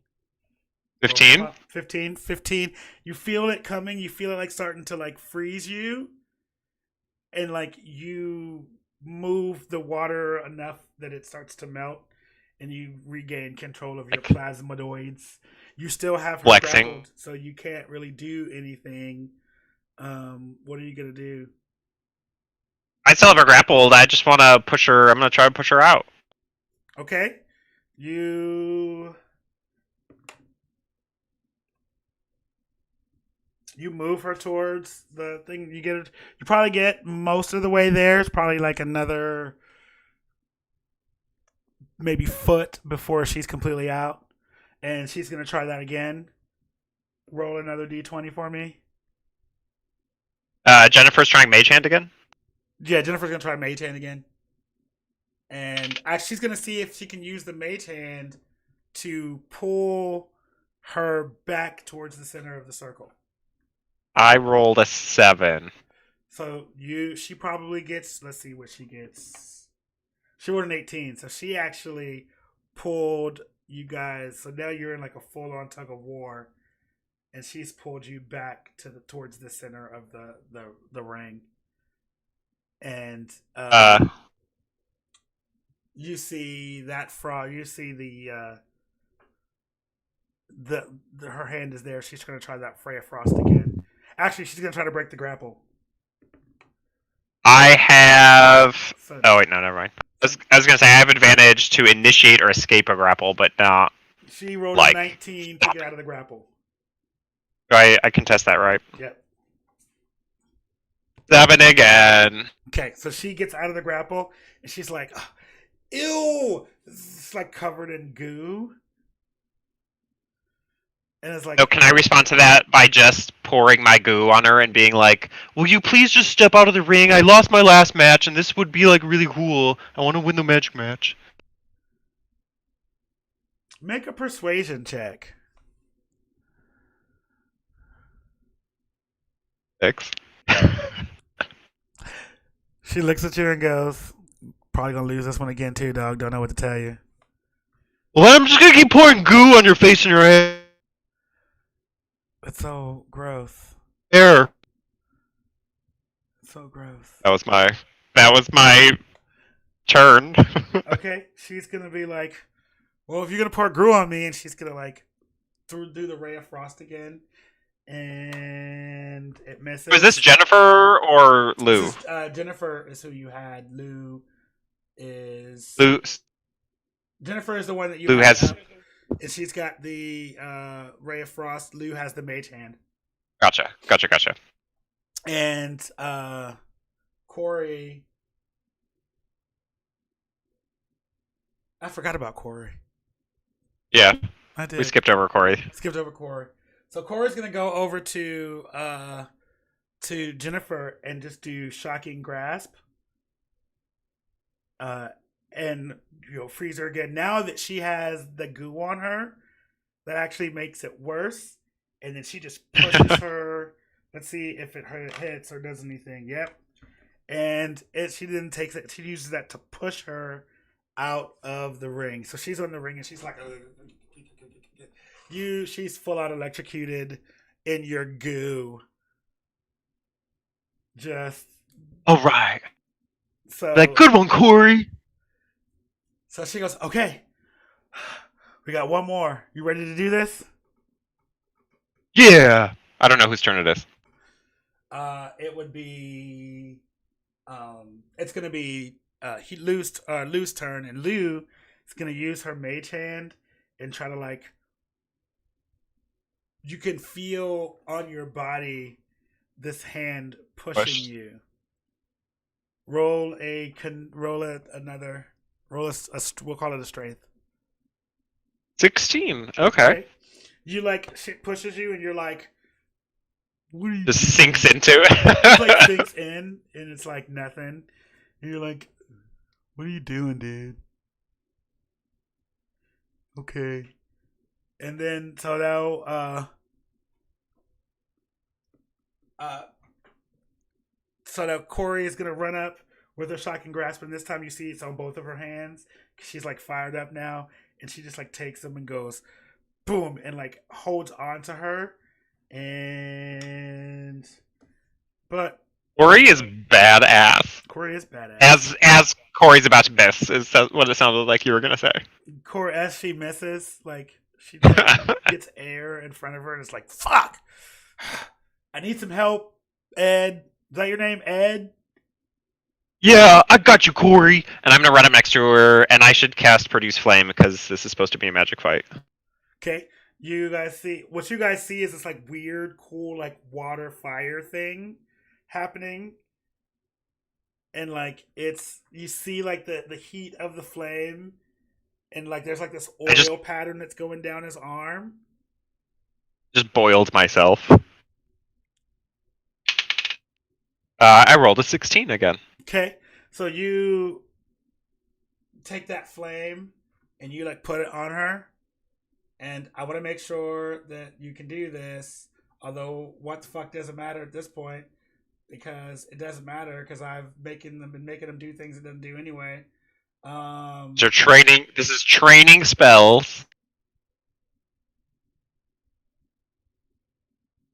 15? 15. You feel it coming. You feel it like starting to like freeze you. And like you move the water enough that it starts to melt and you regain control of your plasmidoids. You still have her Flexing. grappled, so you can't really do anything. What are you going to do? I still have her grappled. I just want to push her. I'm going to try to push her out. Okay. You move her towards the thing. You probably get most of the way there. It's probably like another maybe foot before she's completely out. And she's going to try that again. Roll another d20 for me. Jennifer's trying Mage Hand again? Yeah, Jennifer's going to try Mage Hand again. And she's going to see if she can use the Mage Hand to pull her back towards the center of the circle. I rolled a 7. So she probably gets, let's see what she gets. She rolled an 18, so she actually pulled you guys. So now you're in like a full-on tug of war, and she's pulled you back towards the center of the ring. And you see that frog. You see the her hand is there. She's going to try that Freya Frost again. Actually, she's going to try to break the grapple. I have... Oh, wait, no, never mind. I was going to say, I have advantage to initiate or escape a grapple, but not... She rolled like, a 19 to get out of the grapple. I can test that, right? Yep. 7 again. Okay, so she gets out of the grapple, and she's like, oh, ew! It's like covered in goo. And it's like... So can I respond to that by just pouring my goo on her and being like, will you please just step out of the ring? I lost my last match, and this would be like really cool. I want to win the magic match. Make a persuasion check. 6. She looks at you and goes, probably gonna lose this one again too, dog. Don't know what to tell you. Well, I'm just gonna keep pouring goo on your face and your head. It's so gross. There. It's so gross. That was my turn. Okay, she's gonna be like, well, if you're gonna pour glue on me, and she's gonna like do the Ray of Frost again, and it misses. Is this Jennifer or Lou? This is, Jennifer is who you had. Lou is... Jennifer is the one that you Lou had has... up, and she's got the Ray of Frost. Lou has the Mage Hand. Gotcha. And Corey... I forgot about Corey. Yeah. I did. We skipped over Corey. So Corey's gonna go over to Jennifer and just do Shocking Grasp. And freeze her again. Now that she has the goo on her, that actually makes it worse. And then she just pushes her. Let's see if it hits or does anything. Yep. And she then takes it. She uses that to push her out of the ring. So she's on the ring and she's like, she's full out electrocuted in your goo. Just. All right. So that good one, Corey. So she goes, okay, we got one more. You ready to do this? Yeah. I don't know whose turn it is. It would be, it's gonna be Lou's turn, and Lou is gonna use her Mage Hand and try to like. You can feel on your body this hand pushing you. Roll we'll call it a strength. 16. Okay. You like shit pushes you and you're like What are you Just doing? sinks into It it. like sinks in, and it's like nothing. And you're like, what are you doing, dude? Okay. And then so now so now Corey is gonna run up with her shocking grasp, and this time you see it's on both of her hands. She's like fired up now, and she just like takes them and goes boom, and like holds on to her, and but Corey is badass. Corey is badass. As Corey's about to miss is what it sounded like you were gonna say. Corey, as she misses, like she like, gets air in front of her, and it's like fuck. I need some help, Ed. Is that your name, Ed? Yeah, I got you, Corey. And I'm gonna run up next to her, and I should cast Produce Flame because this is supposed to be a magic fight. Okay. You guys see what you guys see is this like weird, cool, like water fire thing happening. And like it's you see like the heat of the flame, and like there's like this oil pattern that's going down his arm. Just boiled myself. I rolled a 16 again. Okay. So you take that flame and you like put it on her. And I want to make sure that you can do this. Although what the fuck doesn't matter at this point, because it doesn't matter because I've been making them do things it doesn't do anyway. So training. This is training spells.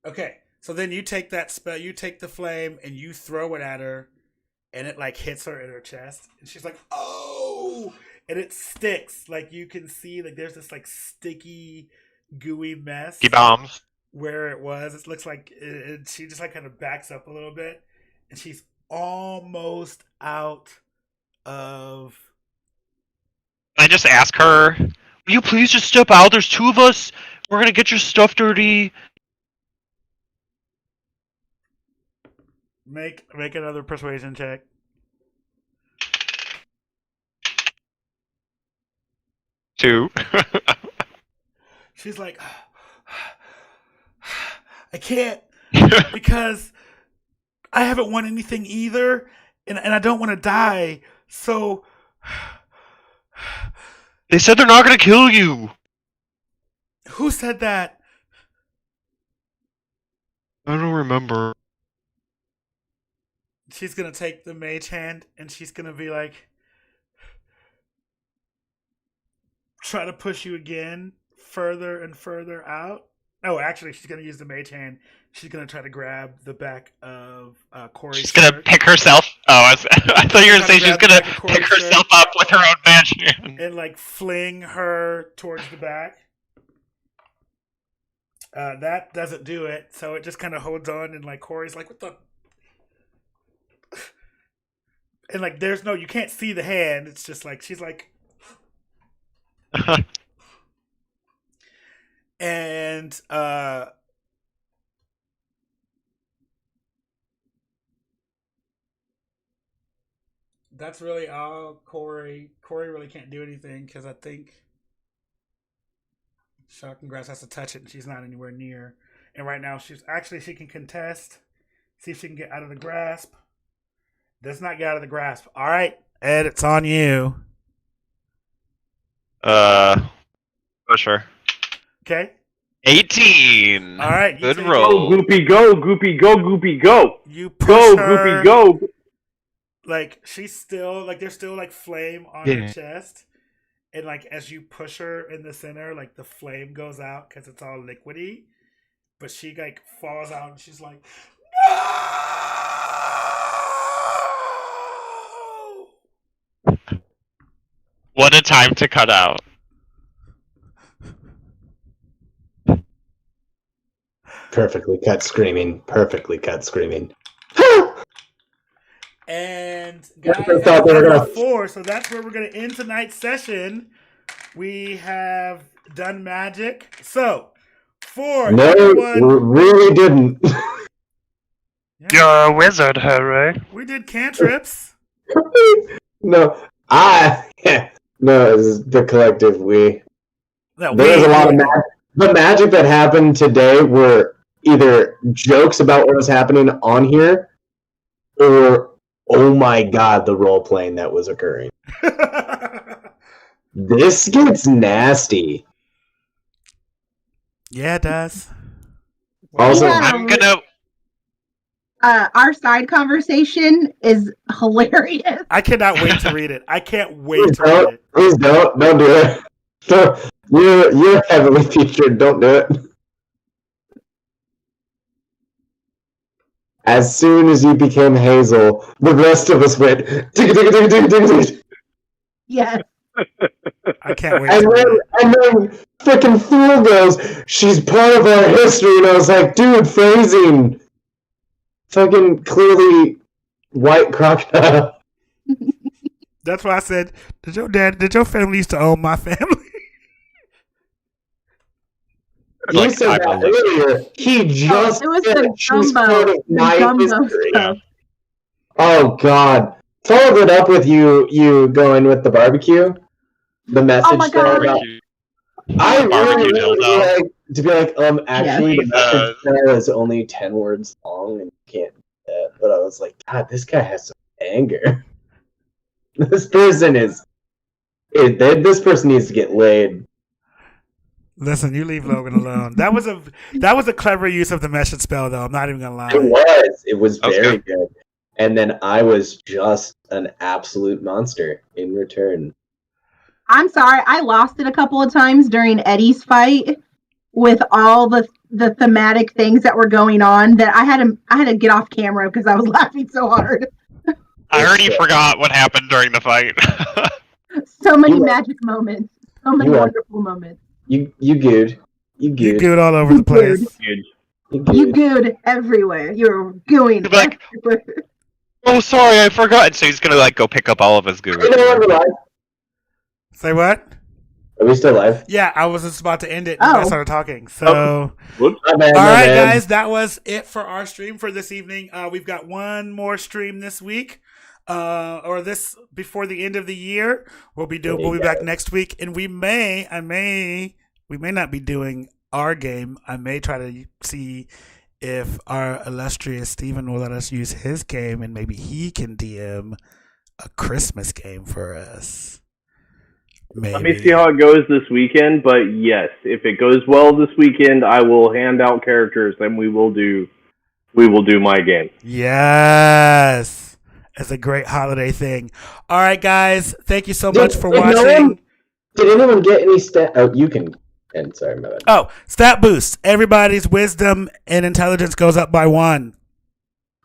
Okay, so then you take that spell, you take the flame, and you throw it at her, and it like hits her in her chest, and she's like, "Oh!" And it sticks. Like you can see, like there's this like sticky, gooey mess. Bombs. Where it was. It looks like she just like kind of backs up a little bit, and she's almost out of. I just ask her, "Will you please just step out? There's two of us. We're gonna get your stuff dirty." Make another persuasion check. Two. She's like, I can't because I haven't won anything either, and I don't want to die. So They said they're not gonna kill you. who said that? I don't remember. She's gonna take the mage hand and she's gonna be like, try to push you again further and further out. Oh, actually, she's gonna use the mage hand. She's gonna try to grab the back of Corey's She's gonna shirt. pick herself. Oh, I thought you were gonna say she's gonna Grab the back of pick Corey's herself up with her own mage hand. and like fling her towards the back. That doesn't do it, so it just kind of holds on, and like Corey's like, "What the?" And like, there's no, you can't see the hand. It's just like she's like, and that's really all Corey. Corey really can't do anything because I think Shocking Grass has to touch it, and she's not anywhere near. And right now, she can contest, see if she can get out of the grasp. Does not get out of the grasp. All right, Ed, it's on you. Oh, sure. Okay. 18. All right. Good Go, roll. Goopy, go, Goopy, go, Goopy, go. You push Go, her. Goopy, go. Like she's still like there's still like flame on Yeah. her chest, and like as you push her in the center, like the flame goes out because it's all liquidy, but she like falls out and she's like, no! What a time to cut out. Perfectly cut screaming. Perfectly cut screaming. And guys, I thought that's they were number gonna- 4, so that's where we're gonna end tonight's session. We have done magic. So, for No, everyone, we really didn't. You're a wizard, Harry. we did cantrips. No, no, it's the collective we. No, There was we- a lot of magic. The magic that happened today were either jokes about what was happening on here, or oh my god, the role playing that was occurring. This gets nasty. Yeah, it does. Also, Yeah. I'm gonna. Our side conversation is hilarious. I cannot wait to read it. I can't wait please to read don't, it. please don't do it. Don't, you're heavily featured. Don't do it. As soon as you became Hazel, the rest of us went dig dig dig dig dig dig. Yes. I can't wait And to read then, it. and then freaking Fool goes, she's part of our history, and I was like, dude, phrasing. Fucking clearly white crocodile. That's why I said, did your family used to own my family? You Like, said I that believe earlier. He just it was said the she's gumbo. part of The my gumbo history. stuff. Oh god. Followed it up with you going with the barbecue. The message my spell God. about Barbecue. I Barbecue really dildo. to be like, actually the message Uh, spell is only 10 words long and you can't do that. But I was like, God, this guy has some anger. This person this person needs to get laid. Listen, you leave Logan alone. That was a clever use of the message spell, though. I'm not even gonna lie. It was That was very good. And then I was just an absolute monster in return. I'm sorry, I lost it a couple of times during Eddie's fight with all the thematic things that were going on that I had to get off camera because I was laughing so hard. I already forgot what happened during the fight. So many You are- magic moments. So many you are- wonderful moments. You good. You You good. good all over the place. Dude. You good everywhere. You're gooing Like- everywhere. Oh, sorry, I forgot. So he's gonna like go pick up all of his goo. You know what, we're live? Say what? Are we still live? Yeah, I was just about to end it when I Oh. started talking. So, Whoops. My bad, all my right, bad. guys, that was it for our stream for this evening. We've got one more stream this week, or this before the end of the year. We'll be back next week, and we may not be doing our game. I may try to see if our illustrious Steven will let us use his game, and maybe he can DM a Christmas game for us. Maybe. Let me see how it goes this weekend, but yes, if it goes well this weekend, I will hand out characters and we will do my game. Yes. It's a great holiday thing. All right, guys. Thank you so much for Did no watching. one- Did anyone get any stat? Oh, you can. And sorry, my bad. Oh, stat boost. Everybody's wisdom and intelligence goes up by 1.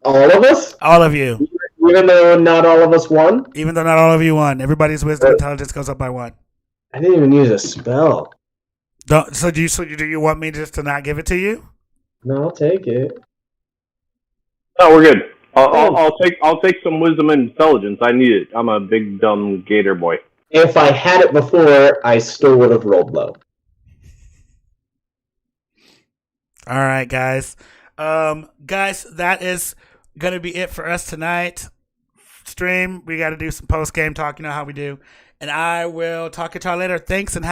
All of us? All of you. Even though not all of us won? Even though not all of you won. Everybody's wisdom and intelligence goes up by 1. I didn't even use a spell. So do you want me just to not give it to you? No, I'll take it. No, we're good. I'll take some wisdom and intelligence. I need it. I'm a big dumb gator boy. If I had it before, I still would have rolled low. All right, guys. Guys, that is going to be it for us tonight. Stream. We got to do some post game talk. You know how we do. And I will talk to y'all later. Thanks and have